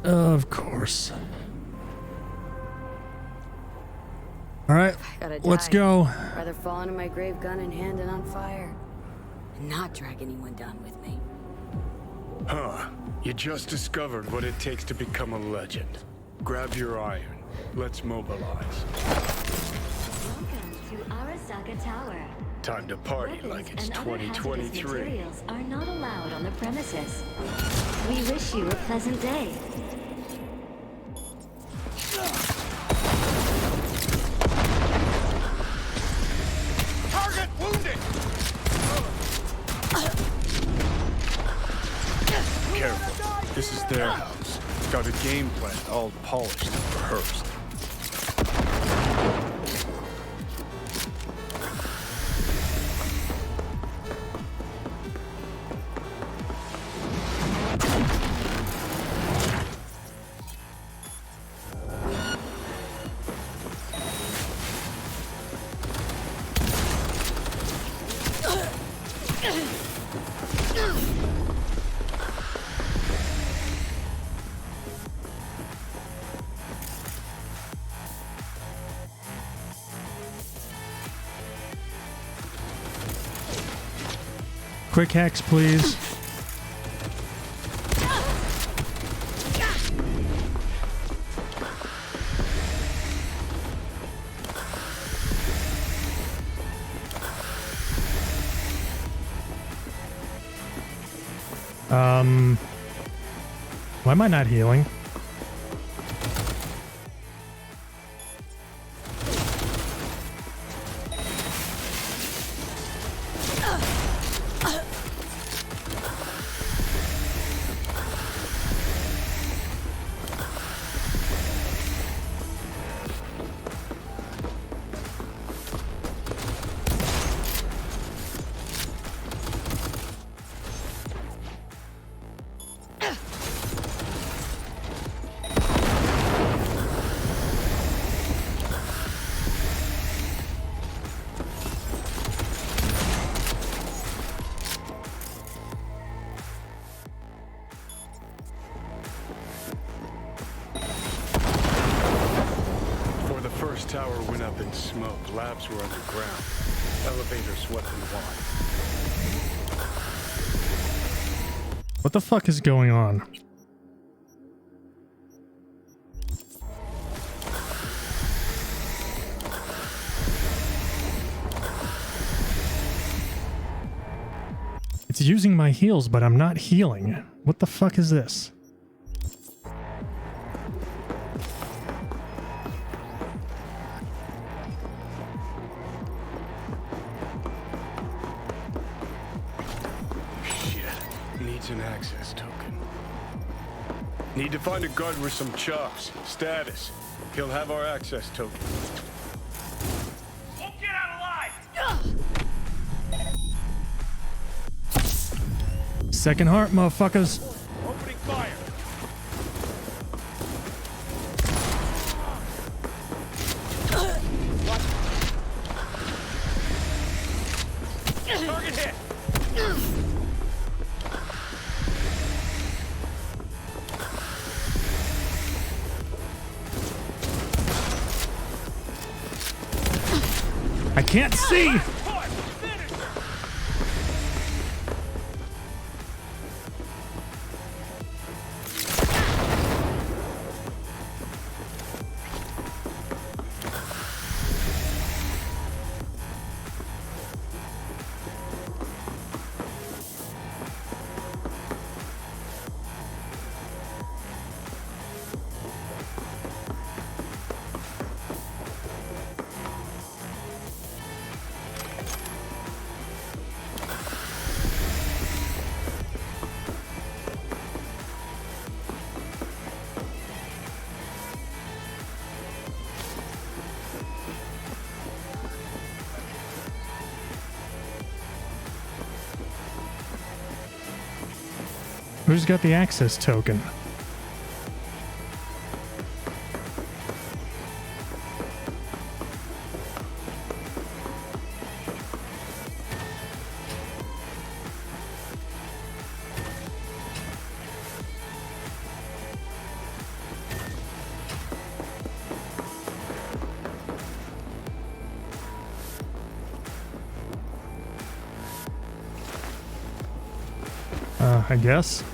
A: Of course. All right, let's go.
O: Rather fall into my grave gun and hand it on fire, and not drag anyone down with me.
N: Huh. You just discovered what it takes to become a legend. Grab your iron. Let's mobilize.
S: Welcome to Arasaka Tower.
N: Time to party like it's 2023.
S: Materials are not allowed on the premises. We wish you a pleasant day.
F: Target wounded!
N: Careful. This is their house. Got a game plan all polished and rehearsed.
A: Quick hacks, please. Why am I not healing?
N: Tower went up in smoke. Labs were underground. Elevators what we want.
A: What the fuck is going on? It's using my heals, but I'm not healing. What the fuck is this?
N: needs an access token. Need to find a guard with some chops. Status. He'll have our access token.
C: Won't get out alive!
A: Second heart, motherfuckers.
C: Opening fire! Target hit!
A: I can't see! Who's got the access token? I guess.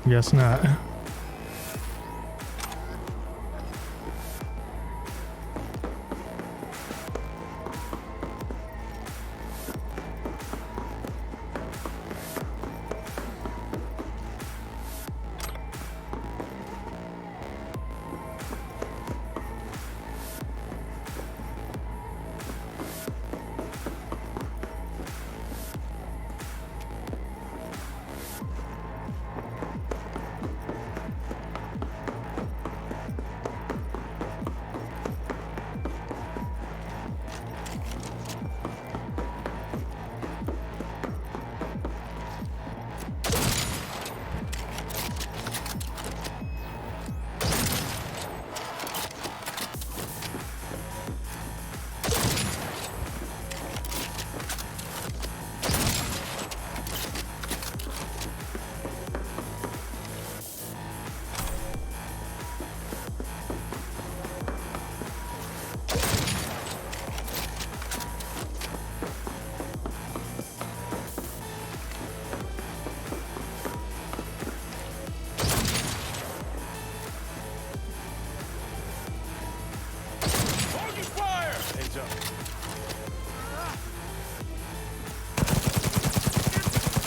A: Guess not.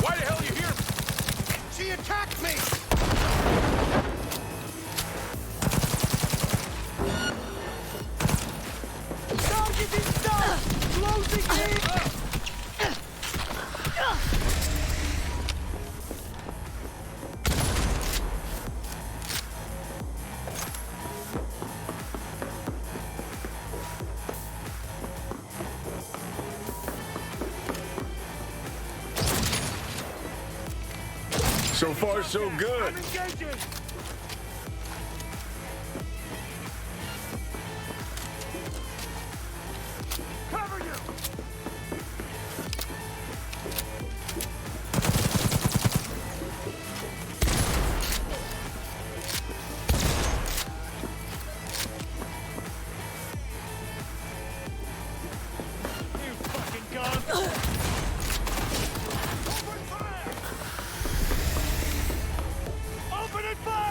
C: Why the hell are you here? She attacked me! Target is down! Closing in!
N: So far, so good.
C: I'm engaging! Cover you! You fucking gun! Open fire!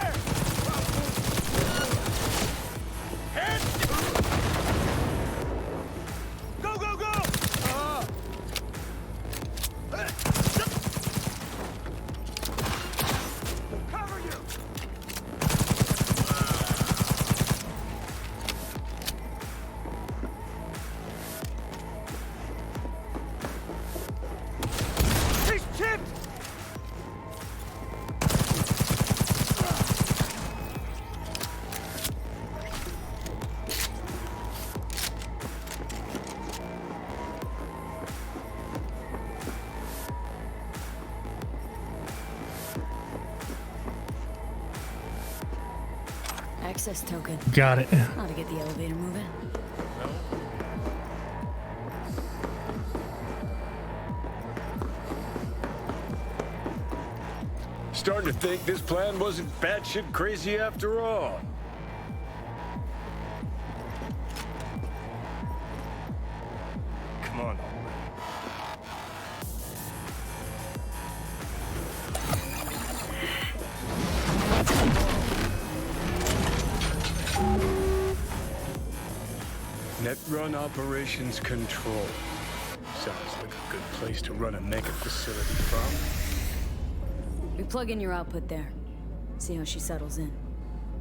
O: Access token.
A: Got it.
O: Ought to get the elevator moving.
N: Starting to think this plan wasn't batshit crazy after all. Come on. Net Run Operations Control. Sounds like a good place to run a mega facility from.
O: We plug in your output there. See how she settles in.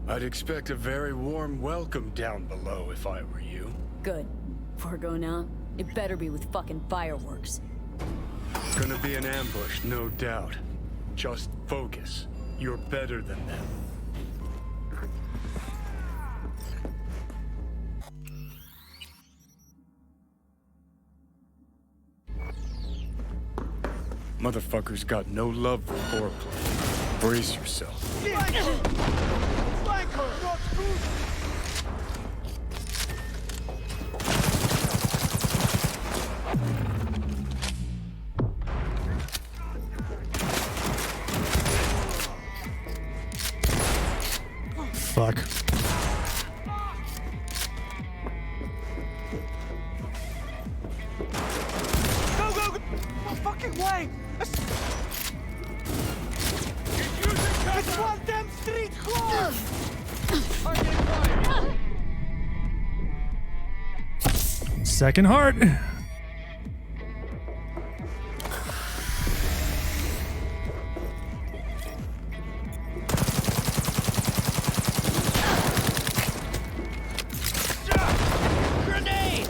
N: I'd expect a very warm welcome down below if I were you.
O: Good. Before going out, it better be with fucking fireworks.
N: It's gonna be an ambush, no doubt. Just focus. You're better than them. Motherfuckers got no love for foreplay. Brace yourself.
A: Fuck.
C: Go, go, go! No fucking way! It's one damn street closed!
A: Second heart.
C: Grenade!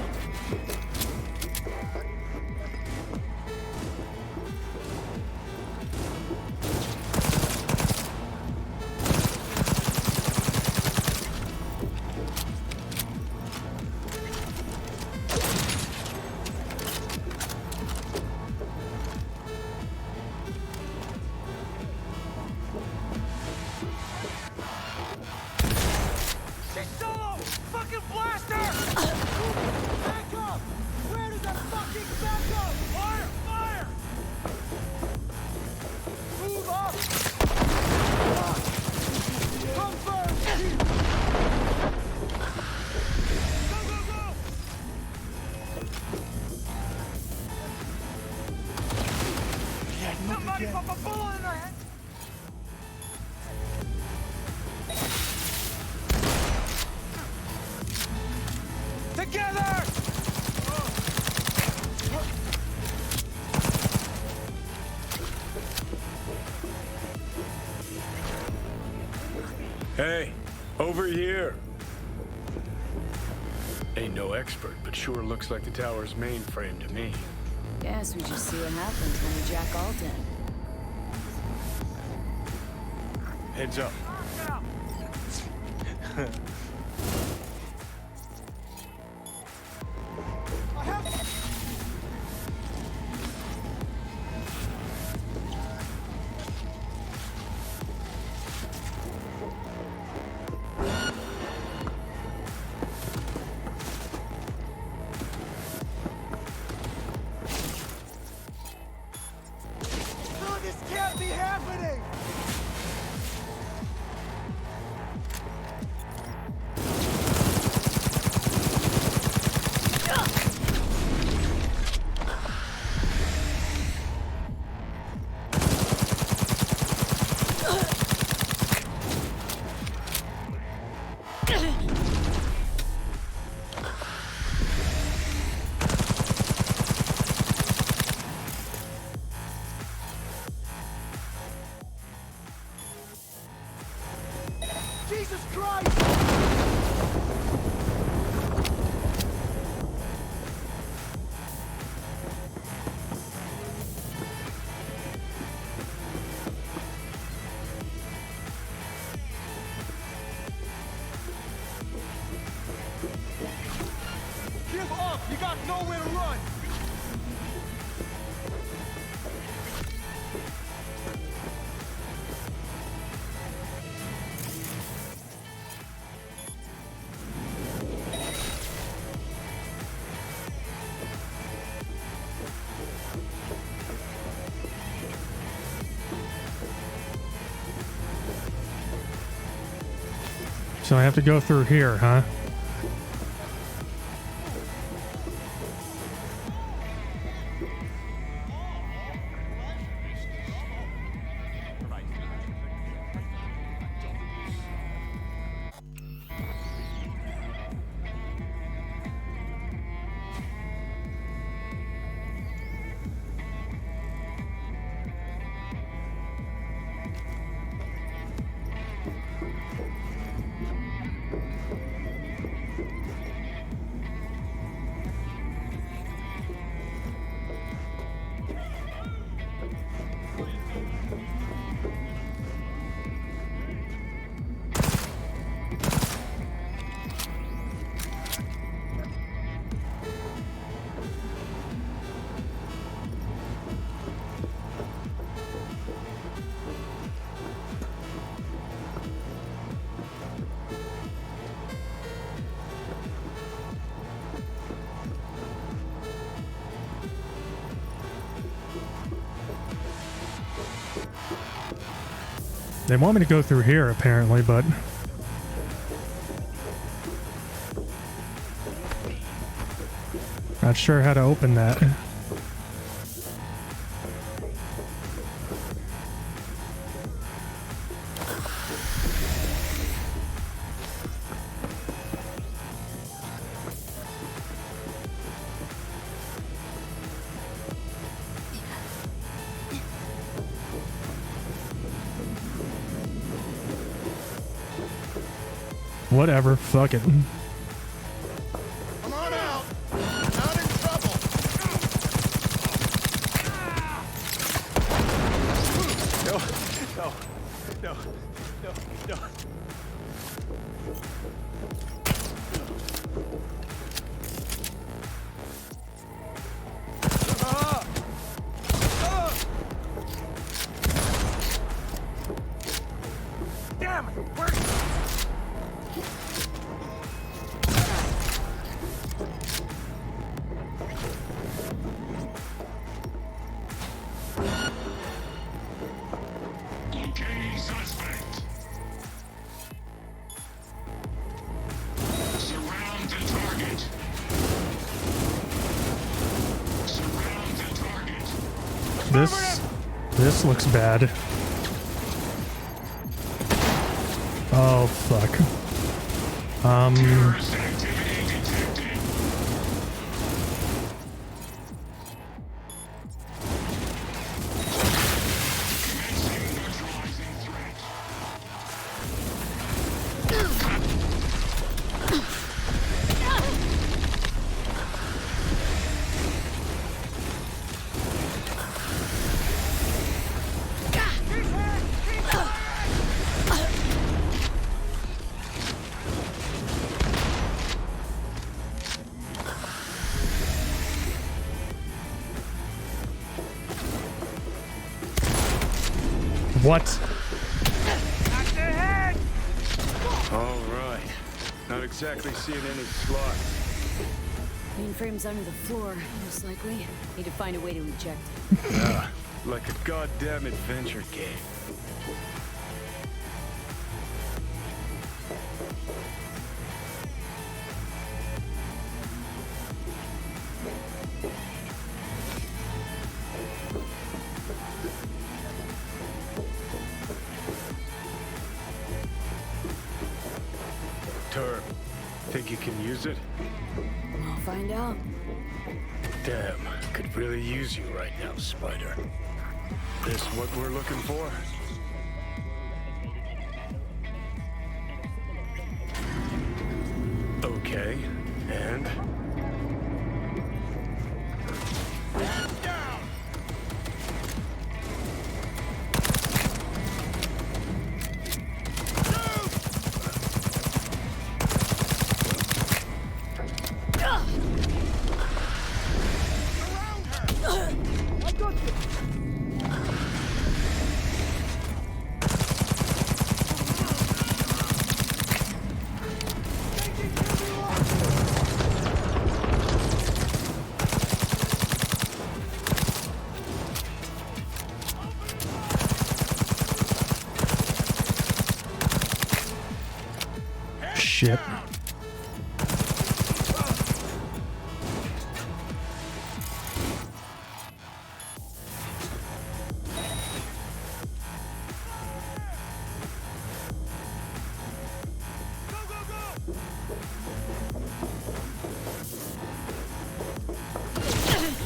C: Solo! Fucking blaster! Back up! Where is that fucking back up? Fire! Fire! Move up! Come first! Go, go, go! Somebody pop a bullet in their head! Together!
N: Hey, over here. Ain't no expert, but sure looks like the tower's mainframe to me.
O: Guess we just see what happens when we jack alt in.
N: Heads up.
C: No, this can't be happening! Jesus Christ! Give up! You got nowhere to run!
A: So I have to go through here, huh? They want me to go through here, apparently, but... not sure how to open that. Whatever, fuck it.
C: Come on out! Not in trouble!
N: No, no, no, no, no.
C: Damn it! Where's...
A: This looks bad. Oh fuck. What?
N: All right. Not exactly seeing any slots.
O: Mainframe's under the floor, most likely. Need to find a way to eject it.
N: Yeah, like a goddamn adventure game. Turb, think you can use it?
O: I'll find out.
N: Damn, could really use you right now, Spider. This what we're looking for? Okay, and?
A: shit.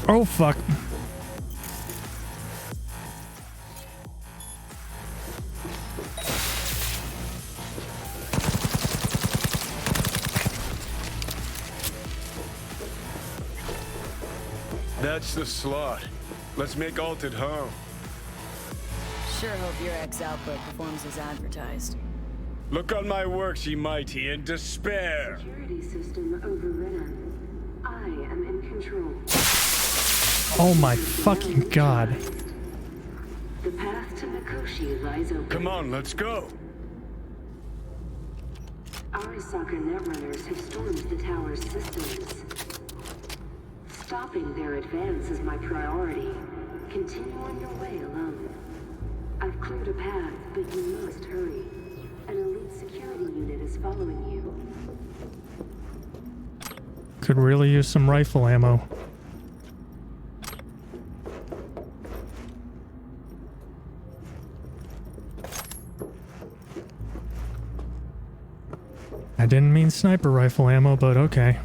A: Oh, fuck.
N: That's the slot. Let's make Alt at home.
O: Sure hope your ex-output performs as advertised.
N: Look on my works, ye mighty, in despair.
R: Security system overridden. I am in control.
A: Oh my fucking god.
R: The path to Mikoshi lies open.
N: Come on, let's go.
R: Arisaka netrunners have stormed the tower's systems. Stopping their advance is my priority. Continue on your way alone. I've cleared a path, but you must hurry. An elite security unit is following you.
A: Could really use some rifle ammo. I didn't mean sniper rifle ammo, but okay.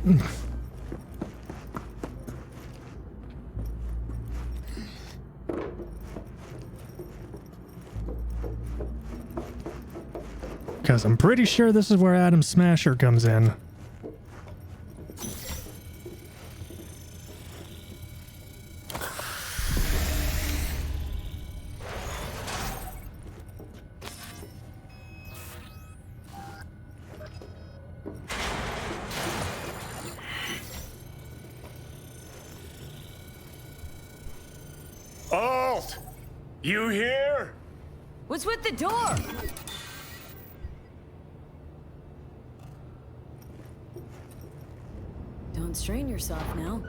A: Because I'm pretty sure this is where Adam Smasher comes in.
N: Alt! You here?
O: What's with the door? Don't strain yourself now.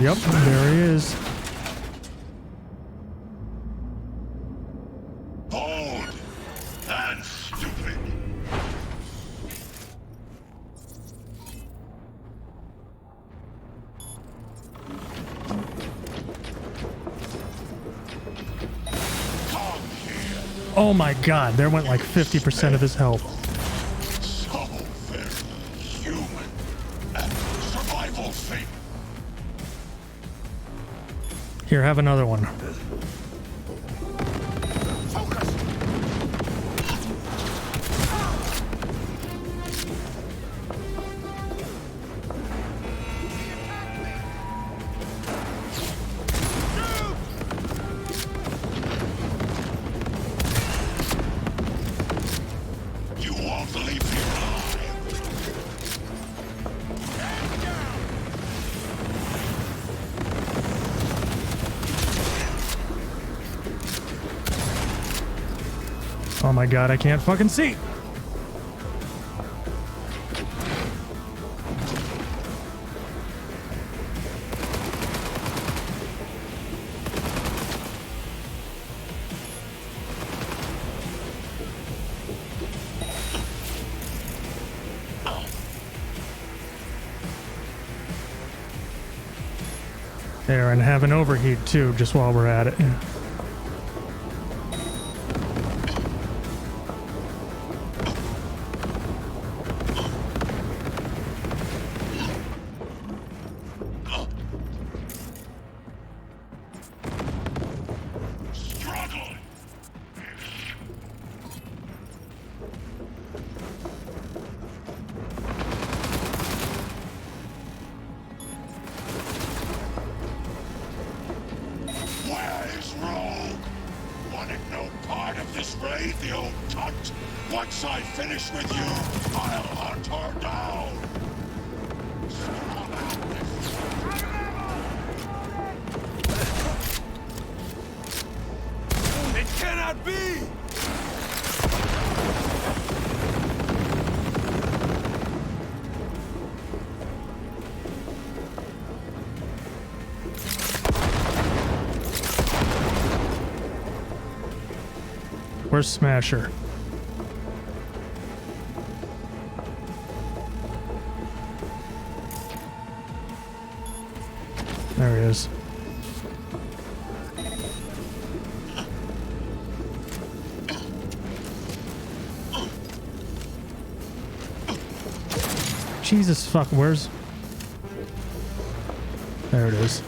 A: Yep, there he is.
Q: Bold and stupid.
A: Oh my god, there went like 50% of his health.
Q: So very human. And survival thing.
A: Here, have another one.
Q: You won't leave me alive.
A: Oh my god, I can't fucking see. There, and have an overheat too, just while we're at it.
Q: Struggling. Where is Rogue? Wanted no part of this raid, the old cunt. Once I finish with you, I'll hunt her down.
C: It cannot be!
A: Where's Smasher? There he is. Jesus fuck, where's... There it is.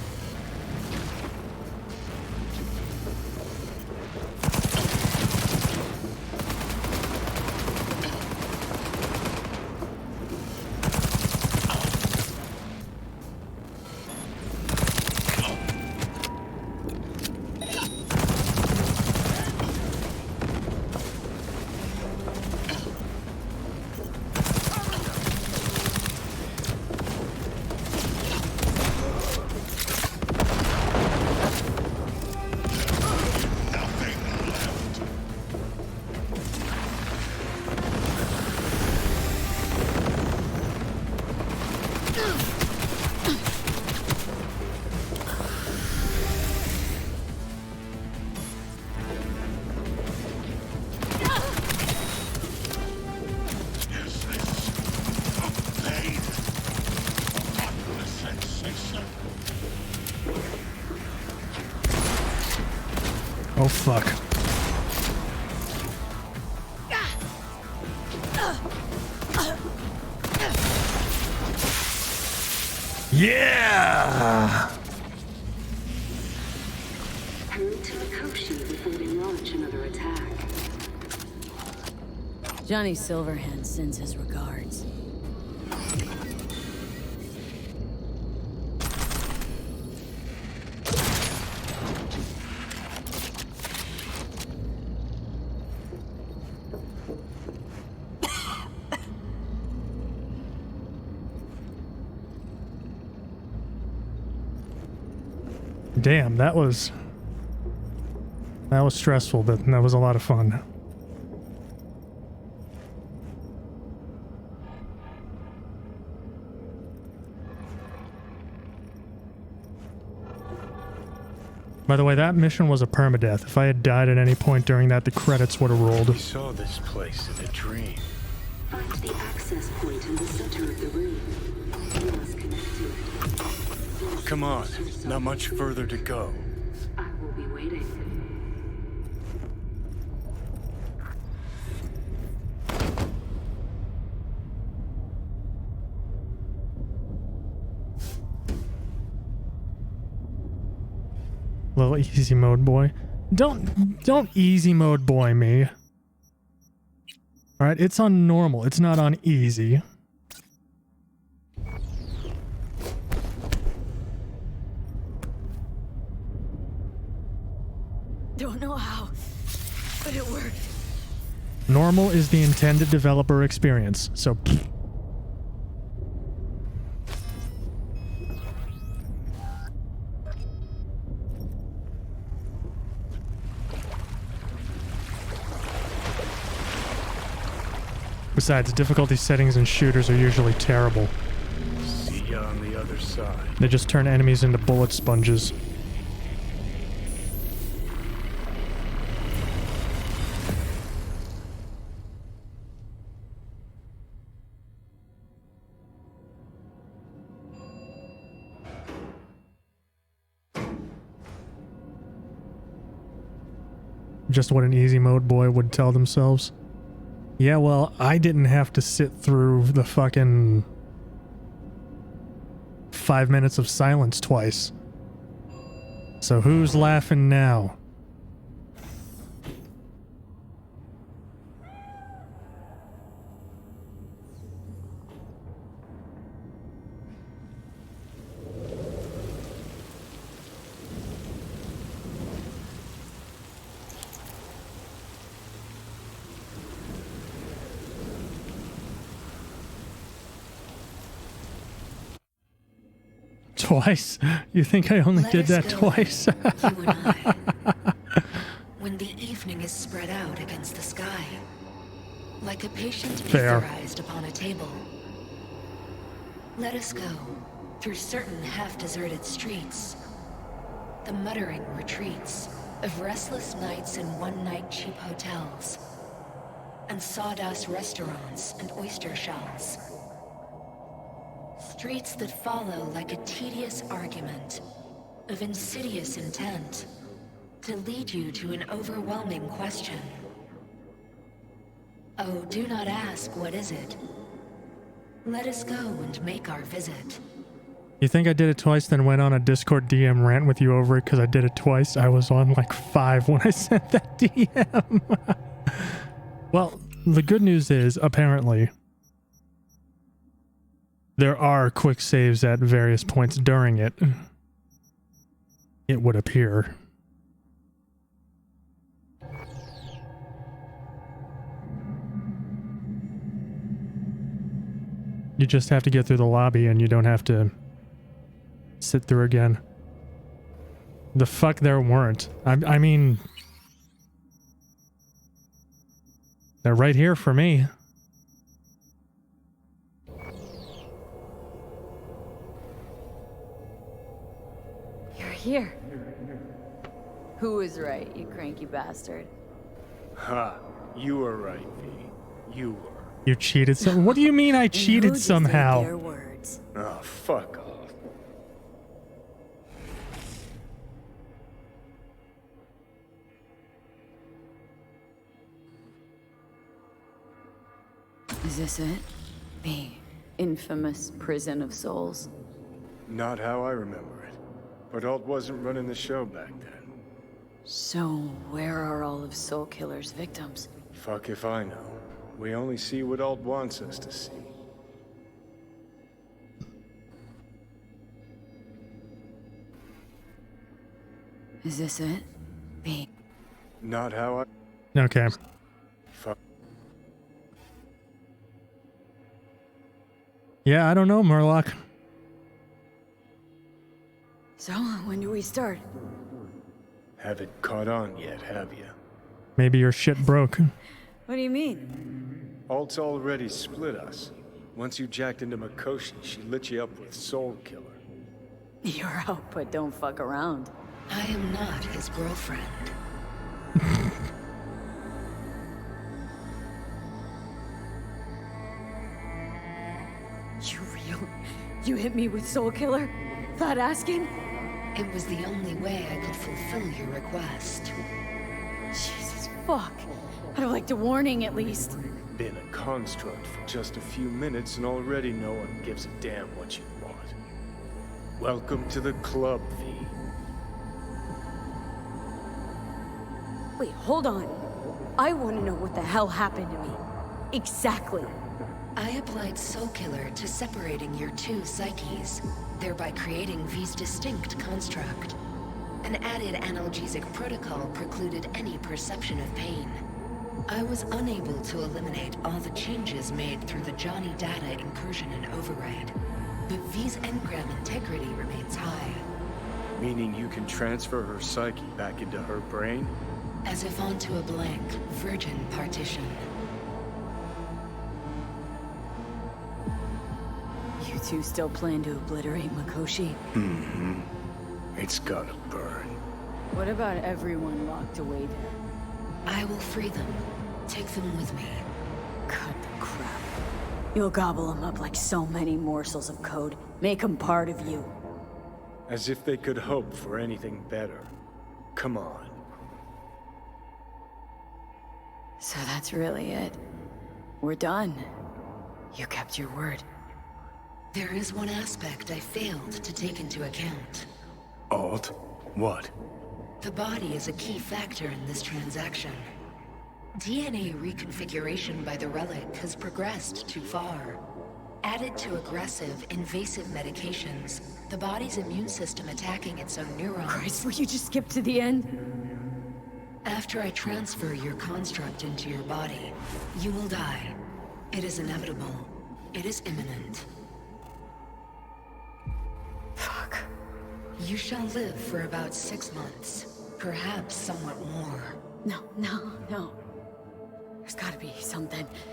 A: Oh fuck. Yeah!
R: Hurry to Akoshi before they launch another attack.
O: Johnny Silverhand sends his regards.
A: Damn, that was stressful, but that was a lot of fun. By the way, that mission was a permadeath. If I had died at any point during that, the credits would have rolled.
N: We saw this place in a dream.
R: Find the access point in the center of the room. You must connect to it.
N: Come on, not much further to go.
R: I will be waiting.
A: Little easy mode boy. Don't easy mode boy me. Alright, it's on normal. It's not on easy.
O: Don't know how, but it worked.
A: Normal is the intended developer experience, so... Besides, difficulty settings in shooters are usually terrible.
N: See ya on the other side.
A: They just turn enemies into bullet sponges. Just what an easy mode boy would tell themselves. Yeah, well, I didn't have to sit through the fucking 5 minutes of silence twice. So who's laughing now? Twice? You think I only did that twice?
T: You and I. When the evening is spread out against the sky, like a patient etherized upon a table. Let us go through certain half-deserted streets. The muttering retreats, of restless nights in one-night cheap hotels, and sawdust restaurants and oyster shells. Streets that follow like a tedious argument of insidious intent to lead you to an overwhelming question. Oh, do not ask, what is it? Let us go and make our visit.
A: You think I did it twice, then went on a Discord DM rant with you over it because I did it twice? I was on like 5 when I sent that DM. Well, the good news is, apparently, there are quick saves at various points during it. It would appear. You just have to get through the lobby and you don't have to sit through again. The fuck there weren't. I mean, they're right here for me.
O: You're here. Who was right, you cranky bastard?
N: Ha! You were right, V. You were.
A: You cheated some. What do you mean I cheated somehow?
O: Their words.
N: Oh, fuck off.
O: Is this it? The infamous prison of souls?
N: Not how I remember it. But Alt wasn't running the show back then.
O: So, where are all of Soulkiller's victims?
N: Fuck if I know. We only see what Alt wants us to see.
O: Is this it? The...
N: Not how I...
A: Okay.
N: Fuck.
A: Yeah, I don't know, Murloc.
O: So, when do we start?
N: Haven't caught on yet, have you?
A: Maybe your shit broke.
O: What do you mean?
N: Alt's already split us. Once you jacked into Mikoshi, she lit you up with Soulkiller.
O: You're out, but don't fuck around.
T: I am not his girlfriend.
O: You real? You hit me with Soulkiller? Without asking?
T: It was the only way I could fulfill your request.
O: Jesus fuck. I'd have liked a warning at least.
N: Been a construct for just a few minutes and already no one gives a damn what you want. Welcome to the club, V.
O: Wait, hold on. I want to know what the hell happened to me. Exactly.
T: I applied Soulkiller to separating your two psyches, thereby creating V's distinct construct. An added analgesic protocol precluded any perception of pain. I was unable to eliminate all the changes made through the Johnny data incursion and override, but V's engram integrity remains high.
N: Meaning you can transfer her psyche back into her brain?
T: As if onto a blank, virgin partition.
O: You two still plan to obliterate Mikoshi?
N: Mm-hmm. It's gotta burn.
O: What about everyone locked away there?
T: I will free them. Take them with me.
O: Cut the crap. You'll gobble them up like so many morsels of code. Make them part of you.
N: As if they could hope for anything better. Come on.
O: So that's really it. We're done. You kept your word.
T: There is one aspect I failed to take into account.
N: Alt? What?
T: The body is a key factor in this transaction. DNA reconfiguration by the relic has progressed too far. Added to aggressive, invasive medications, the body's immune system attacking its own neurons.
O: Christ, will you just skip to the end?
T: After I transfer your construct into your body, you will die. It is inevitable. It is imminent.
O: Fuck.
T: You shall live for about 6 months. Perhaps somewhat more.
O: No. There's gotta be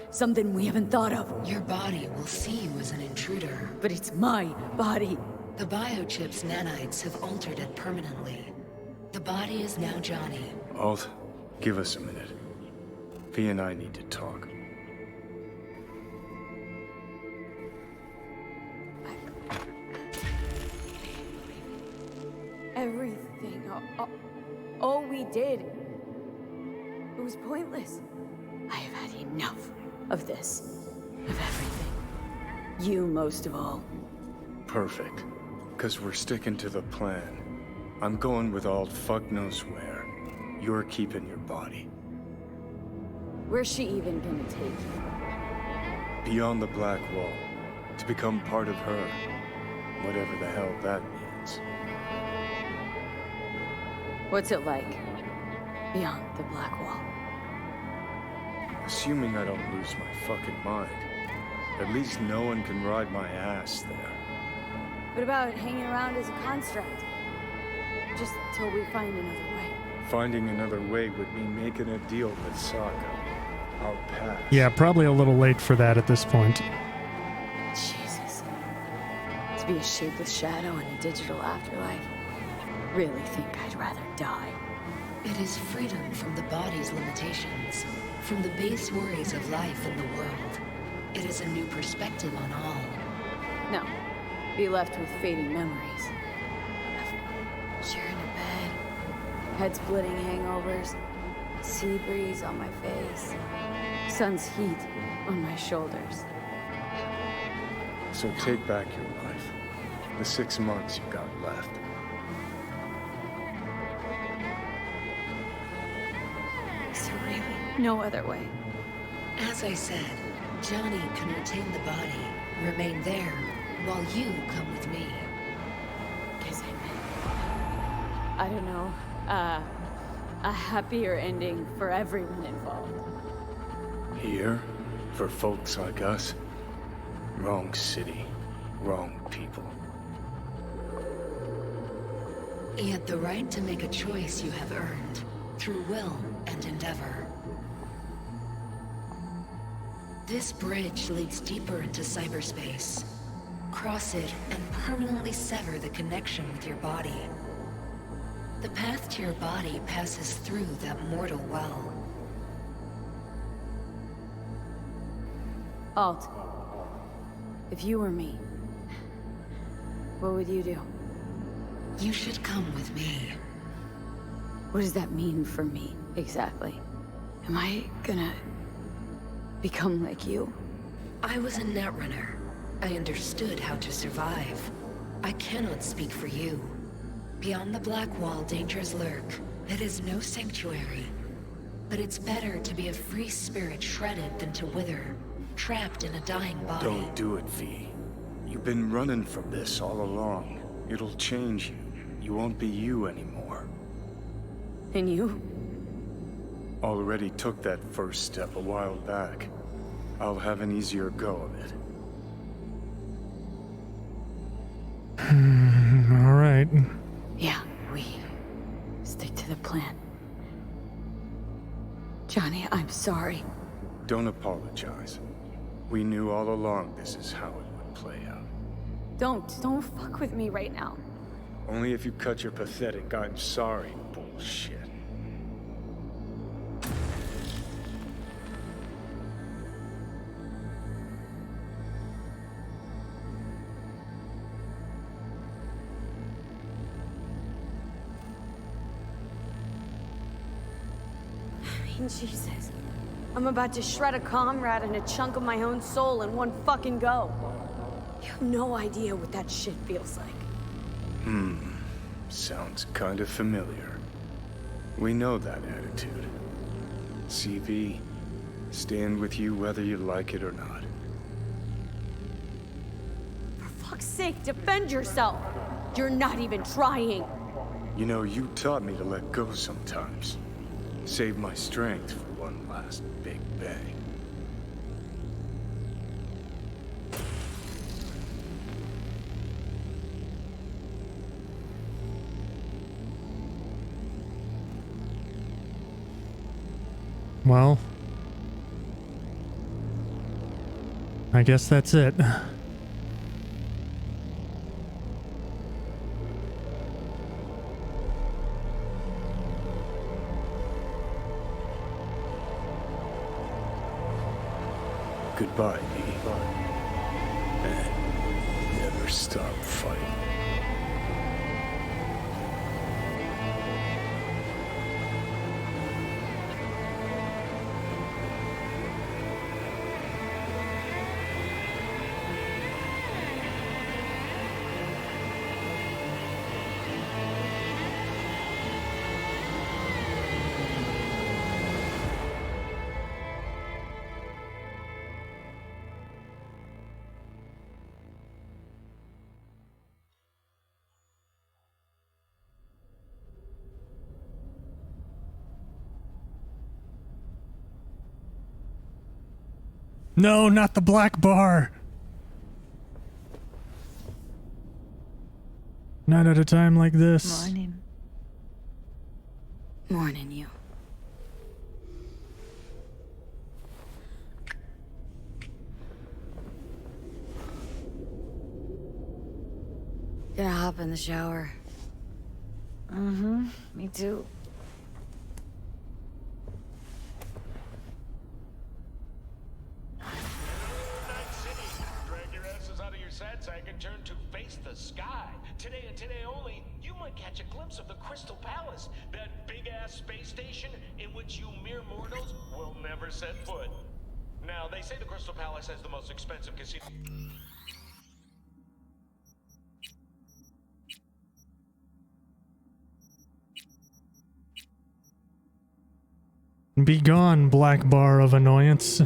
O: something we haven't thought of.
T: Your body will see you as an intruder.
O: But it's my body.
T: The biochip's nanites have altered it permanently. The body is now Johnny.
N: Alt, give us a minute. V and I need to talk.
O: Everything, all we did, it was pointless. I have had enough of this, of everything. You most of all.
N: Perfect. Because we're sticking to the plan. I'm going with Alt fuck knows where. You're keeping your body.
O: Where's she even gonna take you?
N: Beyond the Black Wall. To become part of her. Whatever the hell that means.
O: What's it like? Beyond the Black Wall.
N: Assuming I don't lose my fucking mind. At least no one can ride my ass there.
O: What about hanging around as a construct? Just till we find another way.
N: Finding another way would mean making a deal with Sokka. Our pass.
A: Yeah, probably a little late for that at this point.
O: Jesus. To be a shapeless shadow in a digital afterlife. Really think I'd rather die.
T: It is freedom from the body's limitations, from the base worries of life in the world. It is a new perspective on all.
O: No. Be left with fading memories. Sharing a bed, head-splitting hangovers, sea breeze on my face, sun's heat on my shoulders.
N: So take back your life. The 6 months you got left.
O: Is there really no other way?
T: As I said, Johnny can retain the body, remain there, while you come with me.
O: Guess I don't know, a happier ending for everyone involved.
N: Here, for folks like us, wrong city, wrong people.
T: Yet the right to make a choice you have earned, through will and endeavor. This bridge leads deeper into cyberspace. Cross it and permanently sever the connection with your body. The path to your body passes through that mortal well.
O: Alt, if you were me, what would you do?
T: You should come with me.
O: What does that mean for me, exactly? Am I gonna become like you?
T: I was a netrunner. I understood how to survive. I cannot speak for you. Beyond the Black Wall, dangers lurk. It is no sanctuary. But it's better to be a free spirit shredded than to wither, trapped in a dying body.
N: Don't do it, V. You've been running from this all along. It'll change you. You won't be you anymore.
O: And you?
N: Already took that first step a while back. I'll have an easier go of it.
A: All right.
O: Yeah, we stick to the plan. Johnny, I'm sorry.
N: Don't apologize. We knew all along this is how it would play out.
O: Don't fuck with me right now.
N: Only if you cut your pathetic "I'm sorry" bullshit.
O: Jesus. I'm about to shred a comrade and a chunk of my own soul in one fucking go. You have no idea what that shit feels like.
N: Sounds kinda familiar. We know that attitude. CV, stand with you whether you like it or not.
O: For fuck's sake, defend yourself! You're not even trying!
N: You know, you taught me to let go sometimes. Save my strength for one last big bang.
A: Well, I guess that's it.
N: goodbye, V. And never stop fighting.
A: No, not the black bar. Not at a time like this.
O: Morning. Morning, you. Gonna hop in the shower. Mm-hmm, me too.
U: Drag your asses out of your sad sack and turn to face the sky. Today and today only, you might catch a glimpse of the Crystal Palace, that big-ass space station in which you mere mortals will never set foot. Now, they say the Crystal Palace has the most expensive casino.
A: Be gone, black bar of annoyance.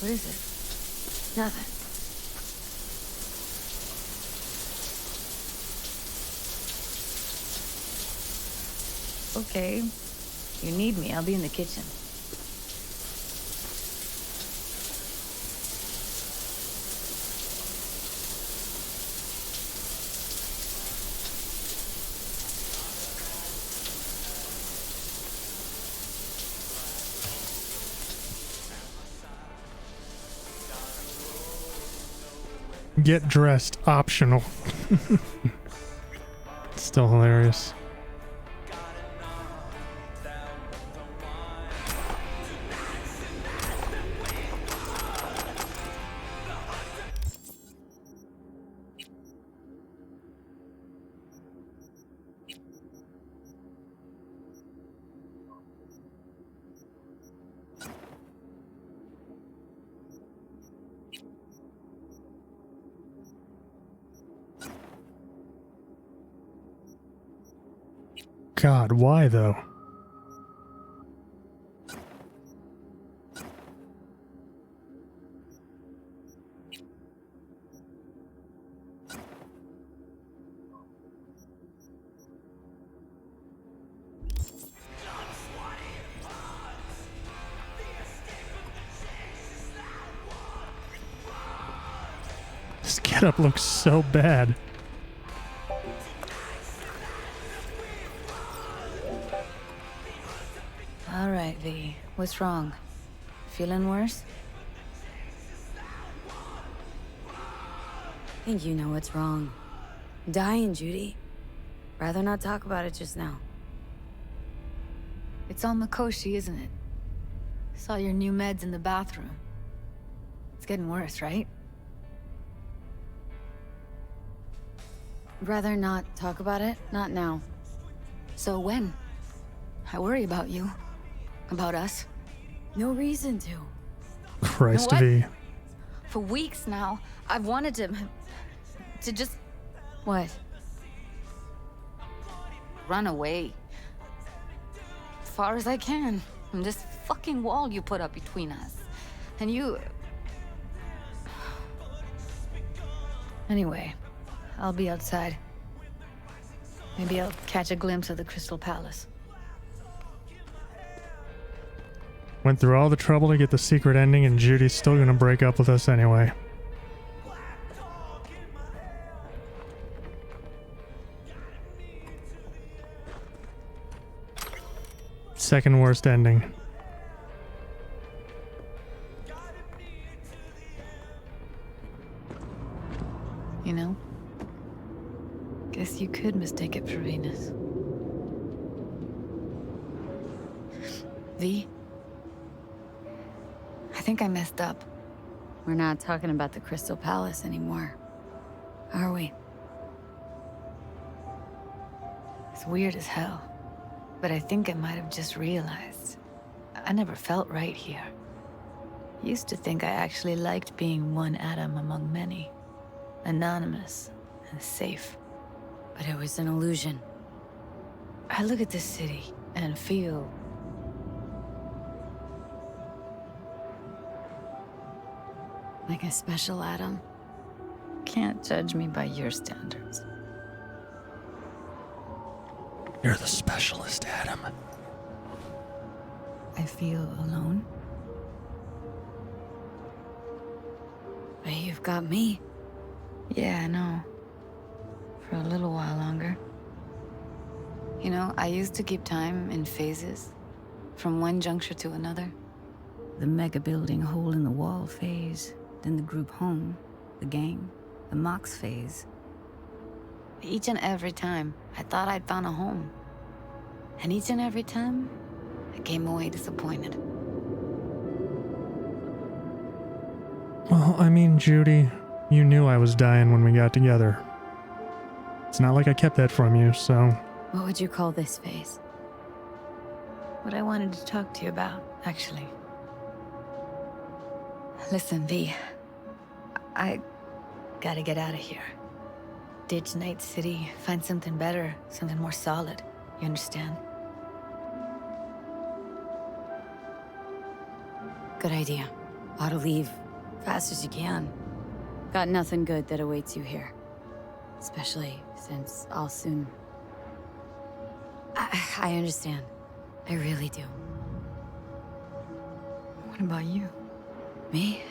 O: What is it? Nothing. Okay. You need me, I'll be in the kitchen.
A: Get dressed, optional. Still hilarious. God, why though? This getup looks so bad.
O: All right, V. What's wrong? Feeling worse? I think you know what's wrong. Dying, Judy. Rather not talk about it just now.
D: It's all Mikoshi, isn't it? Saw your new meds in the bathroom. It's getting worse, right?
O: Rather not talk about it? Not now.
D: So when? I worry about you. About us.
O: No reason to.
A: Christ,
D: What?
A: V.
D: For weeks now, I've wanted to just...
O: What?
D: Run away. As far as I can. From this fucking wall you put up between us. And you... Anyway, I'll be outside. Maybe I'll catch a glimpse of the Crystal Palace.
A: Went through all the trouble to get the secret ending, and Judy's still gonna break up with us anyway. Second worst ending.
B: You know, guess you could mistake it for Venus. V? I think I messed up.
O: We're not talking about the Crystal Palace anymore, are we?
B: It's weird as hell, but I think I might have just realized I never felt right here. Used to think I actually liked being one atom among many. Anonymous and safe.
O: But it was an illusion.
B: I look at this city and feel...
O: like a special atom?
B: Can't judge me by your standards.
A: You're the specialist, Adam.
B: I feel alone.
O: But you've got me.
B: Yeah, I know. For a little while longer. You know, I used to keep time in phases, from one juncture to another. The mega building hole in the wall phase, then the group home, the gang, the Mox phase. Each and every time, I thought I'd found a home. And each and every time, I came away disappointed.
A: Well, I mean, Judy, you knew I was dying when we got together. It's not like I kept that from you, so...
O: What would you call this phase?
B: What I wanted to talk to you about, actually. Listen, V. I gotta get out of here. Ditch Night City, find something better, something more solid. You understand?
O: Good idea. Ought to leave fast as you can. Got nothing good that awaits you here. Especially since I'll soon... I understand. I really do.
B: What about you?
O: Me?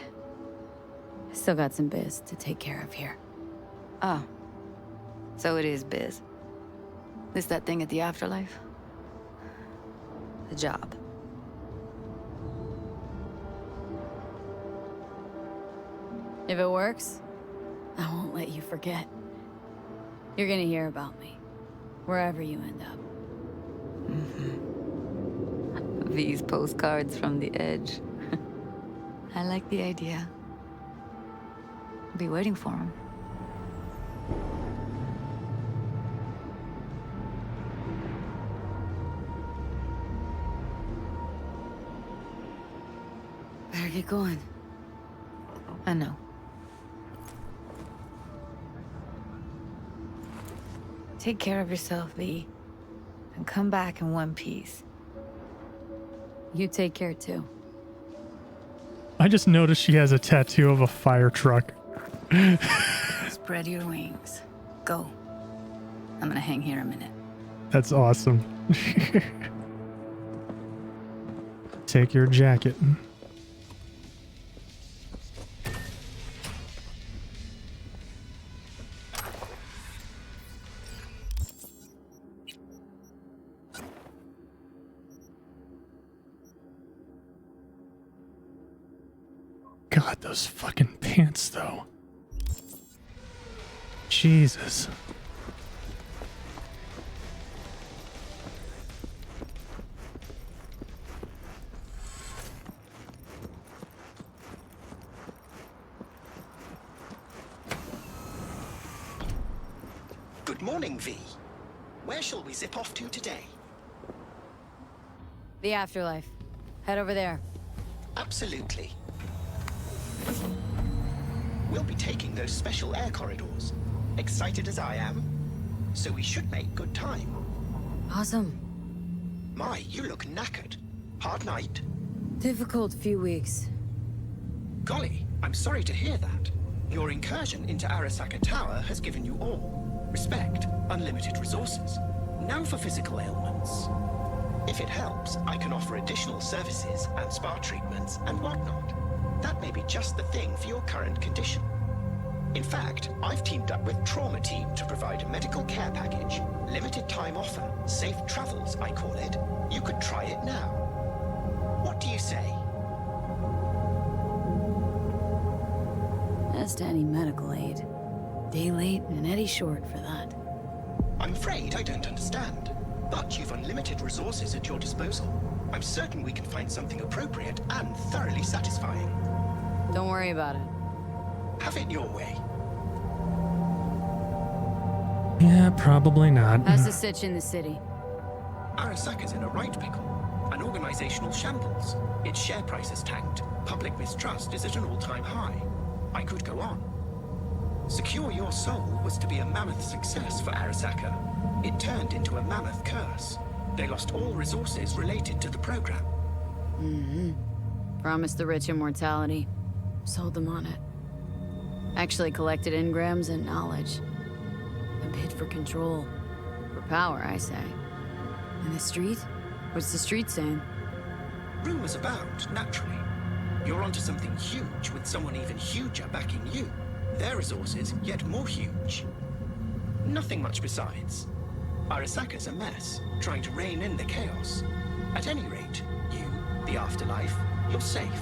O: I still got some biz to take care of here.
B: Oh. So it is biz. This that thing at the afterlife? The job.
O: If it works, I won't let you forget. You're gonna hear about me, wherever you end up.
B: These postcards from the edge. I like the idea. I'll be waiting for them.
O: Better get going.
B: I know. Take care of yourself, V. And come back in one piece.
O: You take care, too.
A: I just noticed she has a tattoo of a fire truck.
B: Spread your wings. Go. I'm gonna hang here a minute.
A: That's awesome. Take your jacket. God, those fucking pants, though. Jesus.
V: Good morning, V. Where shall we zip off to today?
O: The afterlife. Head over there.
V: Absolutely. We'll be taking those special air corridors. Excited as I am. So we should make good time.
O: Awesome.
V: My, you look knackered. Hard night?
O: Difficult few weeks.
V: Golly, I'm sorry to hear that. Your incursion into Arasaka Tower has given you all. Respect, unlimited resources. Now for physical ailments. If it helps, I can offer additional services and spa treatments and whatnot. That may be just the thing for your current condition. In fact, I've teamed up with Trauma Team to provide a medical care package. Limited time offer, safe travels, I call it. You could try it now. What do you say?
O: As to any medical aid, day late and Eddie short for that.
V: I'm afraid I don't understand. But you've unlimited resources at your disposal. I'm certain we can find something appropriate and thoroughly satisfying.
O: Don't worry about it.
V: Have it your way.
A: Yeah, probably not.
O: How's the sitch in the city?
V: Arasaka's in a right pickle. An organizational shambles. Its share price has tanked. Public mistrust is at an all-time high. I could go on. Secure Your Soul was to be a mammoth success for Arasaka. It turned into a mammoth curse. They lost all resources related to the program.
O: Promised the rich immortality. Sold them on it. Actually collected engrams and knowledge. A bid for control. For power, I say. And the street? What's the street saying?
V: Rumors about, naturally. You're onto something huge with someone even huger backing you. Their resources yet more huge. Nothing much besides. Arasaka's a mess, trying to rein in the chaos. At any rate, you, the afterlife, you're safe.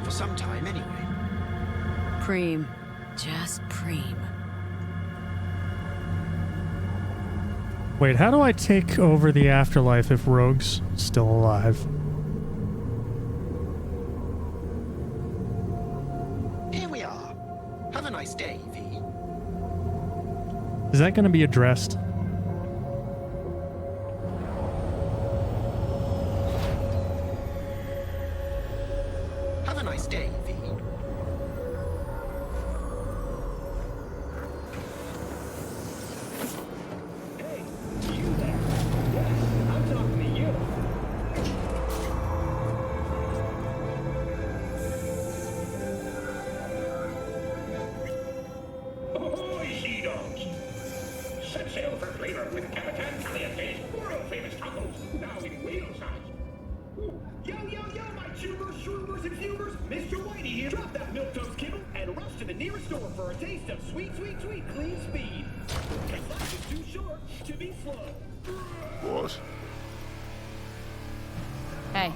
V: For some time anyway.
O: Preem. Just preem.
A: Wait, how do I take over the afterlife if Rogue's still alive?
V: Here we are. Have a nice day, V.
A: Is that going to be addressed?
V: Have a nice day, V.
O: Hey,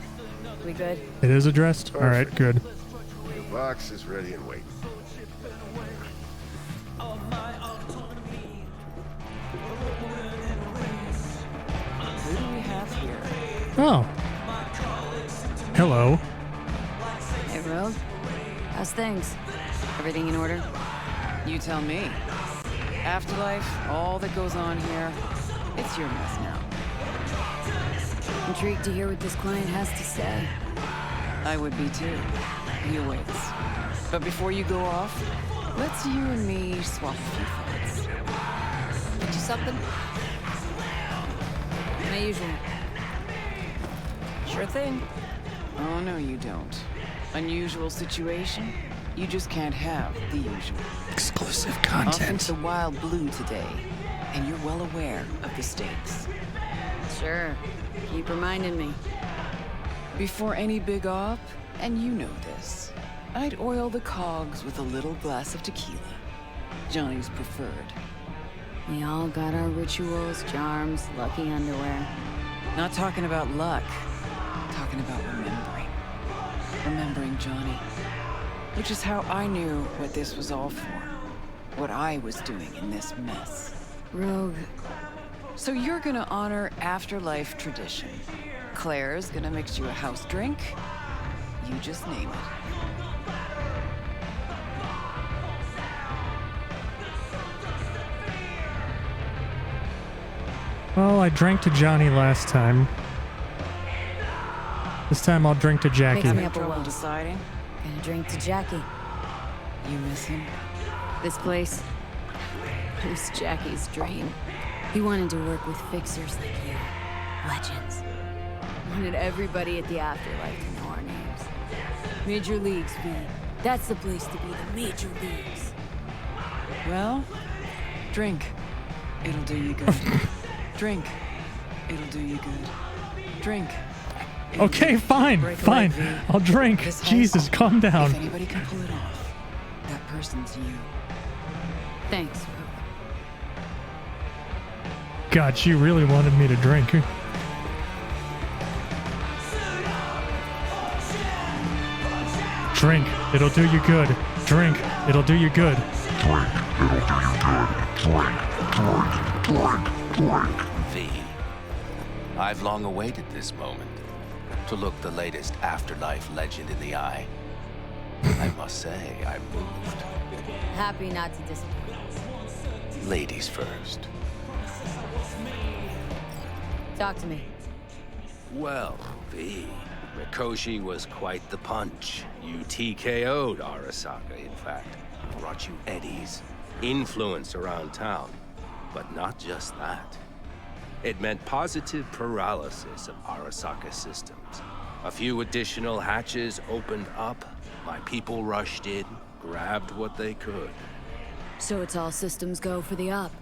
O: we good?
A: It is addressed? Alright, good.
E: The box is ready and waiting.
H: Who do we have here?
A: Oh. Hello.
O: Hey, Rogue. How's things? Everything in order?
H: You tell me. Afterlife, all that goes on here, it's your mess now.
O: Intrigued to hear what this client has to say.
H: I would be too. He awaits. But before you go off, let's you and me swap a few thoughts.
O: Get you something? My usual.
H: Sure thing. Oh, no, you don't. Unusual situation? You just can't have the usual.
A: Exclusive
H: Off
A: content.
H: into the wild blue today, and you're well aware of the stakes.
O: Sure. Keep reminding me.
H: Before any big op, and you know this, I'd oil the cogs with a little glass of tequila. Johnny's preferred.
O: We all got our rituals, charms, lucky underwear.
H: Not talking about luck. Talking about remembering. Remembering Johnny. Which is how I knew what this was all for. What I was doing in this mess.
O: Rogue.
H: So you're gonna honor afterlife tradition. Claire's gonna mix you a house drink. You just name it.
A: Well, I drank to Johnny last time. This time I'll drink to Jackie.
O: Makes me up a
H: Trouble
O: well.
H: deciding?
O: Gonna drink to Jackie.
H: You miss him?
O: This place. It was Jackie's dream. He wanted to work with fixers like you. Legends. Wanted everybody at the afterlife to know our names. Major Leagues, V. That's the place to be, the Major Leagues.
H: Well, drink. It'll do you good. Drink. It'll do you good. Drink.
A: Okay, fine, fine. I'll drink. Jesus, calm down.
H: If anybody can pull it off, that person's you.
O: Thanks.
A: God, she really wanted me to drink. Drink, it'll do you good. Drink, it'll do you good.
G: Drink, it'll do you good. Drink.
Q: V, I've long awaited this moment to look the latest afterlife legend in the eye. I must say, I'm moved.
O: Happy not to disappoint.
Q: Ladies first.
O: Talk to me.
Q: Well, V, Mikoshi was quite the punch. You TKO'd Arasaka, in fact. Brought you eddies, influence around town. But not just that. It meant positive paralysis of Arasaka systems. A few additional hatches opened up. My people rushed in, grabbed what they could.
O: So it's all systems go for the op.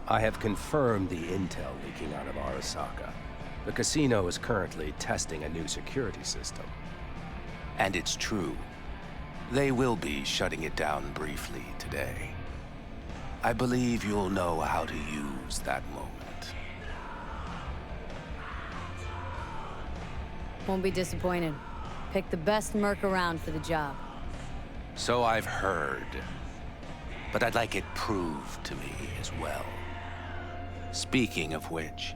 Q: I have confirmed the intel leaking out of Arasaka. The casino is currently testing a new security system. And it's true. They will be shutting it down briefly today. I believe you'll know how to use that moment.
O: Won't be disappointed. Pick the best merc around for the job.
Q: So I've heard. But I'd like it proved to me as well. Speaking of which,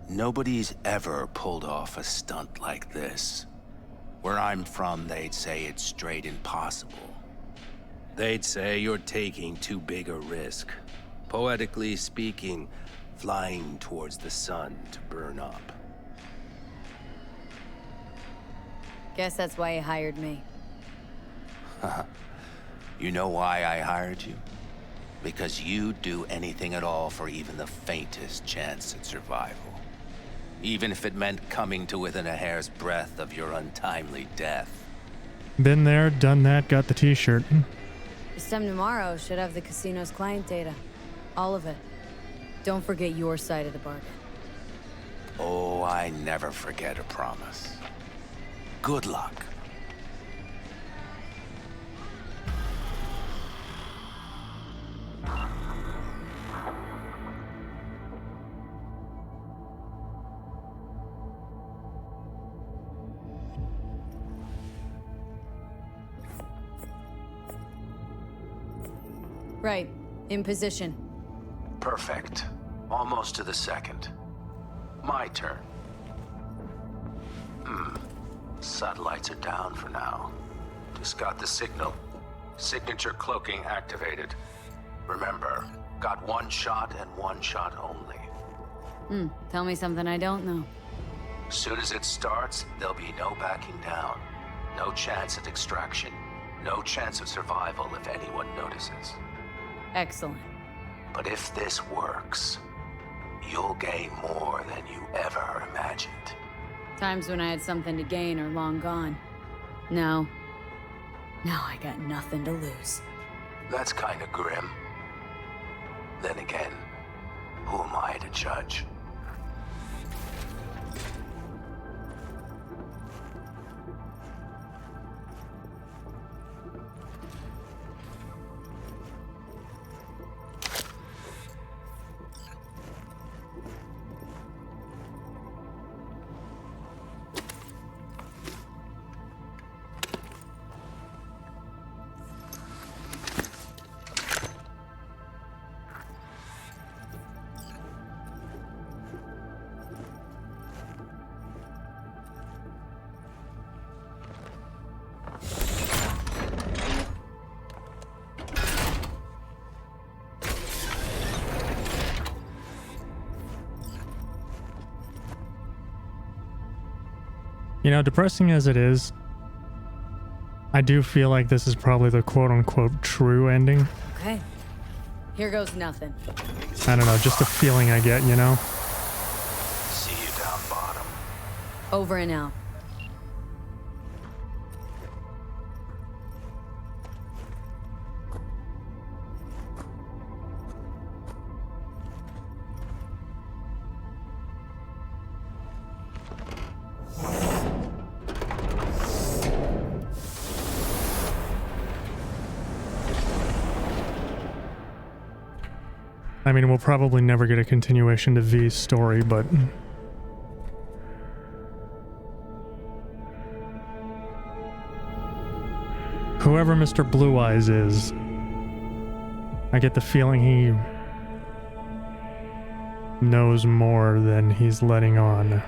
Q: nobody's ever pulled off a stunt like this. Where I'm from, they'd say it's straight impossible. They'd say you're taking too big a risk. Poetically speaking, flying towards the sun to burn up.
O: Guess that's why you hired me.
Q: You know why I hired you? Because you'd do anything at all for even the faintest chance at survival. Even if it meant coming to within a hair's breadth of your untimely death.
A: Been there, done that, got the t-shirt.
O: This time tomorrow should have the casino's client data. All of it. Don't forget your side of the bargain.
Q: Oh, I never forget a promise. Good luck.
O: Right. In position.
Q: Perfect. Almost to the second. My turn. Satellites are down for now. Just got the signal. Signature cloaking activated. Remember, got one shot and one shot only.
O: Tell me something I don't know.
Q: Soon as it starts, there'll be no backing down. No chance at extraction. No chance of survival if anyone notices.
O: Excellent.
Q: But if this works, you'll gain more than you ever imagined.
O: Times when I had something to gain are long gone. No. Now I got nothing to lose.
Q: That's kind of grim. Then again, who am I to judge?
A: You know, depressing as it is, I do feel like this is probably the quote-unquote true ending.
O: Okay. Here goes nothing.
A: I don't know, just a feeling I get, you know?
Q: See you down bottom.
O: Over and out.
A: I mean, we'll probably never get a continuation to V's story, but... whoever Mr. Blue Eyes is, I get the feeling he knows more than he's letting on.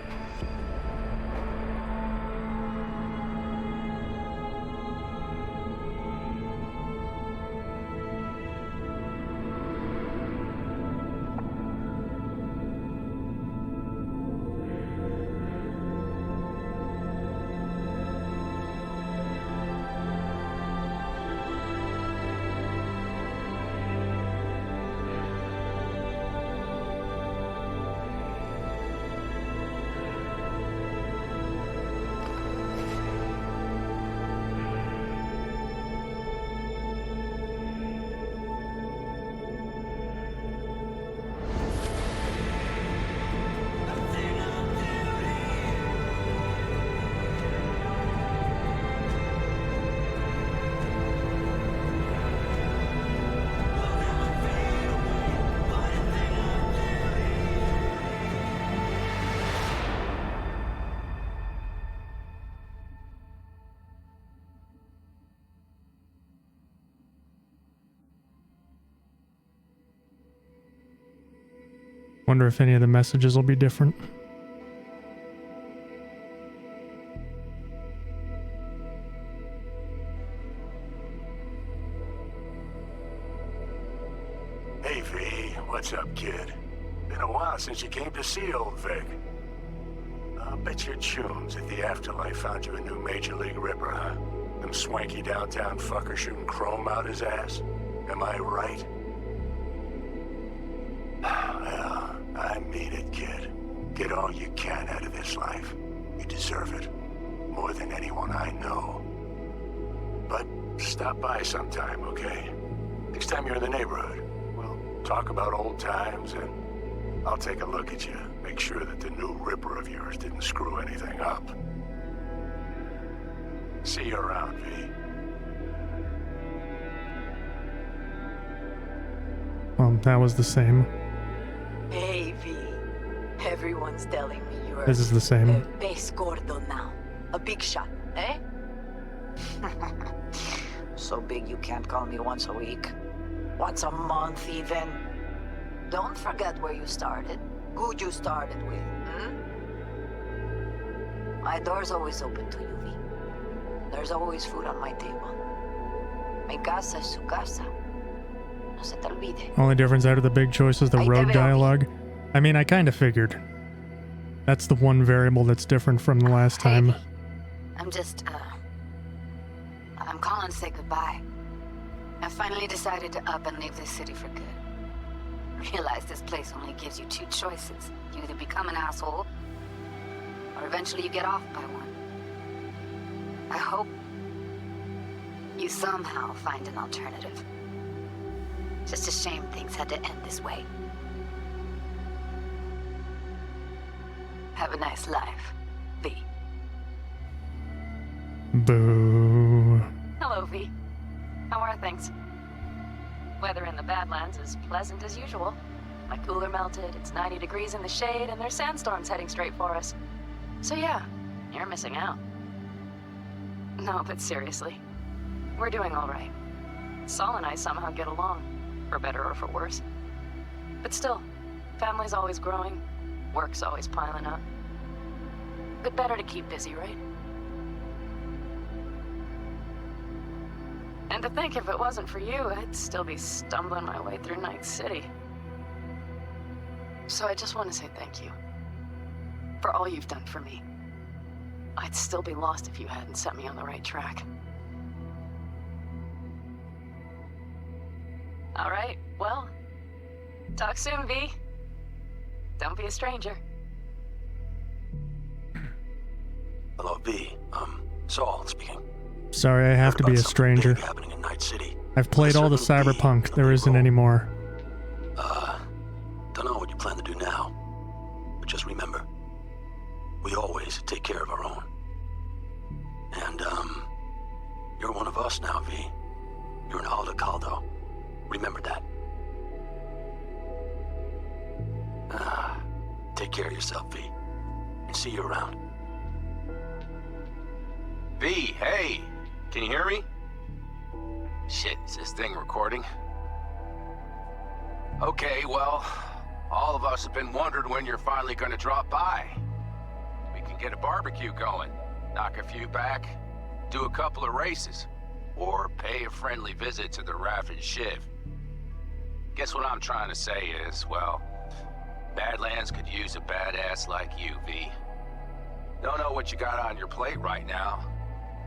A: Wonder if any of the messages will be different.
Q: Hey, V. What's up, kid? Been a while since you came to see old Vic. I'll bet your tunes that the afterlife found you a new Major League Ripper, huh? Them swanky downtown fuckers shooting chrome out his ass. Am I right? Well, I mean it, kid. Get all you can out of this life. You deserve it. More than anyone I know. But stop by sometime, okay? Next time you're in the neighborhood, we'll talk about old times and I'll take a look at you. Make sure that the new Ripper of yours didn't screw anything up. See you around, V.
A: Well, that was the same.
J: Hey, V. Everyone's telling me you're
A: This is the same.
J: a base gordo now. A big shot, eh? So big you can't call me once a week. Once a month, even. Don't forget where you started. Who you started with, My door's always open to you, V. There's always food on my table. Mi casa es su casa. No se te olvide.
A: Only difference out of the big choice is the road dialogue. I mean, I kind of figured. That's the one variable that's different from the last time.
B: I'm just, I'm calling to say goodbye. I finally decided to up and leave this city for good. Realize this place only gives you two choices. You either become an asshole, or eventually you get off by one. I hope you somehow find an alternative. Just a shame things had to end this way. Have a nice life, V.
A: Boo.
B: Hello, V. How are things? Weather in the Badlands is pleasant as usual. My cooler melted, it's 90 degrees in the shade, and there's sandstorms heading straight for us. So yeah, you're missing out. No, but seriously, we're doing all right. Saul and I somehow get along, for better or for worse. But still, family's always growing, work's always piling up. But better to keep busy, right? And to think if it wasn't for you, I'd still be stumbling my way through Night City. So I just want to say thank you. For all you've done for me. I'd still be lost if you hadn't set me on the right track. All right, well, talk soon, V. Don't be a stranger.
L: Hello, V. Saul speaking.
A: Sorry, I have to be a stranger.
L: Happening in Night City.
A: I've played all the Cyberpunk. There isn't any more.
L: Don't know what you plan to do now. But just remember, we always take care of our own. And, you're one of us now, V. You're an Aldo Caldo. Remember that. Take care of yourself, V. And see you around.
I: V, hey! Can you hear me? Shit, is this thing recording? Okay, well, all of us have been wondering when you're finally gonna drop by. We can get a barbecue going, knock a few back, do a couple of races, or pay a friendly visit to the Raff and Shiv. Guess what I'm trying to say is, well, Badlands could use a badass like you, V. Don't know what you got on your plate right now,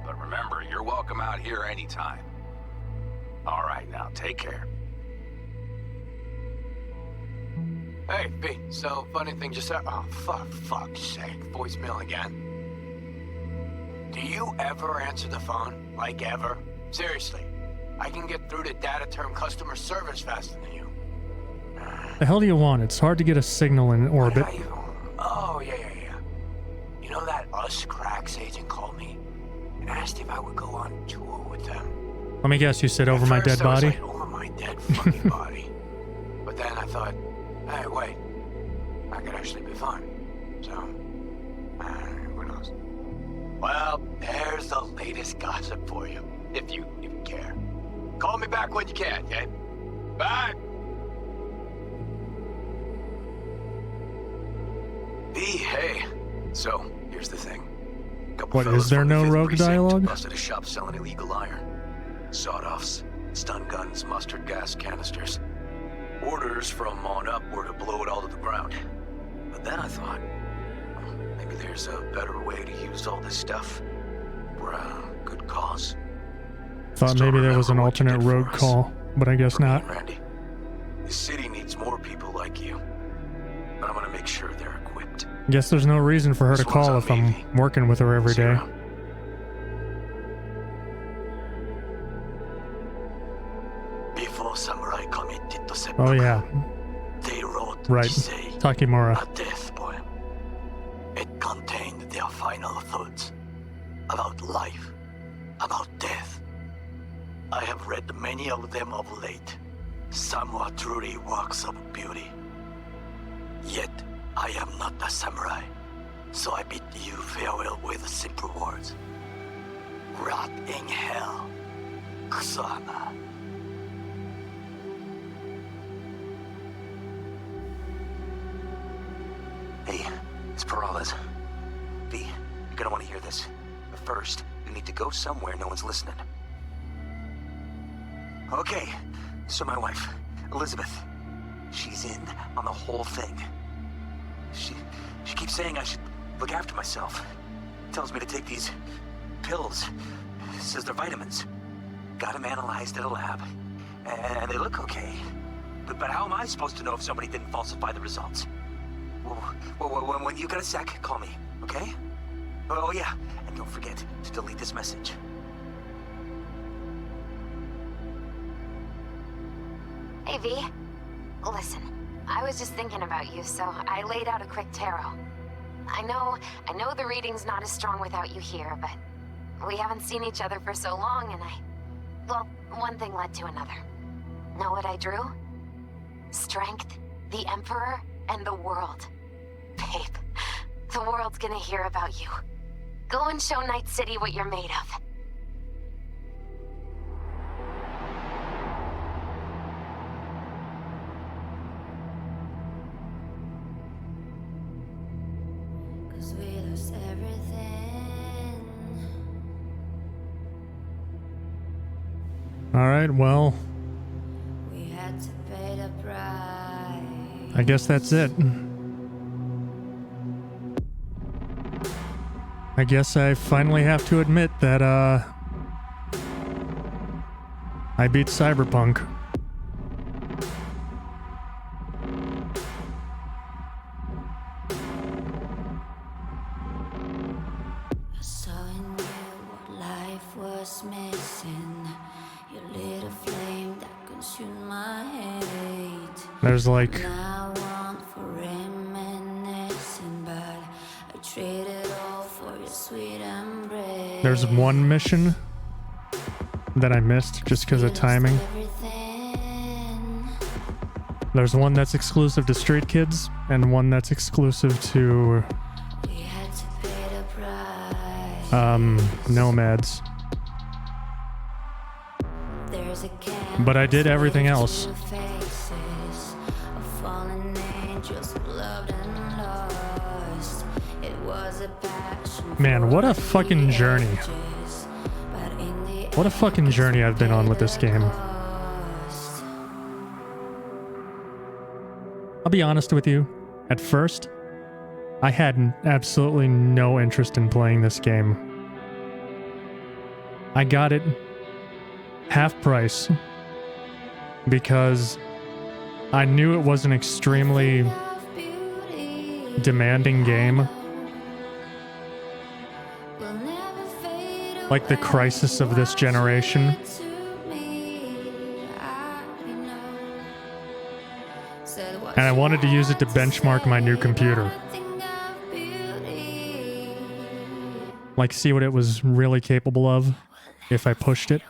I: but remember, you're welcome out here anytime. All right, now, take care.
M: Hey, V, so funny thing just said. Oh, fuck's sake, voicemail again. Do you ever answer the phone? Like, ever? Seriously, I can get through to data term customer service faster than you.
A: The hell do you want? It's hard to get a signal in orbit.
M: Oh, yeah. You know that Us Cracks agent called me and asked if I would go on tour with them.
A: Let me guess, you said over my dead body?
M: Like, over my dead fucking body. But then I thought, hey, wait, I could actually be fine. So, who knows? Well, there's the latest gossip for you, if you care. Call me back when you can, okay? Bye!
L: V, hey. So, here's the thing.
A: What, is there no rogue dialogue?
L: Busted a shop selling illegal iron. Sawed-offs, stun guns, mustard gas canisters. Orders from on up were to blow it all to the ground. But then I thought, maybe there's a better way to use all this stuff for a good cause.
A: Thought maybe there was an alternate rogue call, but I guess not.
L: Randy, the city needs more people like you. And I'm gonna make sure they're equipped.
A: Guess there's no reason for her to call if I'm working with her every day.
L: Before samurai committed to seppuku,
A: Oh yeah.
L: they wrote
A: Right.
L: Jisei,
A: Takimura.
L: a death poem. It contained their final thoughts about life, about death. I have read many of them of late. Some were truly works of beauty. Yet, I am not a samurai, so I bid you farewell with simple words. Rot in hell, Kusama. Hey, it's Peralez. V, you're gonna want to hear this. But first, you need to go somewhere no one's listening. Okay, so my wife, Elizabeth, she's in on the whole thing. She keeps saying I should look after myself. Tells me to take these pills. Says they're vitamins. Got them analyzed at a lab. And they look okay. But how am I supposed to know if somebody didn't falsify the results? Well, when you got a sec, call me, okay? Oh yeah, and don't forget to delete this message.
K: Hey, V. Listen, I was just thinking about you, so I laid out a quick tarot. I know the reading's not as strong without you here, but we haven't seen each other for so long, and well, one thing led to another. Know what I drew? Strength, the Emperor, and the world. Babe, the world's gonna hear about you. Go and show Night City what you're made of.
A: All right, well, I guess that's it. I guess I finally have to admit that I beat Cyberpunk. There's like there's one mission that I missed just because of timing. There's one that's exclusive to Street Kids, and one that's exclusive to Nomads. But I did everything else. Man, what a fucking journey. What a fucking journey I've been on with this game. I'll be honest with you. At first, I had absolutely no interest in playing this game. I got it half price because I knew it was an extremely demanding game. Like the crisis of this generation. And I wanted to use it to benchmark my new computer. Like, see what it was really capable of if I pushed it.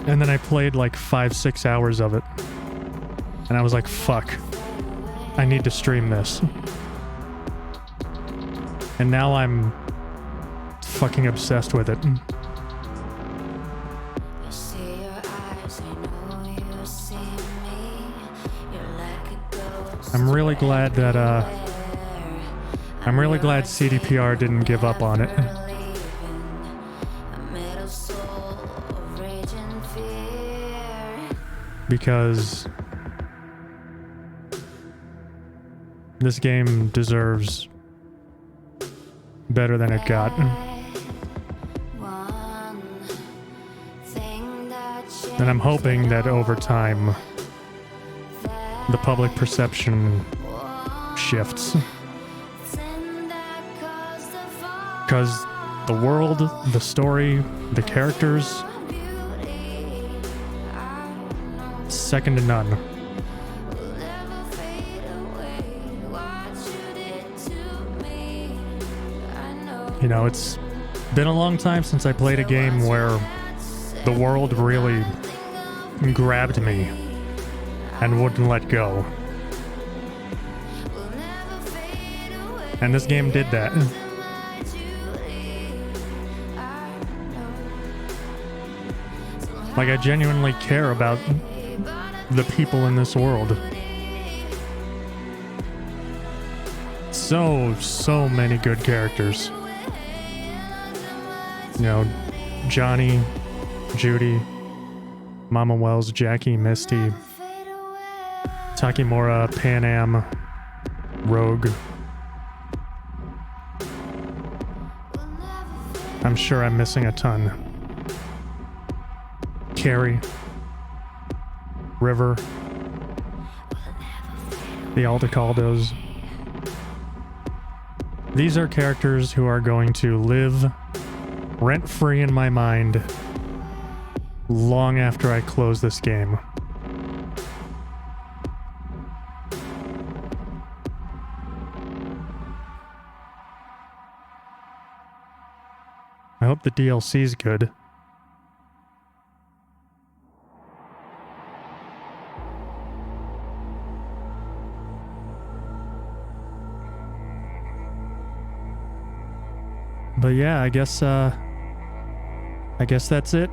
A: And then I played like 5-6 hours of it. And I was like, fuck. I need to stream this. And now I'm fucking obsessed with it. I'm really glad that, I'm really glad CDPR didn't give up on it. Because this game deserves better than it got. And I'm hoping that over time, the public perception shifts. Because the world, the story, the characters, second to none. You know, it's been a long time since I played a game where the world really grabbed me and wouldn't let go. And this game did that. Like, I genuinely care about the people in this world. So many good characters. You know, Johnny, Judy, Mama Wells, Jackie, Misty, Takimura, Panam, Rogue. I'm sure I'm missing a ton. Carrie, River, the Aldecaldos. These are characters who are going to live rent-free in my mind long after I close this game. I hope the DLC's good. But yeah, I guess that's it.